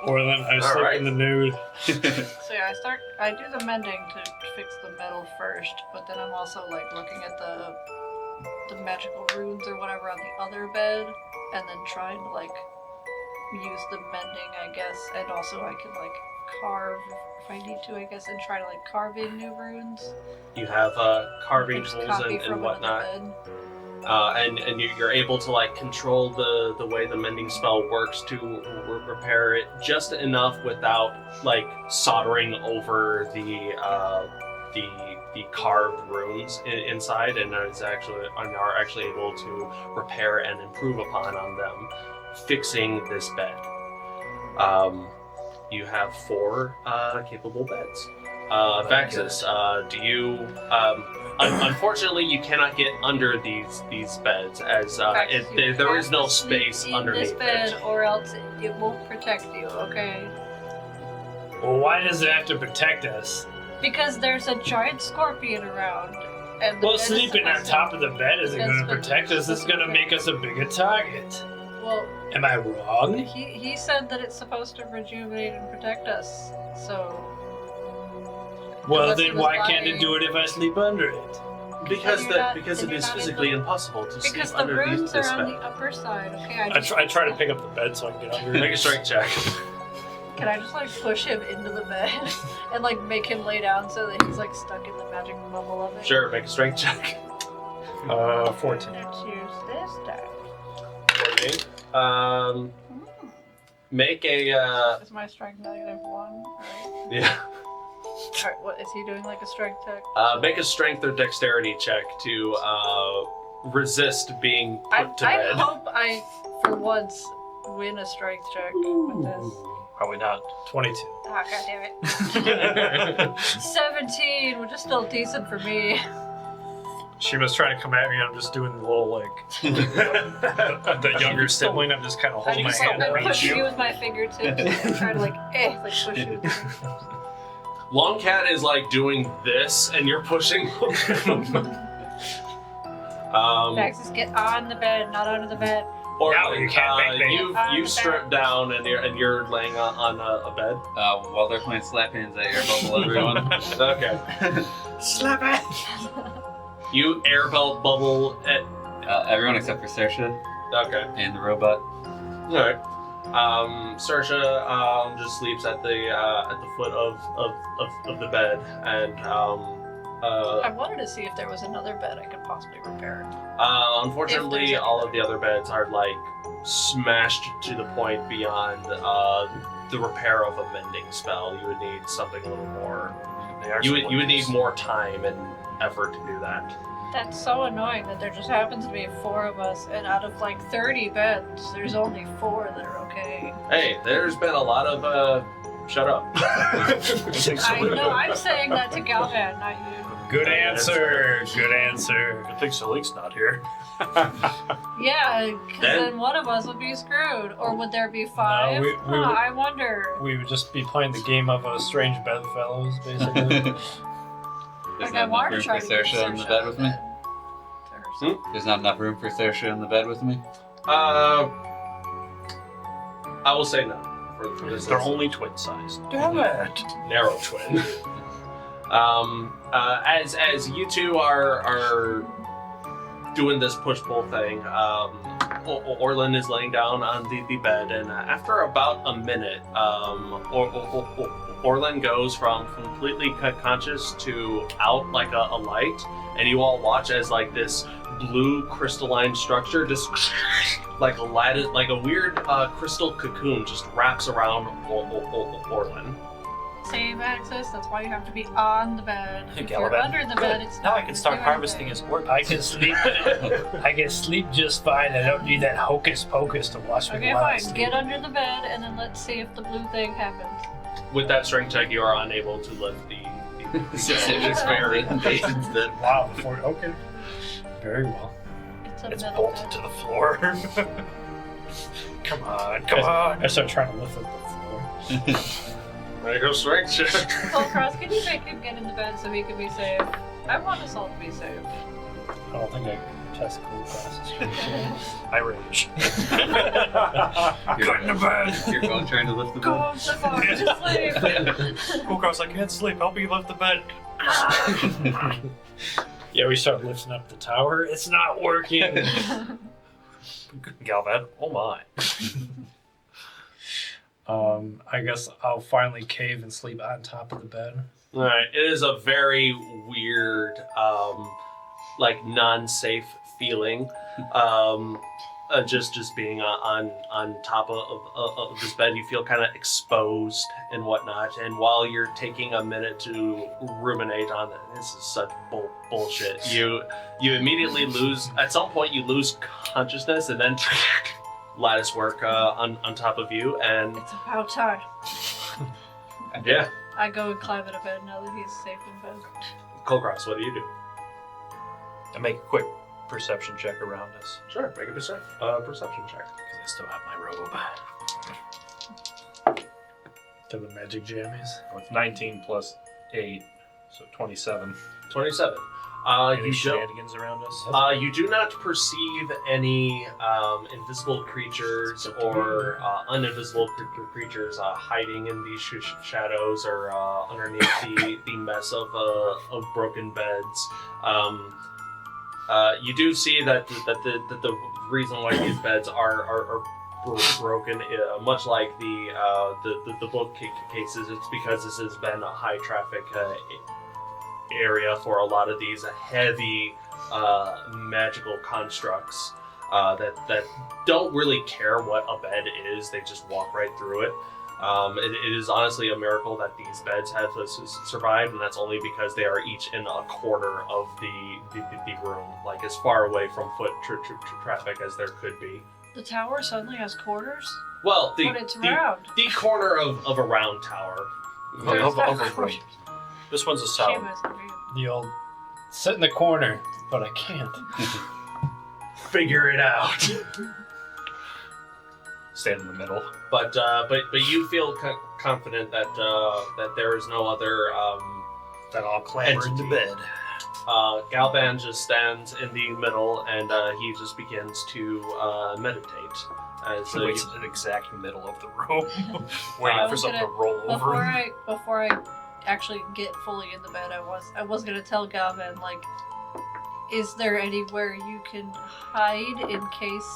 Orlin, I slip right. in the nude. So yeah, I do the mending to fix the metal first, but then I'm also like looking at the magical runes or whatever on the other bed, and then trying to like use the mending, I guess, and also I can like carve if I need to, I guess, and try to like carve in new runes. You have carving Just tools copy and from whatnot. another bed. And you're able to like control the way the mending spell works to repair it just enough without like soldering over the carved runes inside, and are actually able to repair and improve upon on them, fixing this bed. You have 4 capable beds. Vaxxus, do you? Unfortunately, you cannot get under these beds, as Vaxxus, you there have is no to sleep space in underneath this bed, it. or else it won't protect you. Okay. Well, why does it have to protect us? Because there's a giant scorpion around, and the Well, bed is sleeping on supposed top of the bed isn't That's going to what- protect us. It's going to make us a bigger target. Well, Am I wrong? he said that it's supposed to rejuvenate and protect us. So Well, Unless then it was why can't it lying. do it if I sleep under it? Because you're not- because then it you're is not physically able- impossible to sleep because the underneath runes this are on bed. the upper side. Okay, I try to pick up the bed so I can get under it. Make a strength check. Can I just like push him into the bed and like make him lay down so that he's like stuck in the magic bubble of it? Sure, make a strength check. 14. Let's use this die. 14. Make a Is my strength -1? Right. yeah. Alright, what is he doing? Like a strength check? Make a strength or dexterity check to resist being put to I bed. hope I, for once, win a strength check with this. Probably not. 22. Ah, God damn it. 17, which is still decent for me. She was trying to come at me, and I'm just doing the little, like, the younger sibling. I'm just kind of I holding my just hand like around push you you. with my fingertips and try to like push you. Longcat is like doing this, and you're pushing. Vaxxus, get on the bed, not under the bed. Or No, you can't make me. you've stripped down, and you're laying on a bed. While they're playing slap hands, I air bubble everyone. Okay. Slap it! You air bubble at. Everyone except for Saoirse Okay. and the robot. All right. Saoirse just sleeps at the foot of the bed, and I wanted to see if there was another bed I could possibly repair. unfortunately, If there's all any of the other beds are like smashed to the point beyond the repair of a mending spell. You would need something a little more. They are You would need splinters. more time and effort to do that. That's so annoying that there just happens to be 4 of us, and out of like 30 beds, there's only 4 that are okay. Hey, there's been a lot of shut up. I know, I'm saying that to Galvan, not you. Good answer. Good answer. Good thing Salik's not here. Yeah, because then one of us would be screwed. Or would there be 5? we would- I wonder. We would just be playing the game of strange bedfellows, basically. There's Like, I not wanted enough to room try for to get Saoirse in the Saoirse bed with me. to herself. There's not enough room for Saoirse in the bed with me. I will say no. For this They're instance. only twin sized. Damn it! Narrow twin. As you two are doing this push-pull thing, Orlin is laying down on the bed, and after about a minute, Orlin goes from completely conscious to out like a light, and you all watch as like this blue crystalline structure just like a lattice, like a weird crystal cocoon just wraps around Orlin. Same access, that's why you have to be on the bed. If you're Gallivan. under the bed, it's Now not I can gonna start do harvesting anything. his orb. I can sleep. I can sleep just fine. I don't need that hocus pocus to watch me Okay, while I fine. sleep. Get under the bed, and then let's see if the blue thing happens. With that strength check, you are unable to lift the Saoirse's favorite patients that. Wow. Before. Okay. Very well. It's a It's metal bolted bed. to the floor. Come on, come on. I start trying to lift up the floor. Make a strength check. Kulkras, can you make him get in the bed so he can be safe? I want us all to be safe. I don't think I can test cool classes. I rage. You're in the bed. You're going trying to lift the Go bed. home so far to sleep. Kulkras, I can't sleep. Help me lift the bed. Yeah, we start lifting up the tower. It's not working. Galvan, oh my. I guess I'll finally cave and sleep on top of the bed. Alright, it is a very weird, like non-safe feeling. Just being on top of this bed, you feel kind of exposed and whatnot. And while you're taking a minute to ruminate on it, this is such bullshit. You immediately lose. At some point, you lose consciousness, and then lattice work on top of you, and It's about time. yeah, I go and climb into bed now that he's safe in bed. Kulkras, what do you do? I make a quick perception check around us. Sure, make a perception check. Because I still have my robe. To the magic jammies. With 19 plus 8, so 27. 27. Any You don't. shenanigans around us? You do not perceive any invisible creatures or uninvisible creatures hiding in these shadows or underneath the mess of broken beds. You do see that the reason why these beds are broken, much like the bookcases. It's because this has been a high traffic area for a lot of these heavy magical constructs that don't really care what a bed is. They just walk right through it. It is honestly a miracle that these beds have survived, and that's only because they are each in a corner of the room, like as far away from foot traffic as there could be. The tower suddenly has quarters? Well, But it's round. the corner of a round tower. There's no of a room. quarters. This one's a solid. Shiima's confused. The old sit in the corner, but I can't. Figure it out. Stand in the middle. But you feel confident that that there is no other Then I'll clamber into entity. bed. Galvan just stands in the middle and he just begins to meditate. He waits in the exact middle of the room, waiting I for was something gonna- to roll over. Before I actually get fully in the bed, I was gonna tell Galvan, like, is there anywhere you can hide in case,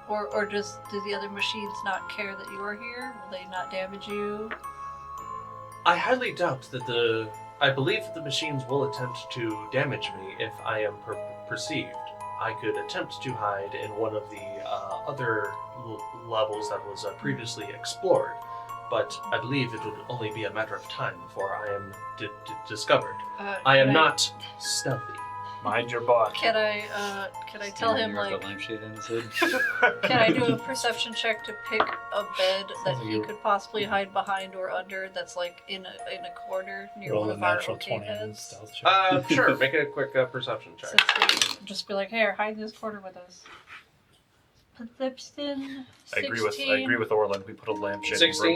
or just do the other machines not care that you are here? Will they not damage you? I highly doubt that I believe the machines will attempt to damage me if I am perceived. I could attempt to hide in one of the other levels that was previously explored, but I believe it would only be a matter of time before I am discovered. I am not stealthy. Mind your butt. Can I tell him, like, can I do a perception check to pick a bed that he could possibly hide behind or under that's like in a corner near Roll one a of our natural arcane 20 on beds? stealth check. Sure, make a quick perception check. Since we just be like, here, hide in this corner with us. Perception. I agree with Orlin. We put a lampshade. 16.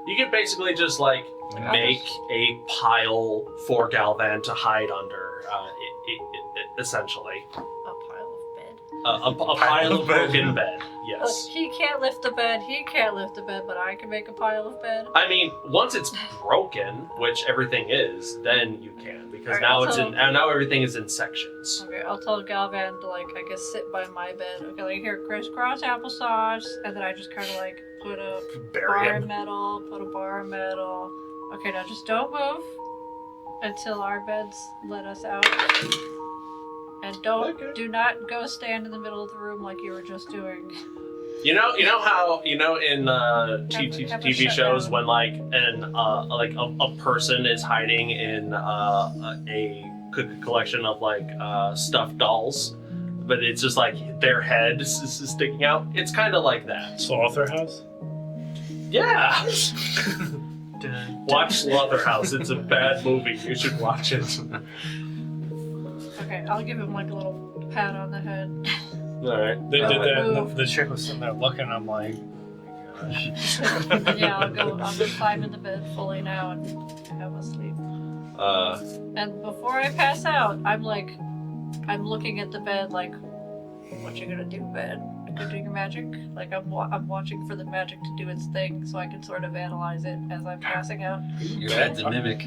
You can basically just like make a pile for Galvan to hide under, essentially. A pile of bed. A pile of broken bed. Yes. Look, he can't lift the bed. He can't lift the bed, but I can make a pile of bed. I mean, once it's broken, which everything is, then you can, because now everything is in sections. Okay, I'll tell Galvan to, like, I guess sit by my bed. Okay, like, here, crisscross applesauce, and then I just kind of like put a bar of metal, put a bar of metal. Okay, now just don't move until our beds let us out. And do not go stand in the middle of the room like you were just doing. You know how in TV shows when like a person is hiding in a collection of like stuffed dolls, but it's just like their head is sticking out. It's kind of like that. Slaughterhouse? Yeah. Watch Slaughterhouse. It's a bad movie. You should watch it. Okay, I'll give him like a little pat on the head. Alright. They did that. The chick was sitting there looking. I'm like, oh my gosh. Yeah, I'll go climb in the bed fully now and have a sleep. And before I pass out, I'm looking at the bed like, what you gonna do, bed? You do your magic? Like I'm watching for the magic to do its thing, so I can sort of analyze it as I'm passing out. Your bed's a mimic.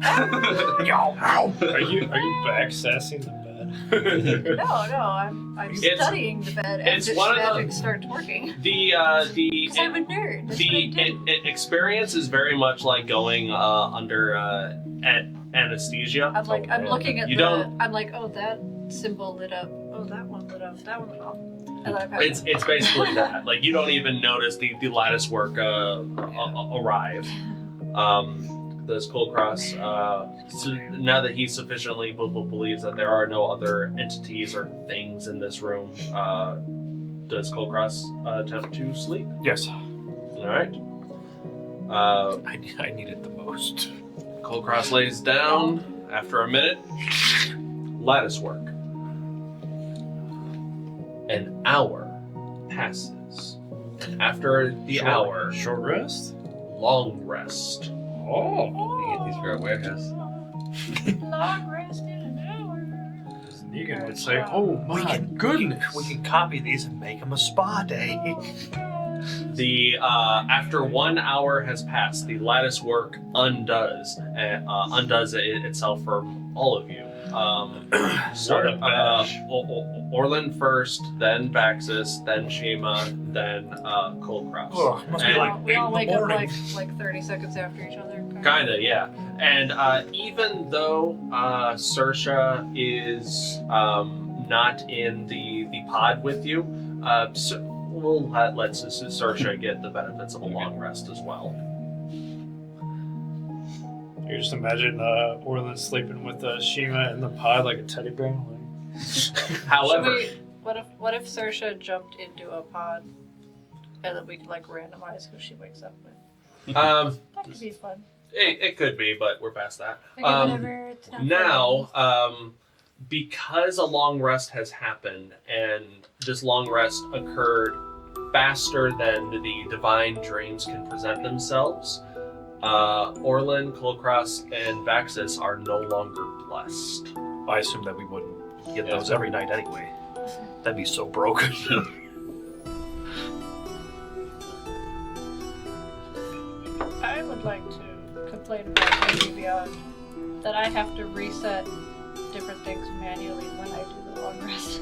Are you back sassing the bed? No, I'm studying the bed as its magic starts working. Because I'm a nerd. That's what I do. Experience is very much like going under anesthesia. I'm looking at I'm like, oh, that symbol lit up. Oh, that one lit up. That one lit up. And then I pass out. It's basically that. Like you don't even notice the lattice work arrive. Does Kulkras, now that he sufficiently believes that there are no other entities or things in this room, does Kulkras attempt to sleep? Yes. Alright. I need it the most. Kulkras lays down. After a minute, lattice work. An hour passes. And after the hour, Short rest? long rest. Oh. We get these for our warehouse. Long rest in an hour. Negan would say, oh my goodness. We can copy these and make them a spa day. The after 1 hour has passed, the lattice work undoes itself from all of you. Orlin first, then Vaxxus, then Shiima, then Kulkras. Oh, must be like we 8 all in wake the up morning. like 30 seconds after each other. Kinda, yeah. And even though Saoirse is not in the pod with you, so we'll let Saoirse get the benefits of a long rest as well. You just imagine Orlin sleeping with Shiima in the pod like a teddy bear. However, What if Saoirse jumped into a pod and then we could like randomize who she wakes up with? That could be fun. it could be, but we're past that. Okay, whatever, it's not Now, because a long rest has happened, and this long rest occurred faster than the divine dreams can present themselves, Orlin, Kulkras, and Vaxxus are no longer blessed. I assume that we wouldn't get those every night anyway. That'd be so broken. I would like to complain about maybe beyond that I have to reset different things manually when I do the long rest.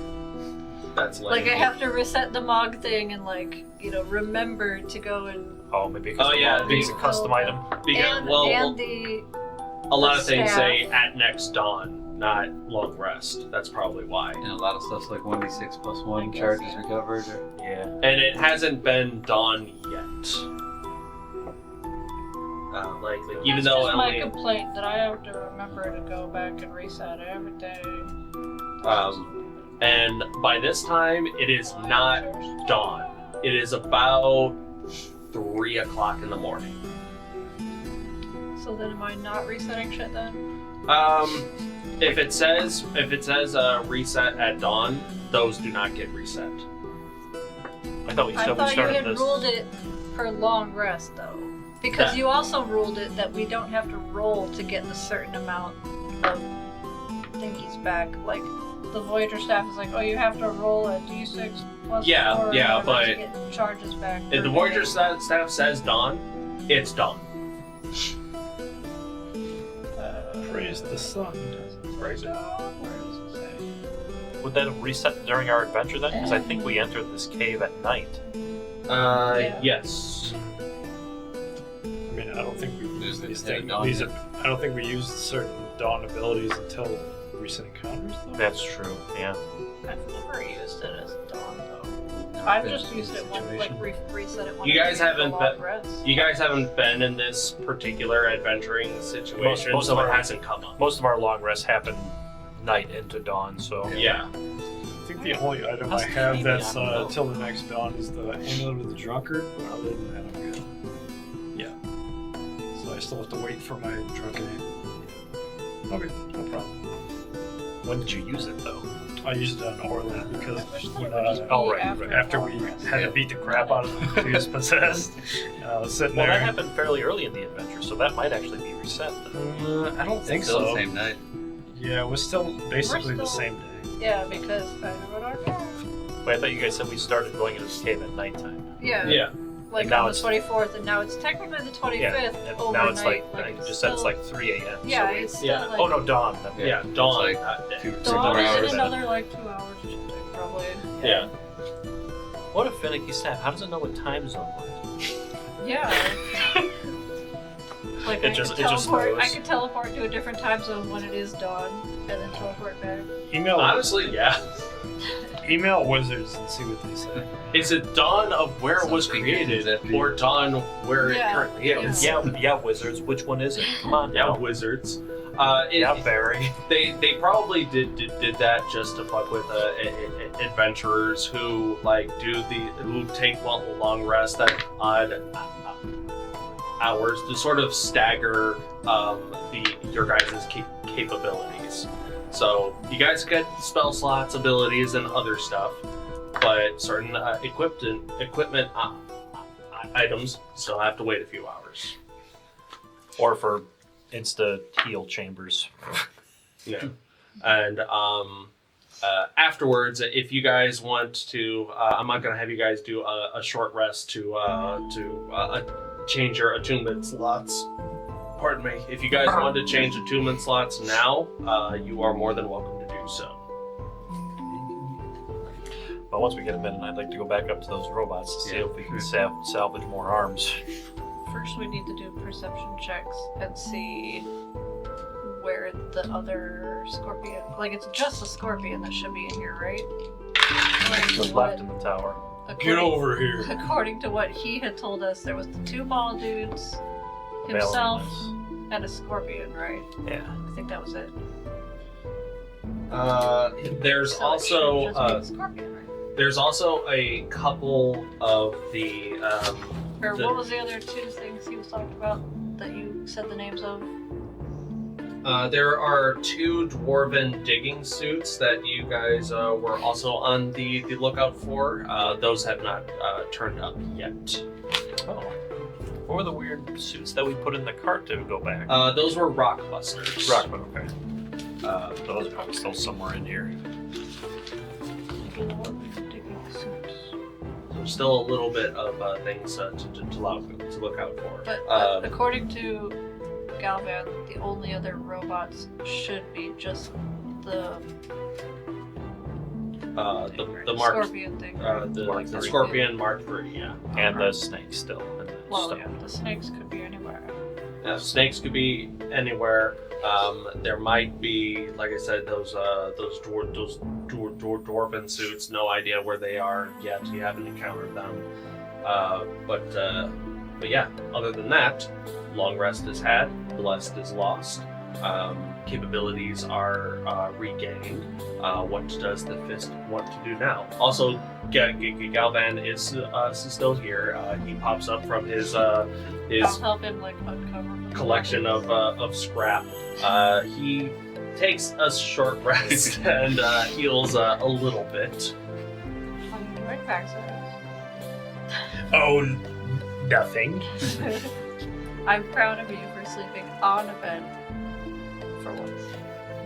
That's Like I have to reset the Mog thing and remember to go and Maybe because it's a custom item. Because, a lot of things say at next dawn, not long rest. That's probably why. And a lot of stuff's like 1d6 plus 1 guess, charges yeah. recovered. Yeah. And it hasn't been dawn yet. Even though just my only, complaint that I have to remember to go back and reset everything. and by this time it is not dawn. It is about 3 o'clock in the morning. So then, am I not resetting shit then? If it says reset at dawn, those do not get reset. I thought we I said we thought you started had this. ruled it per long rest though, because you also ruled it that we don't have to roll to get a certain amount of thingies back. Like the Voyager staff is like, oh, you have to roll a d6 plus 4 but to get charges back. If the Voyager staff says dawn, it's dawn. Praise the sun. Praise it. Would that have reset during our adventure then? Because I think we entered this cave at night. Yes. I mean, I don't think we use these things. dawn. I don't think we use certain dawn abilities until recent encounters, though. That's true, yeah. I've never used it as dawn though. I've just used it when reset it when You guys haven't been. You guys haven't been in this particular adventuring situation, Most so of it our- hasn't come up. Most of our long rests happen night into dawn, so... Yeah. I think the only item I have that's till the next dawn is the Amulet of the Drunkard, but other than that, I'm good. Yeah. So I still have to wait for my drunken aim. Okay, no problem. When did you use it, though? I used it on Orlin because when, right. after we had to beat the crap out of him because he was possessed, I was sitting Well, there. that happened fairly early in the adventure, so that might actually be reset then. I don't think Still so. the same night. Yeah, it was still basically the still- same day. Yeah, because I remember our Wait, I thought you guys said we started going into this cave at nighttime. Yeah. Yeah. Like And now on the it's- 24th, and now it's technically the 25th Yeah, and overnight. now it's like, I it's just said it's still- like 3 a.m. Yeah, so it's still yeah. like... Oh no, dawn. Yeah, dawn. It's like 2 Dawn more is hours. in another 2 hours or something, probably. Yeah. What a finicky staff. How does it know what time zone we're in? Yeah. Like It just I knows. could teleport to a different time zone when it is dawn, and then teleport back. Honestly, yeah. Email wizards and see what they say. Is it dawn of where it was Some created, after or dawn where Yeah. it currently is? Yeah, wizards. Which one is it? Come on Yeah, now. wizards. Yeah, Barry. They probably did that just to fuck with adventurers who who take long rest at odd hours to sort of stagger your guys' capabilities. So you guys get spell slots, abilities, and other stuff, but certain equipment items still have to wait a few hours. Or for insta heal chambers. Yeah. And afterwards, if you guys want to, I'm not going to have you guys do a short rest to change your attunement slots. pardon me. If you guys want to change attunement slots now, you are more than welcome to do so. Well, once we get a minute, I'd like to go back up to those robots to see if we can salvage more arms. First, we need to do perception checks and see where the other scorpion. Like, it's just a scorpion that should be in here, right? Just left in the tower. Get over here. According to what he had told us, there was the 2 mall dudes, himself, and a scorpion, right? Yeah. I think that was it. There's So also it should just be the scorpion, right? there's also a couple of the Or what was the other 2 things he was talking about that you said the names of? there are 2 dwarven digging suits that you guys were also on the lookout for. Those have not turned up yet. Oh. What were the weird suits that we put in the cart to go back? Those were rock busters. Rockman, okay. Those are probably still somewhere in here. There's still a little bit of things to look out for. But according to Galvan, the only other robots should be just the Mark, scorpion thing. the Scorpion Mark III, yeah. And the snake still. In the Well, stone. yeah, the snakes could be anywhere. Snakes could be anywhere. There might be, like I said, those dwarven suits. No idea where they are yet. You haven't encountered them. But yeah. Other than that, long rest is had. Blessed is lost. Capabilities are regained. What does the fist want to do now? Also, Galvan is still here. He pops up from his I'll help him like uncover collection of scrap. He takes a short rest and heals a little bit. Right, Vaxxus. Oh, nothing. I'm proud of you for sleeping on a bed for once.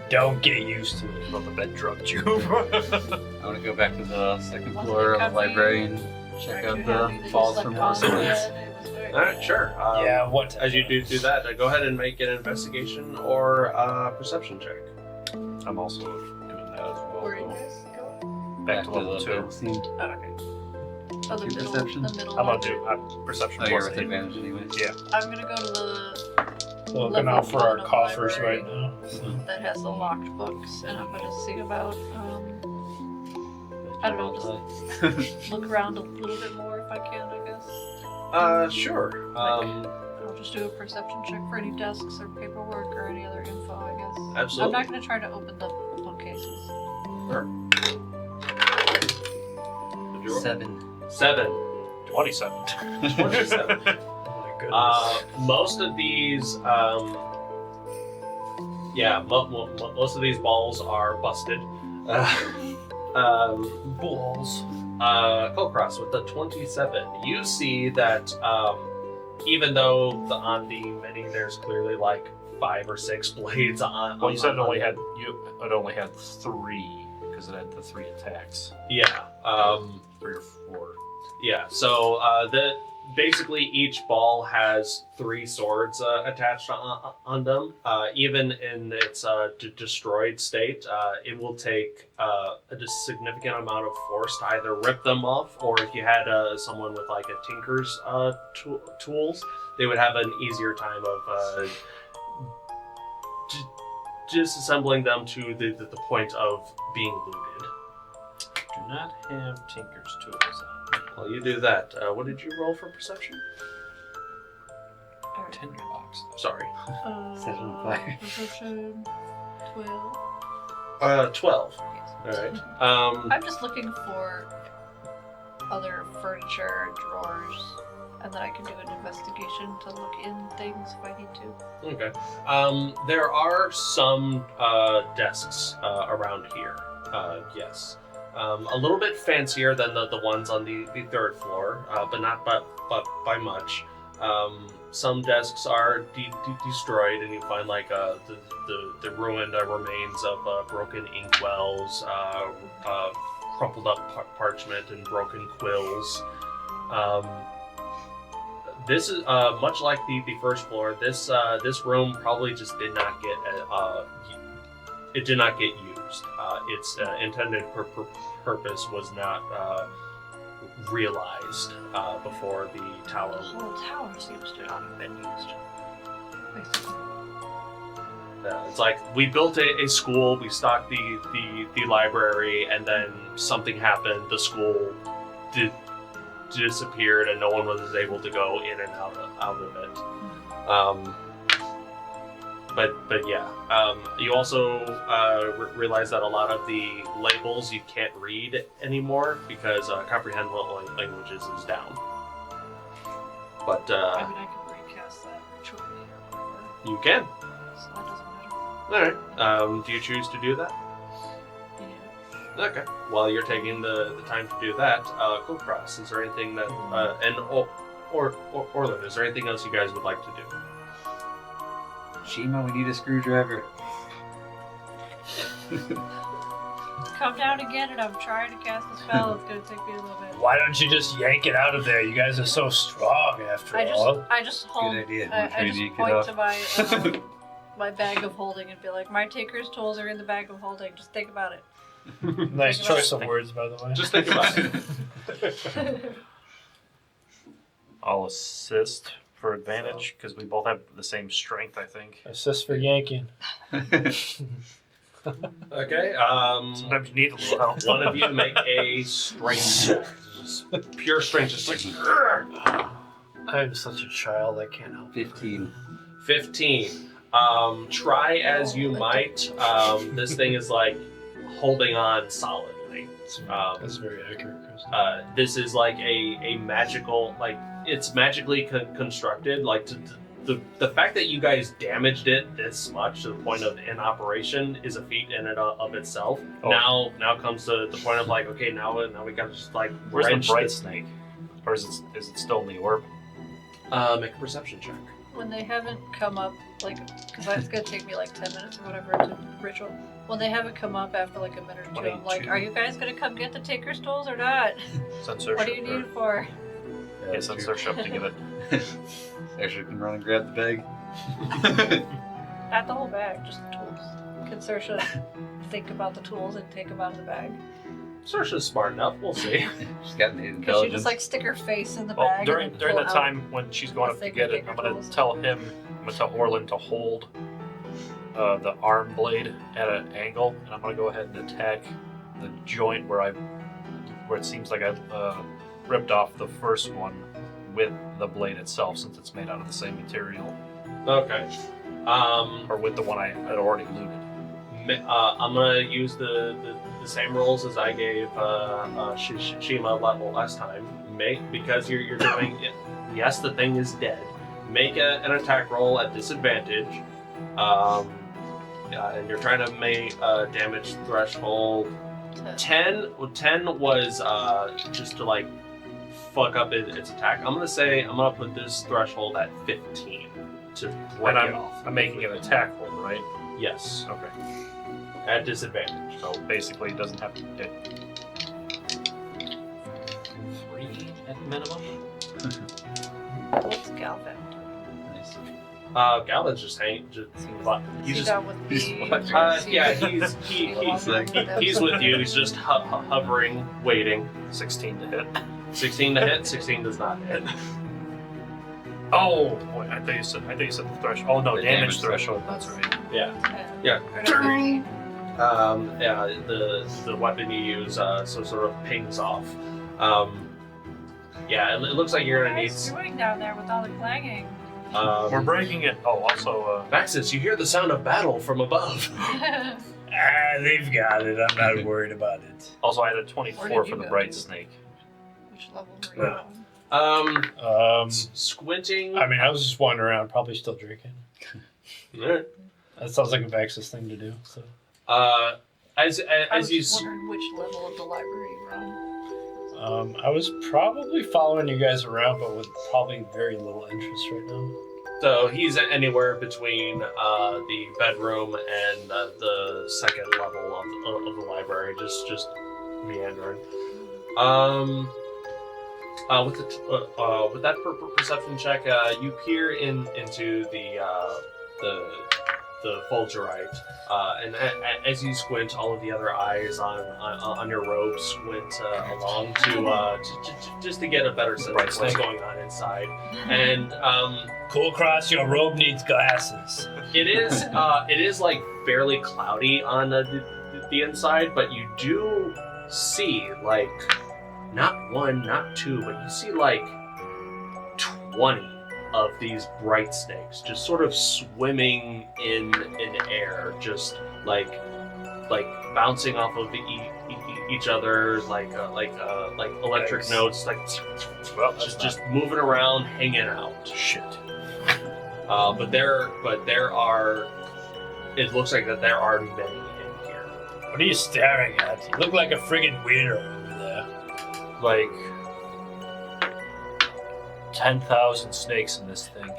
Don't get used to it. Well, the bed drugged you. I want to go back to the second Wasn't floor it of the comfy? library and check out the balls for more swords. All right, sure. Yeah, what? As you do that, go ahead and make an investigation or perception check. I'm also doing that as well. Where though. you guys go? Back to level 2. Vaccine. Oh, okay. Oh, the Your middle, perception? the middle I'm one. gonna do perception Oh, you're plus with 8. advantage anyways. Yeah. I'm gonna go to the Looking level out for our one of coffers library. right now. that has the locked books, and I'm gonna see about I don't know, just look around a little bit more if I can, I guess. Sure. I'll just do a perception check for any desks or paperwork or any other info, I guess. Absolutely. I'm not gonna try to open the bookcases. Sure. Did you roll? 7. 27. 27. Oh my goodness. Most of these, most of these balls are busted. Balls. Kulkras with the 27. You see that even though on the mini there's clearly like 5 or 6 blades on. Well, you said it only on- had 3 because it had the 3 attacks. Yeah. 3 or 4. Yeah. So basically each ball has 3 swords attached on them. Even in its destroyed state, it will take a significant amount of force to either rip them off, or if you had someone with like a tinker's tools, they would have an easier time of disassembling them to the point of being looted. Do not have Tinker's tools on. Well, you do that. What did you roll for perception? Alright. Tinderbox. Sorry. 7 Perception 12. 12. Yes. Alright. I'm just looking for other furniture, drawers, and then I can do an investigation to look in things if I need to. Okay. There are some desks around here. Yes. A little bit fancier than the ones on the 3rd floor, but not by much. Some desks are destroyed, and you find like the ruined remains of broken inkwells, crumpled up parchment, and broken quills. This is much like the first floor. This room probably just did not get it did not get used. Its intended purpose was not realized before the tower. The whole tower seems to not have been used. Basically. It's like we built a school, we stocked the library, and then something happened. The school disappeared, and no one was able to go in and out of it. But yeah, you also realize that a lot of the labels you can't read anymore because comprehend languages is down. But I mean, I can recast that ritually or whatever, you can. so that doesn't matter. All right. Do you choose to do that? Yeah. Okay. While you're taking the time to do that, Kulkras, is there anything that and Orlin, is there anything else you guys would like to do? Shiima, we need a screwdriver. Come down again, and I'm trying to cast the spell. It's gonna take me a little bit. Why don't you just yank it out of there? You guys are so strong after all. I just hold. Good idea. I just point to my my bag of holding and be like, my taker's tools are in the bag of holding. Just think about it. Nice choice of words, by the way. Just think about it. I'll assist for advantage because we both have the same strength, I think. Assist for yanking. Okay. Sometimes you need a little help. One of you make a strength check. Just pure strength, just like I'm such a child, I can't help it. 15. 15. Try as you might. This thing is like holding on solidly. That's very accurate, Christa. This is like a magical, like it's magically constructed. Like the fact that you guys damaged it this much to the point of inoperation is a feat in and of itself. Oh. Now comes to the point of like, okay, now we gotta just like Where's wrench the bright this- snake? Or is it still in the orb? Make a perception check. When they haven't come up, like, because that's gonna take me like 10 minutes or whatever to ritual. When they haven't come up after like a minute or two, I'm like, 22. are you guys gonna come get the taker's tools or not? Censorship. What do you need it for? Yeah, censorship to give it. Actually, can run and grab the bag. Not the whole bag, just the tools. Can Saoirse think about the tools and take them out of the bag? Saoirse's smart enough. We'll see. She's got an Could she intelligence. just like stick her face in the Well, bag? during and during pull the out? time when she's going the up to thing get with it, I'm bigger gonna tools. tell Orlin to hold the arm blade at an angle, and I'm gonna go ahead and attack the joint where it seems like I ripped off the first one with the blade itself, since it's made out of the same material, Okay. or with the one I had already looted. I'm gonna use the same rules as I gave Shiima last time. Because you're doing it. Yes, the thing is dead. Make an attack roll at disadvantage. And you're trying to make damage threshold 10. 10 was just to like fuck up its attack. I'm gonna put this threshold at 15 to break And it off. I'm making an attack roll, right? Yes, Okay. at disadvantage. So basically, it doesn't have to hit 3 at minimum. What's Galvin? Nice. Galvin's just hanging. He's just down with me. yeah, he's with you. He's just hovering, waiting. 16 to hit. 16 to hit. 16 does not hit. Oh, boy, I thought you said the threshold. Oh no, The damage damage threshold. That's right. Yeah. Yeah. Yeah. The weapon you use sort of pings off. Yeah, it looks like you're gonna need. What's doing down there with all the clanging? We're breaking it. Oh, also, Vaxxus, you hear the sound of battle from above. They've got it. I'm not worried about it. I had a Where 24 did you for the go? bright snake. Which level were you Yeah. on? Squinting. I mean, I was just wandering around, probably still drinking. Alright. That sounds like a Vaxxus thing to do. So. As I was you just wondering which level of the library you were on. I was probably following you guys around, but with probably very little interest right now. so he's anywhere between the bedroom and the second level of the library, just meandering. with that perception check, you peer into the Fulgurite, and as you squint, all of the other eyes on your robe squint along to just to get a better sense of what's going on inside. And Kulkras, your robe needs glasses. it is like fairly cloudy on the inside, but you do see like not one, not two, but you see like 20 of these bright snakes just sort of swimming in air, just like bouncing off of each other, like electric notes, like just moving around, hanging out. Shit. But there are. It looks like that there are many in here. What are you staring at? You look like a friggin' weirdo over there. Like 10,000 snakes in this thing.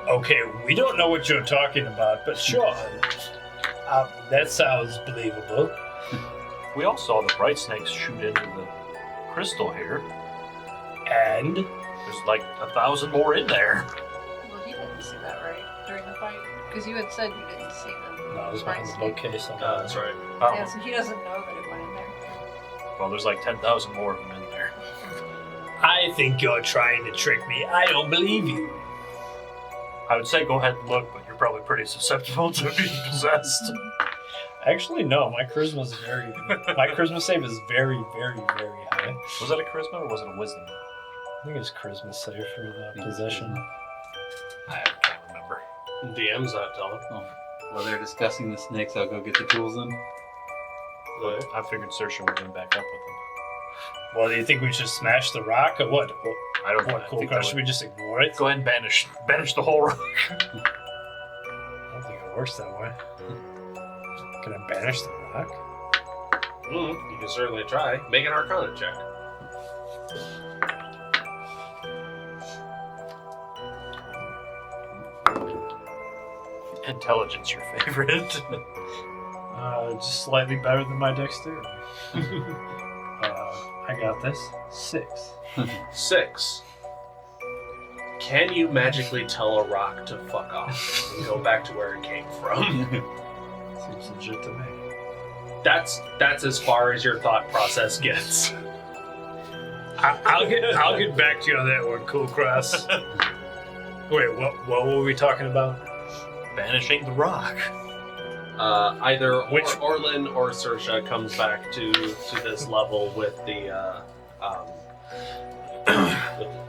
Okay, we don't know what you're talking about, but sure. That sounds believable. We all saw the bright snakes shoot into the crystal here. And? There's like 1,000 more in there. Well, you didn't see that, right? During the fight? Because you had said you didn't see them. No, it was behind the bookcase. That's right. Yeah, so he doesn't know that it went in there. Well, there's like 10,000 more of them in there. I think you're trying to trick me. I don't believe you. I would say go ahead and look, but you're probably pretty susceptible to being possessed. Actually, no. My charisma save is very, very, very high. Was that a charisma or was it a wisdom? I think it's charisma save for the possession. I can't remember. DM's not telling. Oh. While they're discussing the snakes, I'll go get the tools in. I figured Saoirse would have been back up with them. Well, do you think we should smash the rock or what? I don't know. What, Kulkras? Should we just ignore it? Go ahead and banish the whole rock. I don't think it works that way. Can I banish the rock? You can certainly try. Make an Arcana check. Intelligence, your favorite. Just slightly better than my dexterity. I got this. 6. 6. Can you magically tell a rock to fuck off and go back to where it came from? Seems legit to me. That's as far as your thought process gets. I'll get back to you on that one, Kulkras. Wait, what were we talking about? Banishing the rock. Either Orlin or Saoirse comes back to this level with the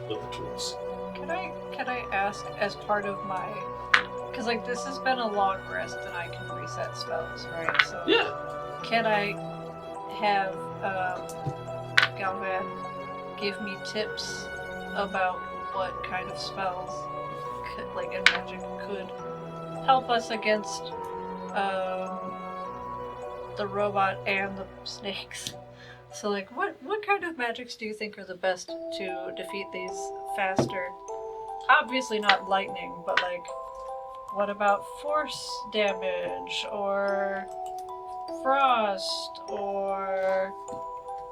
with the tools. Can I ask, as part of my, because like this has been a long rest and I can reset spells, right? So Yeah. Can I have Galvan give me tips about what kind of spells, and magic could help us against the robot and the snakes? So like, what kind of magics do you think are the best to defeat these faster? Obviously not lightning, but like, what about force damage or frost or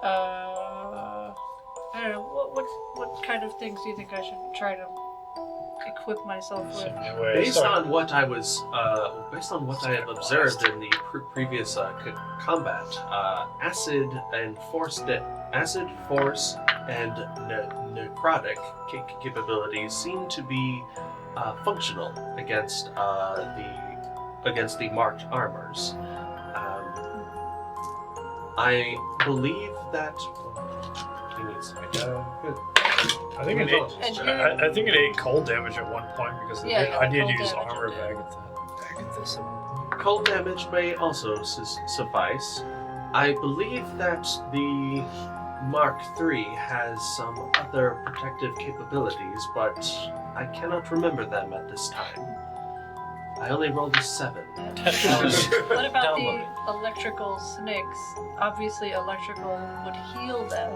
I don't know, what kind of things do you think I should try to equip myself with? Based on what I have observed in the previous combat, acid, force, and necrotic capabilities seem to be functional against the marked armors. I believe that. He needs to make I think it ate cold damage at one point because I did use armor back at this. Cold damage may also suffice. I believe that the Mark III has some other protective capabilities, but I cannot remember them at this time. I only rolled a 7. What about the electrical snakes? Obviously electrical would heal them,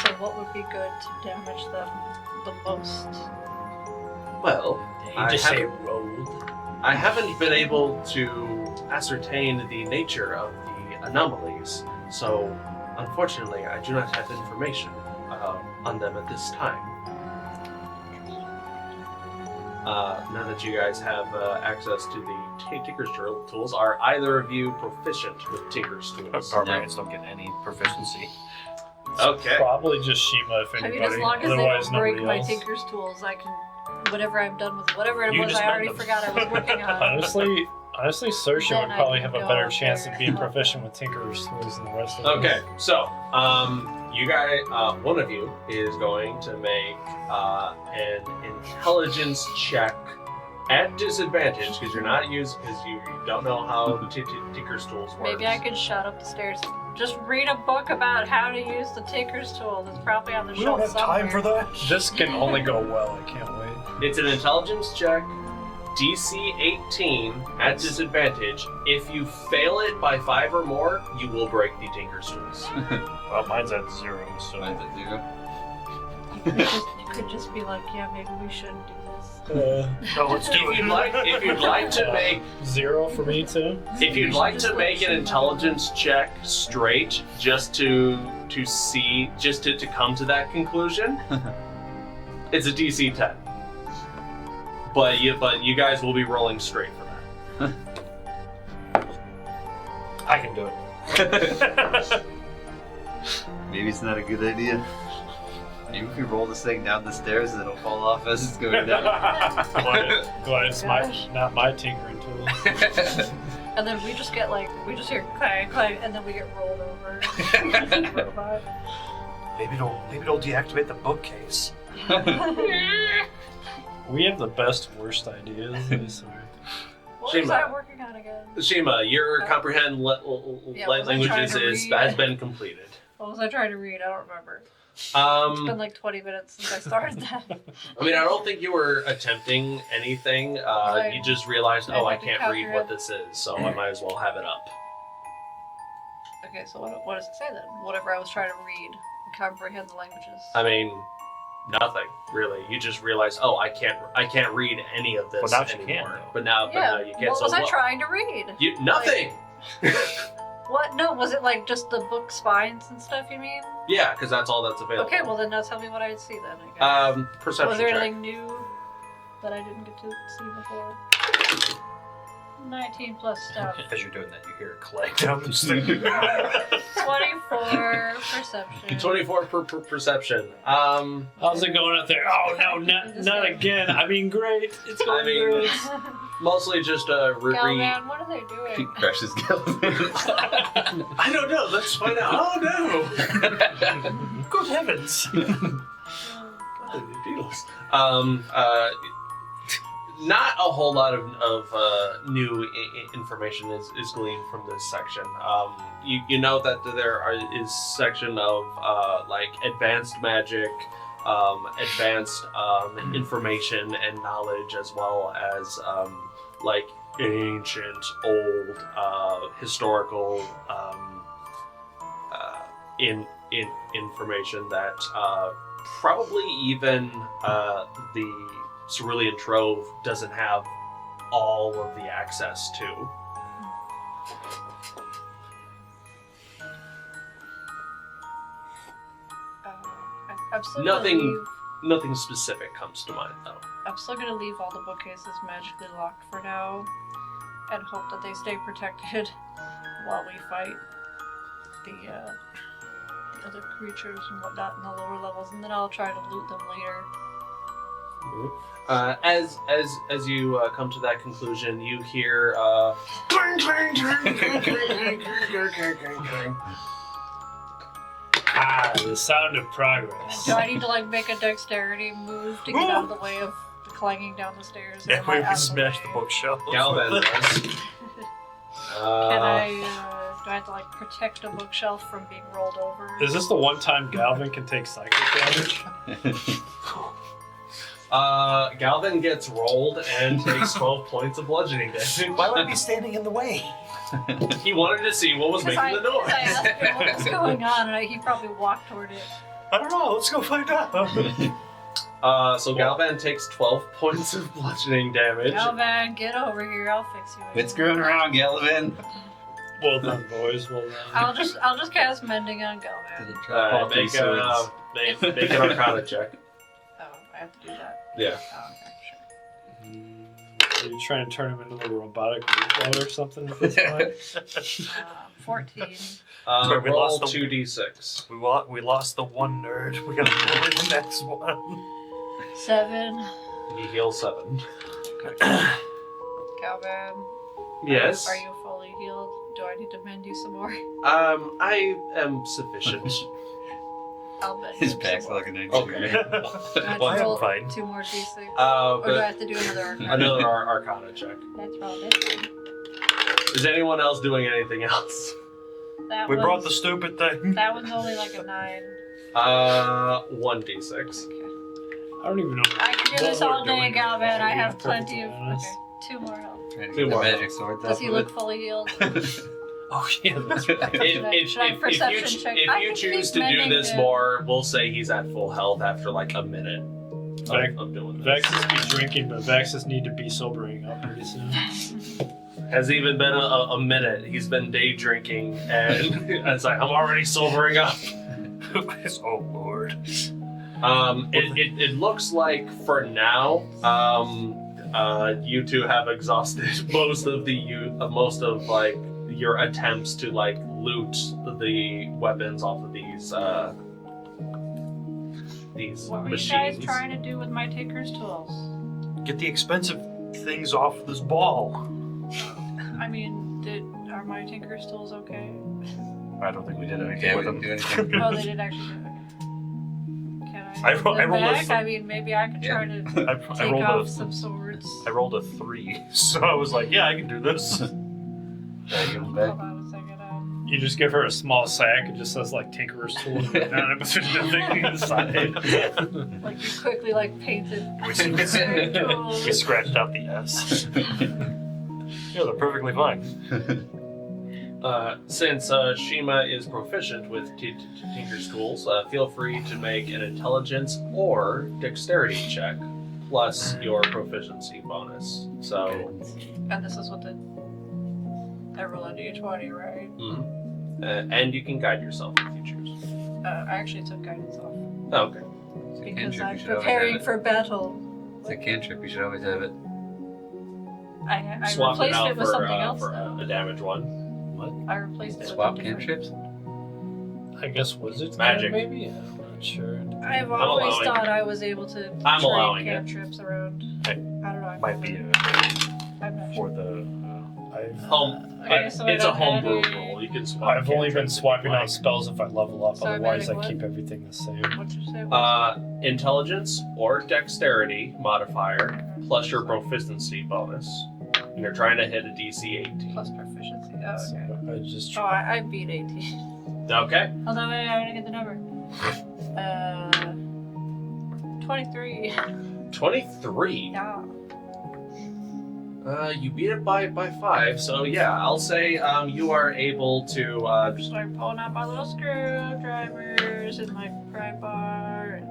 so what would be good to damage them the most? Well, I I haven't been able to ascertain the nature of the anomalies, so Unfortunately, I do not have information on them at this time. Now that you guys have access to the Tinker's tools, are either of you proficient with Tinker's tools? Barbarians don't get any proficiency. Okay. Probably just Shima, if I anybody. mean, as long as they Otherwise, don't break nobody my else. Tinker's tools, I can. Whatever I'm done with, whatever it You was, just I already mend them. forgot I was working on. Honestly, Saoirse Then would I probably can have a go better up chance there of being and help proficient them. with Tinker's tools than the rest of us. Okay, so you guys, one of you is going to make an intelligence check at disadvantage because you're not used because you don't know how the Tinker's tools work. Maybe I could shout up the stairs. Just read a book about how to use the Tinker's tool. It's probably on the We don't shelf have time for somewhere. that. This can only go well. I can't wait. It's an intelligence check, DC 18 at disadvantage. If you fail it by 5 or more, you will break the Tinker's tools. Well, mine's at 0, so. Mine's at 0. You could just be like, yeah, maybe we shouldn't do this. No, let's do If it. you'd like to make 0 for me too. If you'd like to make an intelligence check straight, just to see, just to come to that conclusion, it's a DC 10. But you guys will be rolling straight for that. I can do it. Maybe it's not a good idea. Maybe if we roll this thing down the stairs and it'll fall off as it's going down. Glad it's not my tinkering tool. And then we just get we just hear clang, clang, and then we get rolled over. Robot. Maybe it'll deactivate the bookcase. We have the best worst ideas. I swear. What Shima. was I working on again? Shima, your comprehend Yeah, light was I trying languages to read? has been completed. What was I trying to read? I don't remember. It's been I like 20 minutes since I started that. mean, I don't think you were attempting anything. You just realized, I I had to can't read what comprehend. this is, so I might as well have it up. Okay, so what does it say then? Whatever I was trying to read and comprehend the languages. I mean, nothing really. You just realize, I can't read any of this Well, now you anymore. can, though. But now you can't. What so was I trying to read? Nothing. What? No, was it like just the book spines and stuff? You mean? Yeah, because that's all that's available. Okay, well then now tell me what I see then. I guess. Perception Was there check. anything new that I didn't get to see before? 19 plus stuff. As you're doing that, you hear a clang down the stairs. 24 perception. 24 per perception. How's it going out there? Oh no, not again. I mean, great. It's going great. Mostly just Galvan, what are they He doing? crashes Galvin. I don't know. Let's find out. Oh no. Good heavens! Not a whole lot of new information is gleaned from this section. You know that there is section of like advanced magic, advanced information and knowledge, as well as like ancient, old, historical information that probably even the Cerulean Trove doesn't have all of the access to. I'm still Nothing- Gonna leave, Nothing specific comes to mind, though. I'm still gonna leave all the bookcases magically locked for now, and hope that they stay protected while we fight the other creatures and whatnot in the lower levels, and then I'll try to loot them later. As you come to that conclusion, you hear clang, clang, clang, clang, clang, clang, clang, clang. Ah, the sound of progress. Do I need to make a dexterity move to get out of the way of the clanging down the stairs? or Yeah, am I we out of smash the way? bookshelf. Galvan does. Can I? Do I have to protect a bookshelf from being rolled over? Is this the one time Galvin can take psychic damage? Galvin gets rolled and takes 12 points of bludgeoning damage. Why would I be standing in the way? He wanted to see what was making the noise. I asked him what was going on, and he probably walked toward it. I don't know. Let's go find out. So Galvan takes 12 points of bludgeoning damage. Galvan, get over here. I'll fix you. Quit screwing around, Galvin. Well done, boys. Well done. I'll just cast Mending on Galvan. Make an Arcana check. Oh, I have to do that. Yeah. Oh, okay, Are you trying to turn him into a robotic robot or something at this point? sure. 14. Sorry, we Roll lost the- 2d6. We lost the one nerd. We gotta pull in the next one. 7. You heal 7. Galvan. Yes. Are you fully healed? Do I need to mend you some more? I am sufficient. I'll mend His you back's some more. like an egg. Okay. Do I have Well, to roll fine. 2 more d6? Uh, Or do I but have to do another Arcana? another Arcana check. Let's roll this one. Is anyone else doing anything else? That We one's, brought the stupid thing. That one's only like a 9. 1d6. Okay. I don't even know. I can do what this all we're day, doing. Galvan. I have To be plenty of. perfectly honest. Okay, 2 more health. Trying to Two get the more. magic sword. Does he look fully healed? Oh yeah, that's right. Should I perception check? I If you can choose keep to do mending this him. more, we'll say he's at full health after like a minute Vax- of doing this. Vaxxus be drinking, but Vaxxus need to be sobering up pretty soon. Has even been a minute. He's been day drinking, and it's like I'm already sobering up. Oh lord. It looks like for now, you two have exhausted most of like your attempts to like loot the weapons off of these What were machines. you guys trying to do with my Tinker's tools? Get the expensive things off this ball. I mean, are my Tinker's tools okay? I don't think we did anything Yeah, with we them. didn't do anything. Oh, they did actually do it. Can I I give rolled them a back? th- I mean, maybe I could try to I take rolled off a some swords. I rolled a 3, so I was like, yeah, I can do this. Gotta give him back. Hold on a second. You just give her a small sack. It just says like Tinkerer's tool on it, but there's nothing inside. Like you quickly like painted. We tools. scratched out the S. Yeah, they're perfectly fine. Since Shiima is proficient with Tinker's tools, feel free to make an intelligence or dexterity check plus your proficiency bonus. So, And this is what I roll a d20, right? and you can guide yourself if you choose. I actually took guidance off Okay. It's a because cantrip, I'm you should always preparing have it. for battle. It's a cantrip, you should always have it. I Swap it replaced out it with for, something else for though. a damage one. I replaced it Swap with a different. cantrips? I guess wizards Magic. maybe. Yeah, I'm not sure. I've always allowing thought I was able to I'm trade allowing it. cantrips around. I don't know. Might be I'm not for sure. the. Okay, so I It's a don't have homebrew any- roll. You can swap. I've only been cantrips if swapping you out like. spells if I level up. So Otherwise, I magic keep everything the same. What'd you say? Intelligence or dexterity modifier plus your proficiency bonus. And you're trying to hit a DC 18. Plus proficiency. Oh, okay. So I just Oh, I beat 18. Okay. Hold on, wait, I gotta get the number. 23. 23. Yeah. You beat it by 5. So yeah, I'll say you are able to. Just like pulling out my little screwdrivers and my pry bar.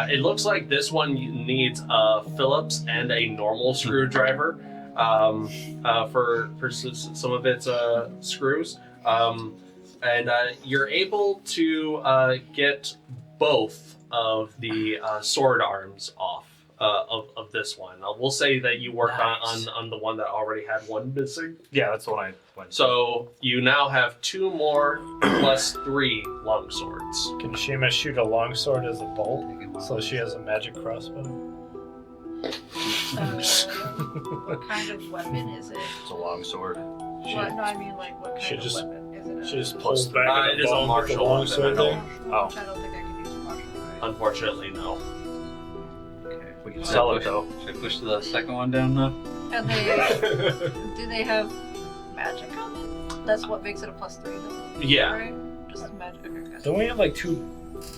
It looks like this one needs a Phillips and a normal screwdriver for some of its screws. And you're able to get both of the sword arms off of this one. We'll say that you worked Nice. on the one that already had one missing. Yeah, that's the one I went. So you now have 2 more plus 3 long swords. Can Shiima shoot a longsword as a bolt? So she has a magic crossbow. What kind of weapon is it? It's a long sword. What? No, I mean like what She kind of just- weapon is it? She just Plus pulls back it and is a a bow with the martial longsword weapon. there. Oh, I don't think I can use martial. Right? Unfortunately, no. Okay. we can sell it though. Should I push the second one down now? And do they have magic on them? That's what makes it a +3 though. Yeah. Right? Just magic. Okay, gotcha. Don't we have like 2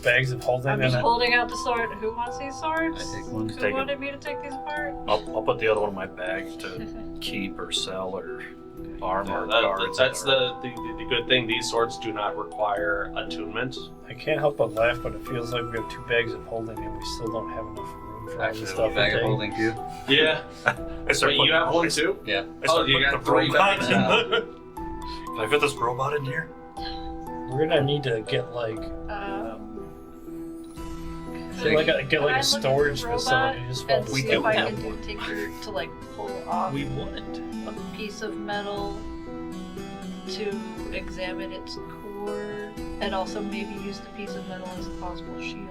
bags of holding? I'm and just a- holding out the sword. Who wants these swords? I take one. Who Take it. wanted me to take these apart? I'll put the other one in my bag to keep or sell or arm or guards. That's the good thing. These swords do not require attunement. I can't help but laugh, but it feels like we have 2 bags of holding and we still don't have enough room for all Actually, the a stuff bag we're of taking. holding too. Yeah. I start Wait, you have one too? Yeah. I start you putting got the 3 bags. robots in the- Can I fit this robot in here? We're gonna need to get like a storage facility. And We see do if I have can one. tinker to like pull off We wouldn't. a piece of metal to examine its core, and also maybe use the piece of metal as a possible shield.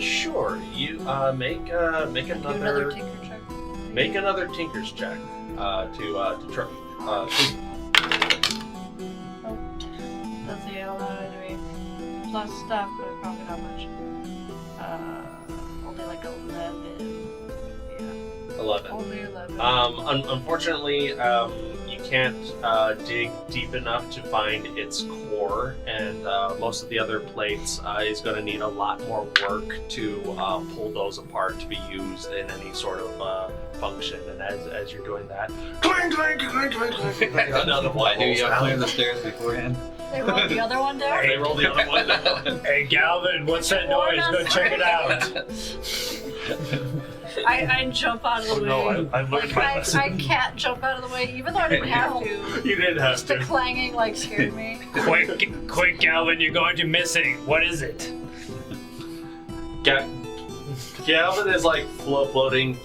Sure. You make Do another another tinker check. make another tinker's check to try. Let's see how loud I do. Plus stuff, but probably not much. Only like 11. Yeah. 11. Only 11. Unfortunately, you can't dig deep enough to find its core, and most of the other plates is going to need a lot more work to pull those apart to be used in any sort of function. And as you're doing that, clang, clang, clang, clang, clang, another Why one do rolls you down. clear the stairs beforehand? They rolled the other one down? They roll the other one down. Hey Galvin, what's that noise? Go check it out. I jump out of the way. No, I learned Like, my I lesson. can't jump out of the way, even though I didn't have to. You didn't have Just the to. clanging like scared me. Quick, Galvin, you're going to miss it. What is it? Galvin is like floating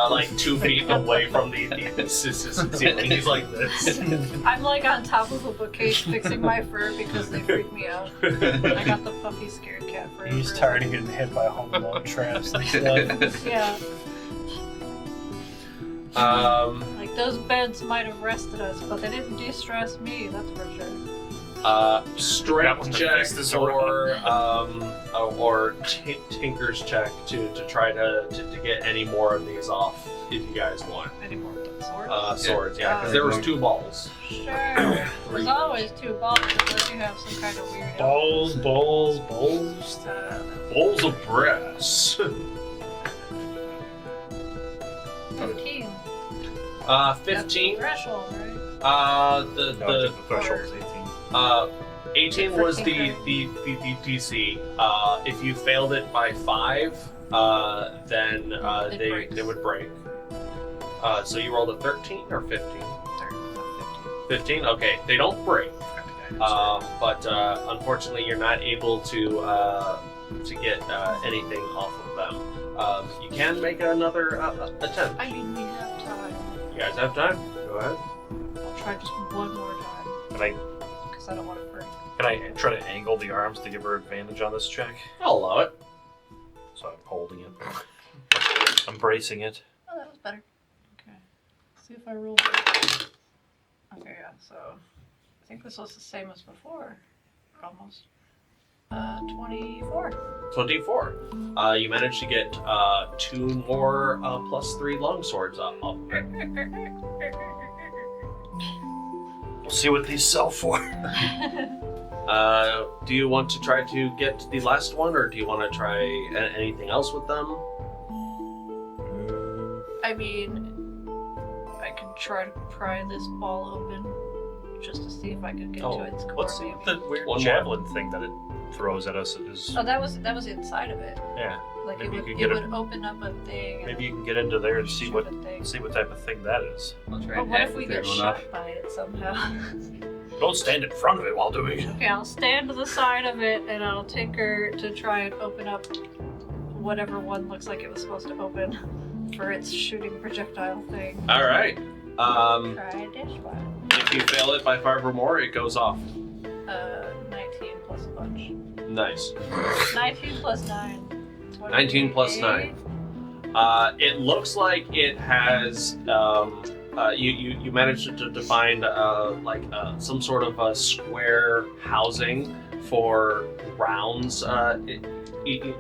like 2 feet away from the ceiling. He's like this. I'm like on top of a bookcase fixing my fur because they freak me out. I got the puffy scared cat fur. He's tired of getting hit by home alone traps and stuff. Yeah, like those beds might have rested us, but they didn't de-stress me, that's for sure. Strength check or tinker's check to try to get any more of these off if you guys want. Any more swords? Swords, yeah, because there was 2 balls. Sure. There's always 2 balls unless you have some kind of weird... Balls. Bowls of brass. 15. 15. Threshold, right? The The threshold is 18. 18 was the DC. If you failed it by 5, then they would break. So you rolled a 13 or 15? 15? Okay, they don't break. But unfortunately, you're not able to get anything off of them. You can make another attempt. I mean, we have time. You guys have time? Go ahead. I'll try just one more time, Can I because I don't want to break. try to angle the arms to give her advantage on this check? I'll allow it. So I'm holding it. I'm bracing it. Oh, that was better. Okay. Let's see if I roll better. Okay, yeah, so I think this was the same as before. Almost. 24. 24. You managed to get 2 more +3 longswords up. We'll see what these sell for. Do you want to try to get the last one, or do you want to try anything else with them? I mean, I can try to pry this ball open just to see if I can get to its core. Let's see maybe. what the weird One more. javelin thing that it throws at us is. Oh, that was inside of it. Yeah. Like Maybe you it could would, get it it- would open up a thing. And Maybe you can get into there and see shoot what a thing. type of thing that is. I'll try But and what hack if the we third get one shot off. by it somehow? Don't stand in front of it while doing it. Okay, I'll stand to the side of it and I'll tinker to try and open up whatever one looks like it was supposed to open for its shooting projectile thing. All right. Try this one. If you fail it by 5 or more, it goes off. 19 plus a bunch. Nice. 19 plus 9. 19 plus 9. It looks like it has. You managed to find some sort of a square housing for rounds,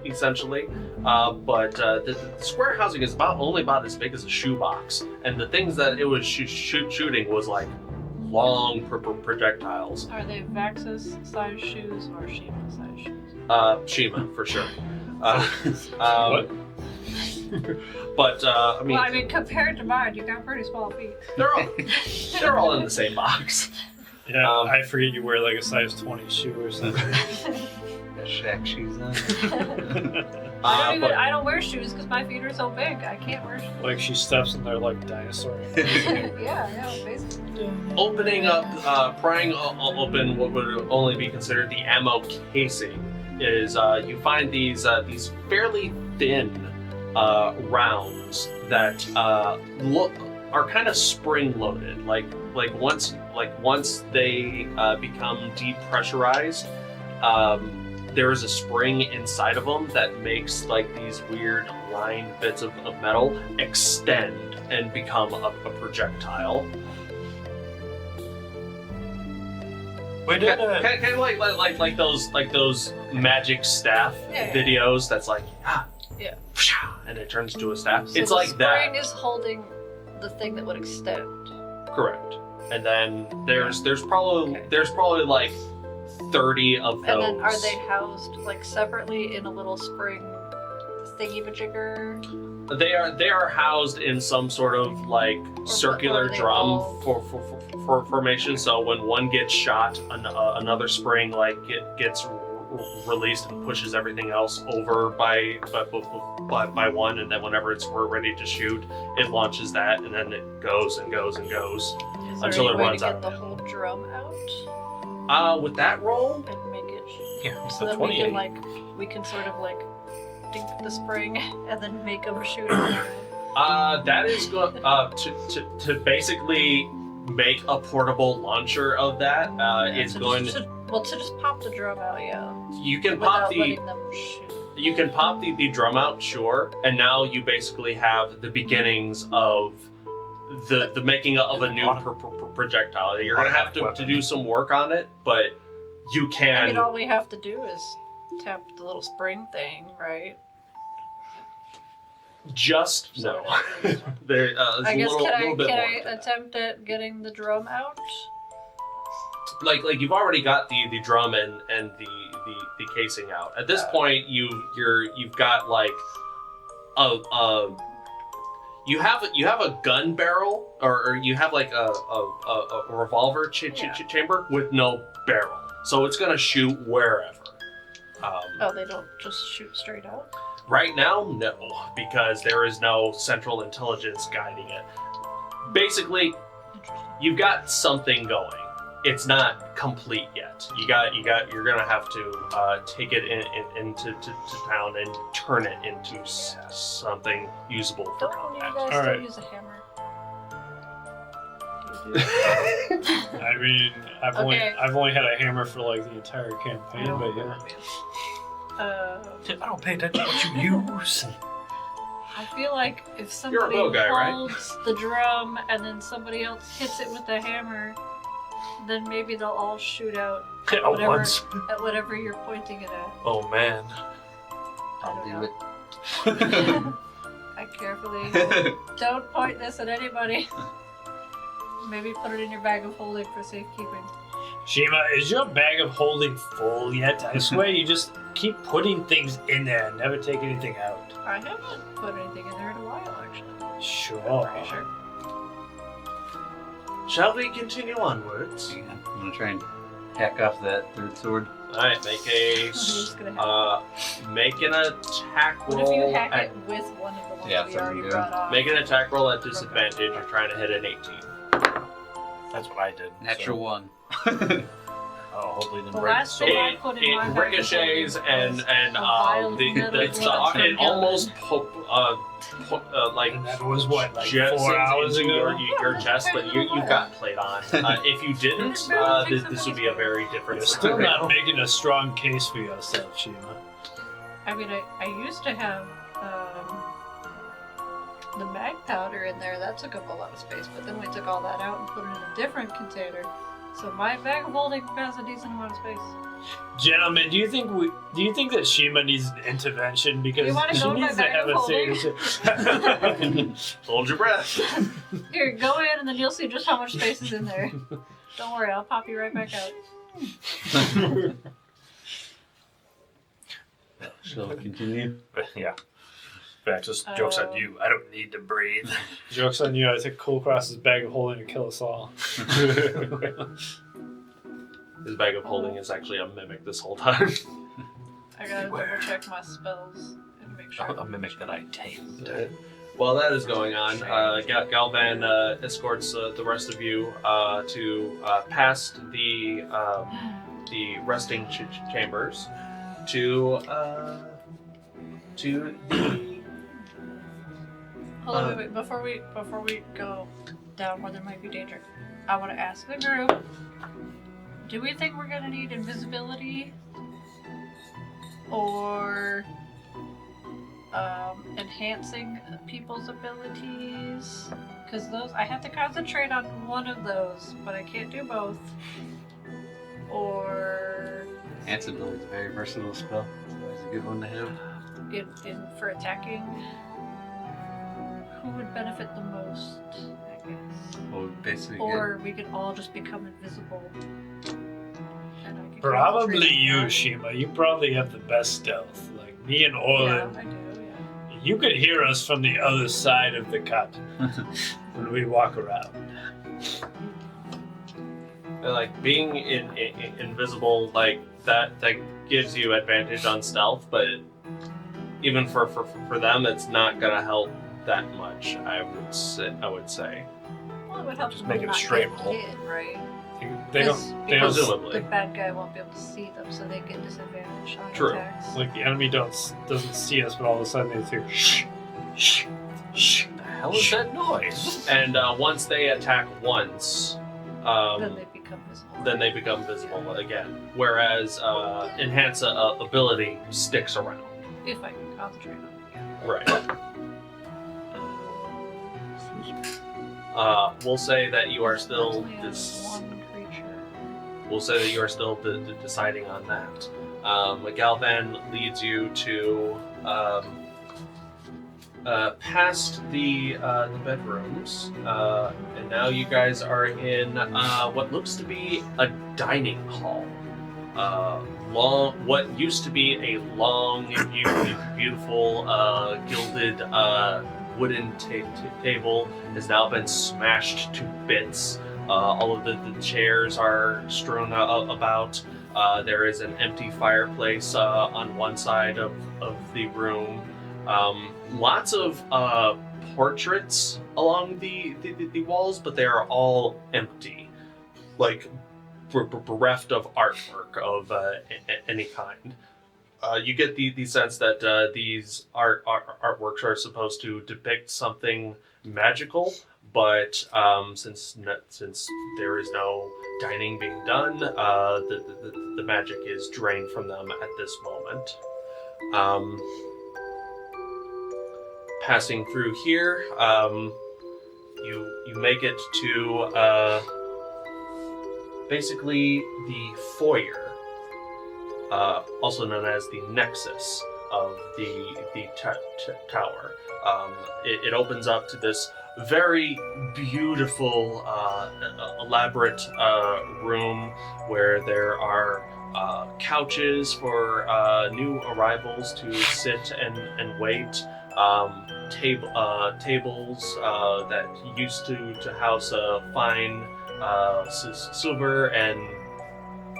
essentially. But the square housing is only about as big as a shoebox, and the things that it was shooting was like long projectiles. Are they Vaxxus size shoes or Shiima size shoes? Shiima for sure. What? But I mean, Well, I mean, compared to mine, you got pretty small feet. they're all in the same box. Yeah, I forget you wear like a size 20 shoe or something. got shack shoes on. I don't wear shoes because my feet are so big. I can't wear shoes. Like she steps in there like a dinosaur. Yeah, basically. Opening up, prying open what would only be considered the ammo casing is you find these fairly thin rounds that are kind of spring loaded. Like once they become depressurized, there is a spring inside of them that makes like these weird lined bits of metal extend and become a projectile. We did Kind of like those magic staff videos. That's like Yeah. and it turns to a staff. So it's the like that. spring is holding the thing that would extend. Correct. And then there's probably like 30 of those. And then are they housed like separately in a little spring thingy-majigger? They are housed in some sort of like circular are they drum all- for formation. So when one gets shot, another spring like gets released and pushes everything else over by one, and then whenever we're ready to shoot, it launches that, and then it goes and goes and goes Is there until any it way runs to out get of the ammo. whole drum out With that roll, and make it Yeah, it's so the that we 28. can we can sort of like dink the spring and then make them shoot it. that is going to basically make a portable launcher of that. It's going to. To just pop the drum out, yeah. You can Without pop the. letting them shoot. You can pop the drum out, sure, and now you basically have the beginnings of the making of a new projectile. You're gonna have to do some work on it, but you I can. mean, all we have to do is tap the little spring thing, right? Just no. There's I a guess little bit can more. I to that. attempt at getting the drum out? Like you've already got the drum and the casing out. At this point, you've got like you have a gun barrel or you have like a revolver chamber with no barrel, so it's gonna shoot wherever. Oh, they don't just shoot straight out? Right now, no, because there is no central intelligence guiding it. Basically, you've got something going. It's not complete yet. You're gonna have to take it into town and turn it into something usable for Don't you combat. guys All still right. use a hammer? I mean, I've Okay. only had a hammer for like the entire campaign, but yeah. I don't pay attention to what you use. I feel like if You're a somebody bow guy, right? holds the drum and then somebody else hits it with the hammer, then maybe they'll all shoot out At whatever once. at whatever you're pointing it at. Oh man. I'll don't do it. I carefully don't point this at anybody. Maybe put it in your bag of holding for safekeeping. Shiima, is your bag of holding full yet? I swear you just keep putting things in there and never take anything out. I haven't put anything in there in a while, actually. Sure. Pretty sure. Shall we continue onwards? Yeah, I'm gonna try and hack off that third sword. All right, make just gonna have make an attack What if you roll. hack At, it with one of the ones Yeah, we that's what already I'm brought off? make an attack roll at disadvantage. You're trying to hit an 18. That's what I did. Natural one. Oh, hopefully it The didn't break. last So thing I put in my It bag of ricochets holding and was and a vial of the metal with a it gun. almost like And that was what, like jetsons 4 hours into ago? your chest, but you've got plate on. If you didn't, this would be a very different You're still scenario. not making a strong case for yourself, Shiima. I mean, I used to have the mag powder in there. That took up a lot of space, but then we took all that out and put it in a different container. So my bag of holding has a decent amount of space. Gentlemen, do you think that Shiima needs an intervention because You wanna she go to my needs to bag have of a holding? thing? Hold your breath. Here, go in and then you'll see just how much space is in there. Don't worry, I'll pop you right back out. Shall we continue? Yeah. Vaxxus, joke's on you. I don't need to breathe. Joke's on you, I took Kulkras' bag of holding to kill us all. His bag of holding is actually a mimic this whole time. I gotta double check my spells and make sure. A mimic that I tamed. While that is going on, Galvan escorts the rest of you to past the resting chambers to the. Hold on, wait. Before we go down where there might be danger, I want to ask the group: do we think we're gonna need invisibility or enhancing people's abilities? Because those, I have to concentrate on one of those, but I can't do both. Or Enhance ability is a very versatile spell. It's always a good one to have. in for attacking. Who would benefit the most? I guess. Well, basically, Or we could all just become invisible. And I could Probably concentrate you, on that. Shima. You probably have the best stealth. Like me and Yeah, Orlin. I do. Yeah. You could hear us from the other side of the continent when we walk around. Like being invisible, like that gives you advantage on stealth, but even for them, it's not gonna help that much. I would say. Well, it would help Just them make it a not straight get roll. hit, right? They don't. They don't. Presumably. The bad guy won't be able to see them, so they get disadvantage on True. attacks. Like the enemy doesn't see us, but all of a sudden they hear shh, shh, shh. What the hell is that noise? And once they attack once, Then they become visible. then they become visible again. Whereas enhance ability sticks around. If I can concentrate on it. Yeah. Right. We'll say that you are still Only has one creature. We'll say that you are still deciding on that. Galvan leads you to past the bedrooms, and now you guys are in what looks to be a dining hall. What used to be a long, beautiful, gilded wooden table has now been smashed to bits. All of the chairs are strewn about. There is an empty fireplace on one side of the room. Lots of portraits along the walls, but they are all empty, like bereft of artwork of any kind. You get the sense that these artworks are supposed to depict something magical, but since there is no dining being done, the magic is drained from them at this moment. Passing through here, you make it to basically the foyer, also known as the nexus of the tower. It opens up to this very beautiful, elaborate room where there are couches for new arrivals to sit and wait. Tables that used to house fine silver and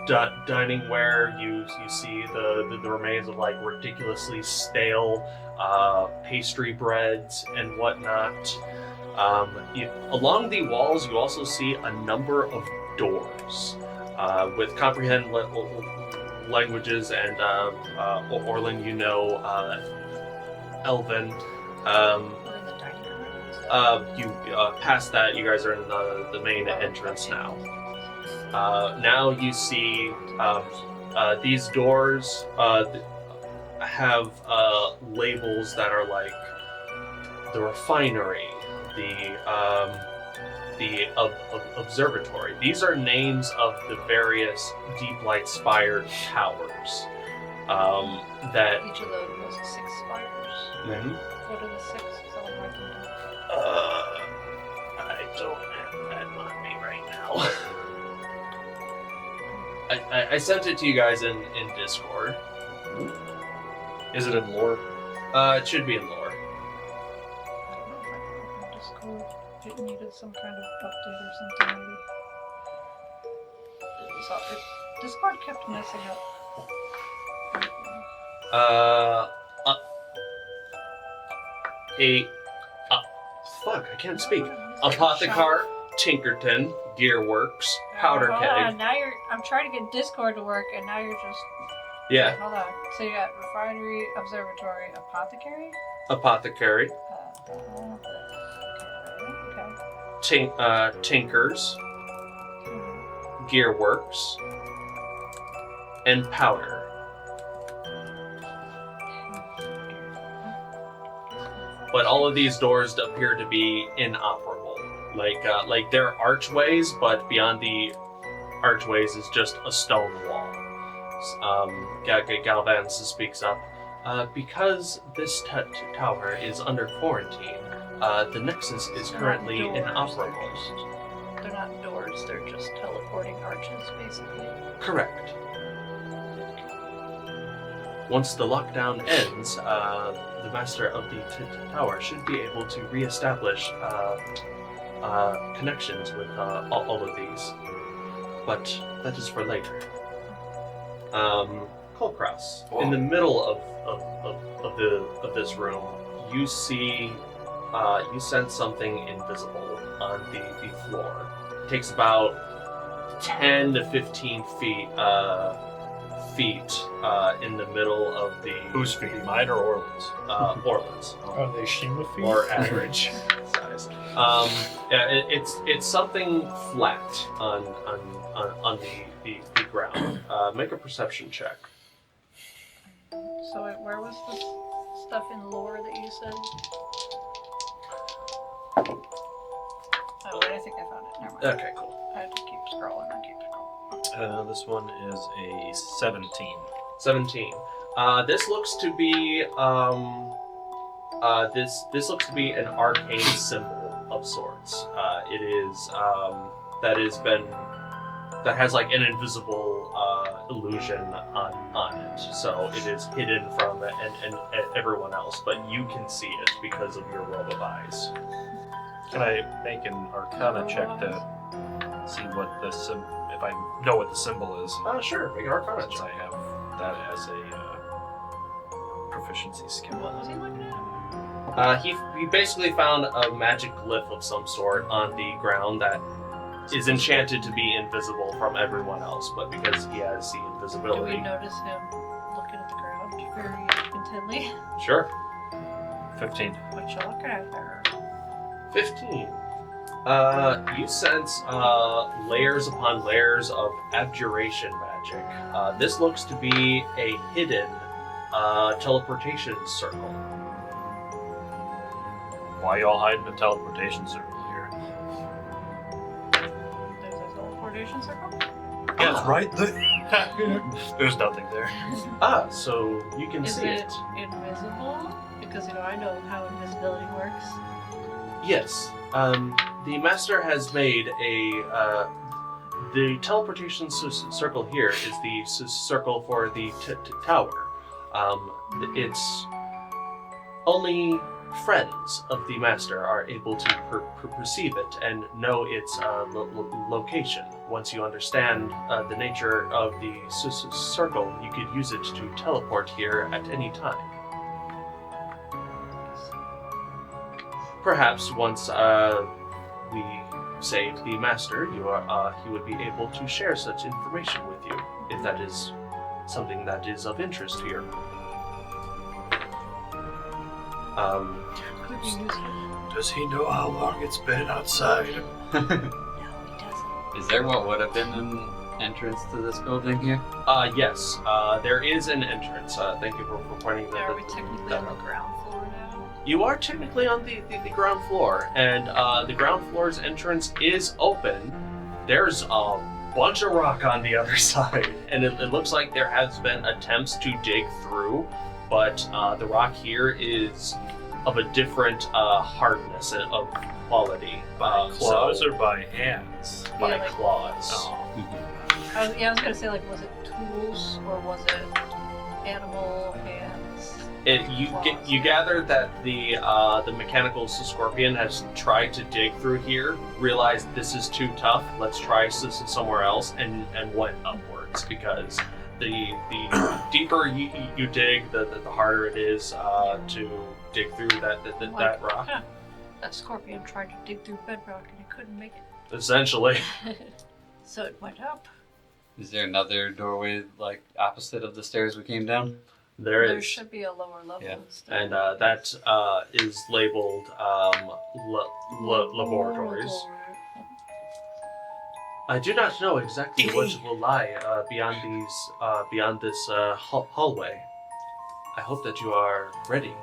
diningware. You see the remains of like ridiculously stale pastry breads and whatnot. Along the walls, you also see a number of doors with comprehend languages and Orlin, you know, Elven. We're in the dining room. You past that, you guys are in the main entrance now. Now you see these doors have labels that are like the refinery, the observatory. These are names of the various deep light spired towers that. Each of those was 6 spires. Mhm. What are the 6? So I'm writing down. I don't have that on me right now. I sent it to you guys in Discord. Is it in lore? It should be in lore. I don't know if I can open Discord. It needed some kind of update or something maybe. Discord kept messing up. Fuck, I can't speak. Apothecar, Tinkerton, Gearworks, Powder Hold Keg. on, now I'm trying to get Discord to work, and now you're just. Yeah, Hold on. So you got Refinery, Observatory, Apothecary? Apothecary, Okay. Tinkers, Gearworks, and Powder. But all of these doors appear to be inoperable. Like they're archways, but beyond the archways is just a stone wall. Galvans speaks up. Because this tower is under quarantine, the Nexus is currently They're not doors, inoperable. They're not doors, they're just teleporting arches, basically. Correct. Once the lockdown ends, the master of the tower should be able to reestablish connections with all of these. But that is for later. Kulkras, in the middle of this room, you see, you sense something invisible on the floor. It takes about 10 to 15 feet in the middle of the... Whose feet? Mine or Orlin's? Orlin's. Are they Shiima feet? Or average size. Yeah, it's something flat on the ground. Make a perception check. So where was the stuff in lore that you said? Oh wait, I think I found it. Never mind. Okay, cool. I have to keep scrolling and keep scrolling. This one is a 17. 17. This looks to be this looks to be an arcane symbol of sorts. It is that has like an invisible illusion on it, so it is hidden from and everyone else, but you can see it because of your robe of eyes. Can I make an Arcana check to see what the if I know what the symbol is? Sure, make an Arcana Since I check. have that as a proficiency skill. What was he looking at? He basically found a magic glyph of some sort on the ground that is enchanted to be invisible from everyone else, but because he has the Do invisibility. we notice him looking at the ground very intently? Sure. 15. What you looking at there? 15. You sense layers upon layers of abjuration magic. This looks to be a hidden teleportation circle. Why y'all hiding the teleportation circle here? There's a teleportation circle? Yeah, it's right there. There's nothing there. So you can Is see it invisible? Because, I know how invisibility works. Yes. The master has made the teleportation circle here is the circle for the tower. It's only friends of the master are able to perceive it and know its location. Once you understand the nature of the circle, you could use it to teleport here at any time. Perhaps once we save the master, he would be able to share such information with you, if that is something that is of interest here. Could you use it? Does he know how long it's been outside? No, he doesn't. Is there what would have been an entrance to this building here? Yes, there is an entrance. Thank you for pointing that Are we technically that on out. the ground floor now? You are technically on the ground floor, and the ground floor's entrance is open. There's a bunch of rock on the other side, and it looks like there has been attempts to dig through, but the rock here is of a different hardness and of quality. By claws so- or by hands? by Yeah, like- claws. Oh. I was gonna say, was it tools or was it animal hands? You gather that the mechanical scorpion has tried to dig through here, realized this is too tough, let's try somewhere else, and went upwards because the deeper you dig, the harder it is to dig through that rock. Huh. That scorpion tried to dig through bedrock and he couldn't make it. Essentially. So it went up. Is there another doorway like opposite of the stairs we came down? There There is. should be a lower level. Yeah. still. And that is labeled laboratories. I do not know exactly what will lie beyond this hallway. I hope that you are ready.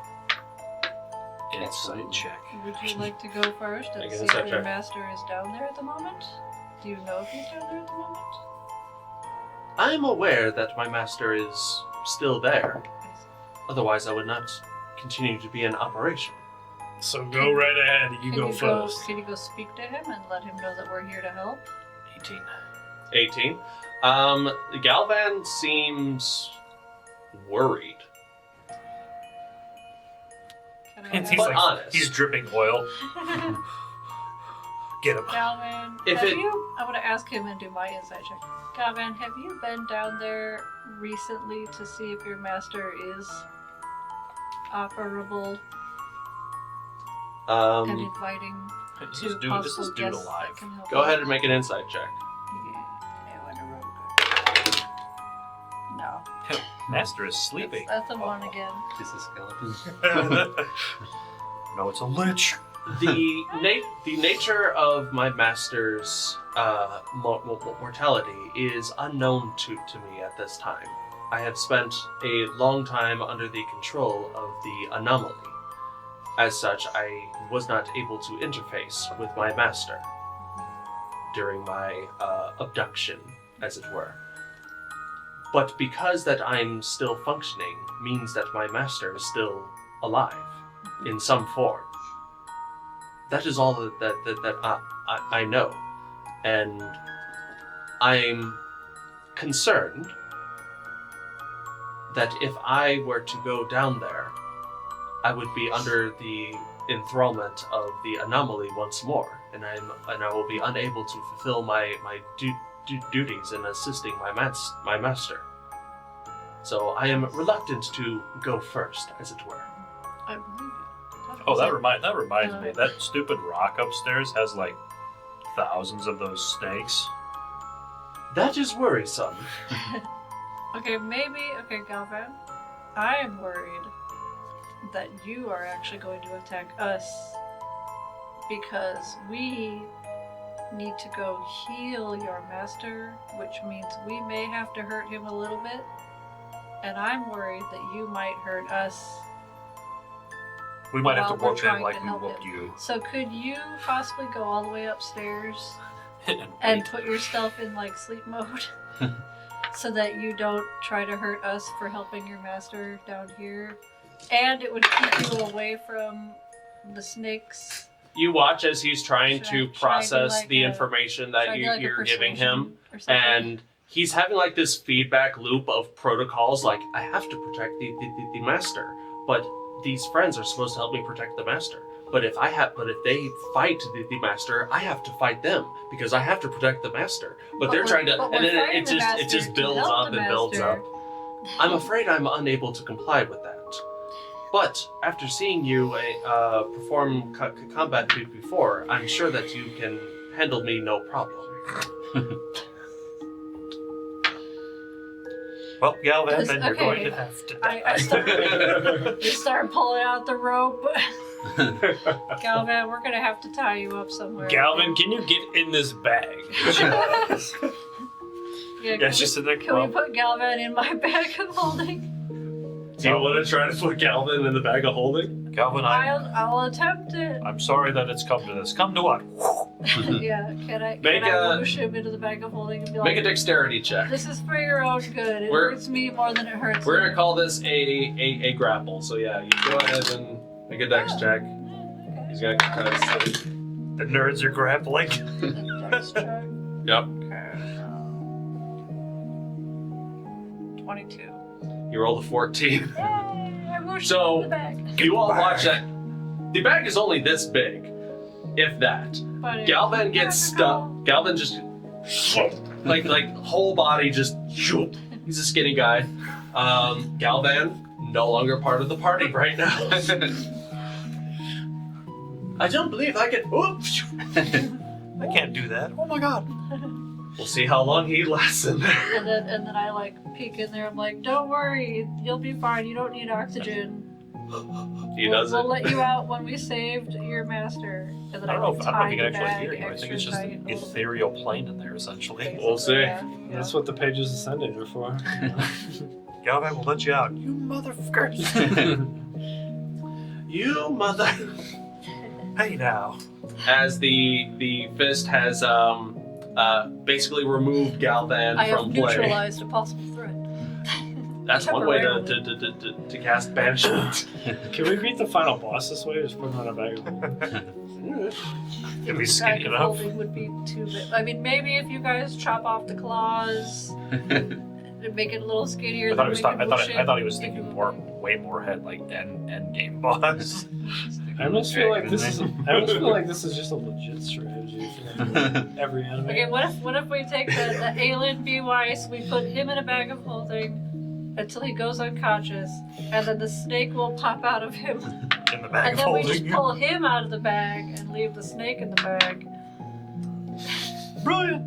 Insight check. Would you like to go first and Make see an if insight your check. master is down there at the moment? Do you know if he's down there at the moment? I am aware that my master is still there. Otherwise, I would not continue to be in operation. So go right ahead. You go first. Can you go speak to him and let him know that we're here to help? 18. 18. Galvan seems worried. Can I He's ask- But honest. He's dripping oil. Get him. Galvan, If have it- you? I want to ask him and do my insight check. Galvan, have you been down there recently to see if your master is operable and inviting This to is dude possible guests alive. that can help Go out? ahead and make an insight check. Yeah, I want to roll good. No, Master is sleeping. that's a one again. Just a skeleton. No, it's a lich. The nature of my master's mortality is unknown to me at this time. I have spent a long time under the control of the anomaly. As such, I was not able to interface with my master during my abduction, as it were. But because that I'm still functioning means that my master is still alive in some form. That is all that I know. And I'm concerned that if I were to go down there, I would be under the enthrallment of the anomaly once more, and I will be unable to fulfill my duties in assisting my master. So I am reluctant to go first, as it were. I believe you. Oh, that reminds me. That stupid rock upstairs has like thousands of those snakes. That is worrisome. Okay, Galvan. I am worried that you are actually going to attack us because we need to go heal your master, which means we may have to hurt him a little bit. And I'm worried that you might hurt us. We might have While to we're whoop him trying like to we help whooped him. you. So could you possibly go all the way upstairs and put yourself in like sleep mode so that you don't try to hurt us for helping your master down here? And it would keep you away from the snakes. You watch as he's trying Should I to try to, process like, the a- information Should I that do, like, a you're giving him, persuasion or something? and he's having like this feedback loop of protocols. Like, I have to protect the master, but these friends are supposed to help me protect the master. But if they fight the master, I have to fight them because I have to protect the master. But they're we're- trying to, but and we're then fighting it the just master to builds help up the and builds master. up. I'm afraid I'm unable to comply with that. But after seeing you perform combat before, I'm sure that you can handle me no problem. Well, Galvan, then you're Okay. going to have to die. You start pulling out the rope. Galvan, we're gonna have to tie you up somewhere. Galvin, can you get in this bag? Yeah, Yeah, it's just in there. can we put Galvan in my bag of holding? Do you want to try to put Galvin in the bag of holding? Galvan, I'll attempt it. I'm sorry that it's come to this. Come to what? Yeah, can I Make a- push him into the bag of holding and be Make a like, dexterity check. this is for your own good. It We're- hurts me more than it hurts We're you. gonna call this a grapple. So yeah, you go ahead and make a dex check. He's gonna kind of sit. The nerds are grappling. Dex check. Yep. Okay. 22. You rolled a 14. Yay! I pushed So- him in the bag. You all watch that. The bag is only this big, if that. But Galvan it's gets stuck. magical. Galvan just like whole body just He's a skinny guy. Galvan, no longer part of the party right now. I don't believe I can. Oops. I can't do that. Oh my god. We'll see how long he lasts in there. And then I like peek in there. I'm like, don't worry, you'll be fine. You don't need oxygen. We'll let you out when we saved your master. And then I don't know if you tie can the actually bag hear you. I think it's just extra an tight. ethereal plane in there, essentially. We'll see. Yeah. That's what the pages ascended are for. Galvan will let you out. You motherfuckers. You mother. Hey now. As the fist has basically removed Galvan I have from play. neutralized a possible threat. That's one way to cast banishment. Can we beat the final boss this way? Just put him on a bag of holding? If he's Bag skinny of enough. holding would be too big. I mean, maybe if you guys chop off the claws and make it a little skinnier. I thought he was. then we can I thought he was push it. thinking way more ahead, like end game boss. I almost feel like this is. I almost feel like this is just a legit strategy for every anime. Okay, what if we take the alien B. Weiss, we put him in a bag of holding until he goes unconscious, and then the snake will pop out of him, In the bag and of then we just holding. pull him out of the bag and leave the snake in the bag. Brilliant.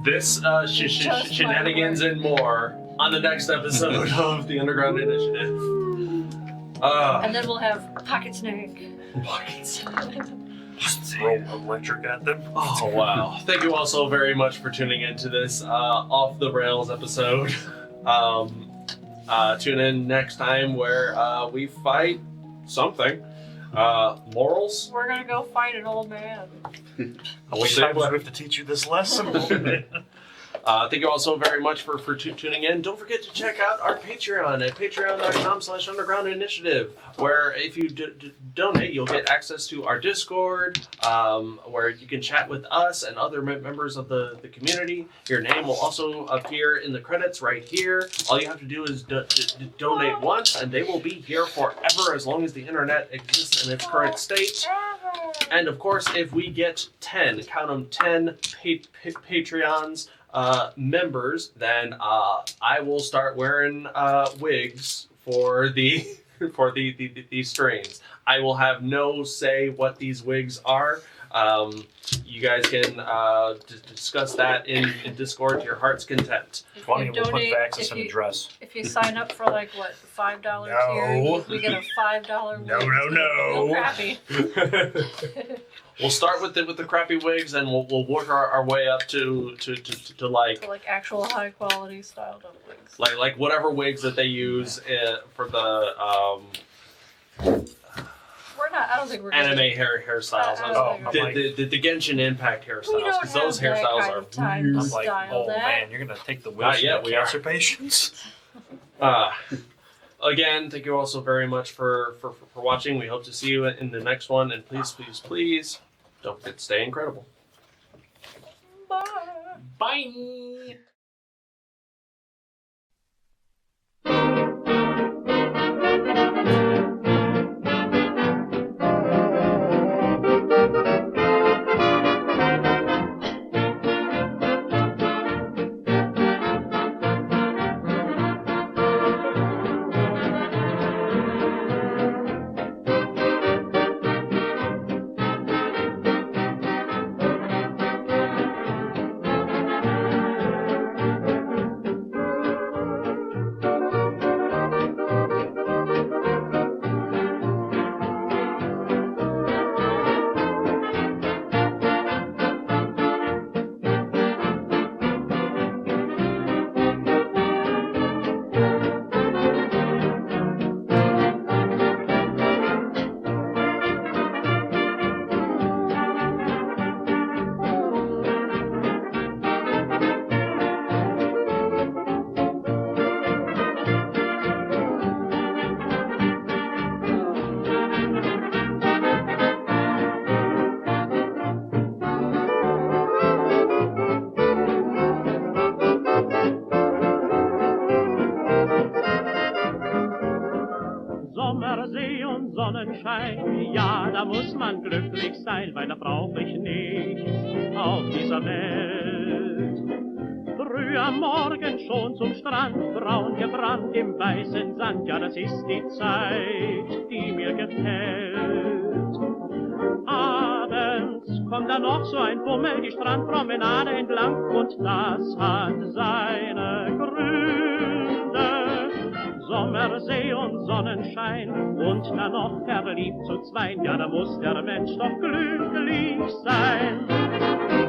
This Just shenanigans and more on the next episode of the Underground Initiative. And then we'll have Pocket Snake. Pockets. Just throw electric at them. Oh wow! Thank you all so very much for tuning into this off the rails episode. Tune in next time where we fight something. Morals. We're gonna go fight an old man. How many times do we have to teach you this lesson? Thank you all so very much for tuning in. Don't forget to check out our Patreon at patreon.com/undergroundinitiative, where if you donate, you'll get access to our Discord, where you can chat with us and other members of the community. Your name will also appear in the credits right here. All you have to do is donate once, and they will be here forever as long as the internet exists in its current state. And of course, if we get 10, count them 10 Patreons, members, then I will start wearing wigs for the these strains. I will have no say what these wigs are. You guys can discuss that in Discord to your heart's content. If Funny, you we'll put donate, Vaxxus in a dress. if you sign up for like what, $5 tier, we get a $5 No, wig. no, no. Real crappy. We'll start with the crappy wigs, and we'll work our way up to like So like actual high quality styled up wigs. like whatever wigs that they use for the We're not. I don't think we're anime gonna, hairstyles. I don't think I'm like- The Genshin Impact we hairstyles, don't because those have that hairstyles kind are of time weird. to I'm like, style oh that. man, you're gonna take the Not Wilson yet, we are. cancer patients. Again, thank you all so very much for watching. We hope to see you in the next one, and please, please, please, don't forget to stay incredible. Bye. Bye. See und Sonnenschein, ja, da muss man glücklich sein, weil da brauch ich nichts auf dieser Welt. früh am Morgen schon zum Strand, braun gebrannt im weißen Sand. Ja, das ist die Zeit, die mir gefällt. Abends kommt dann noch so ein Bummel die Strandpromenade entlang und das hat seine Gründe. Sommer, See und Sonnenschein und dann noch verliebt zu zweien. Ja, da muss der Mensch doch glücklich sein.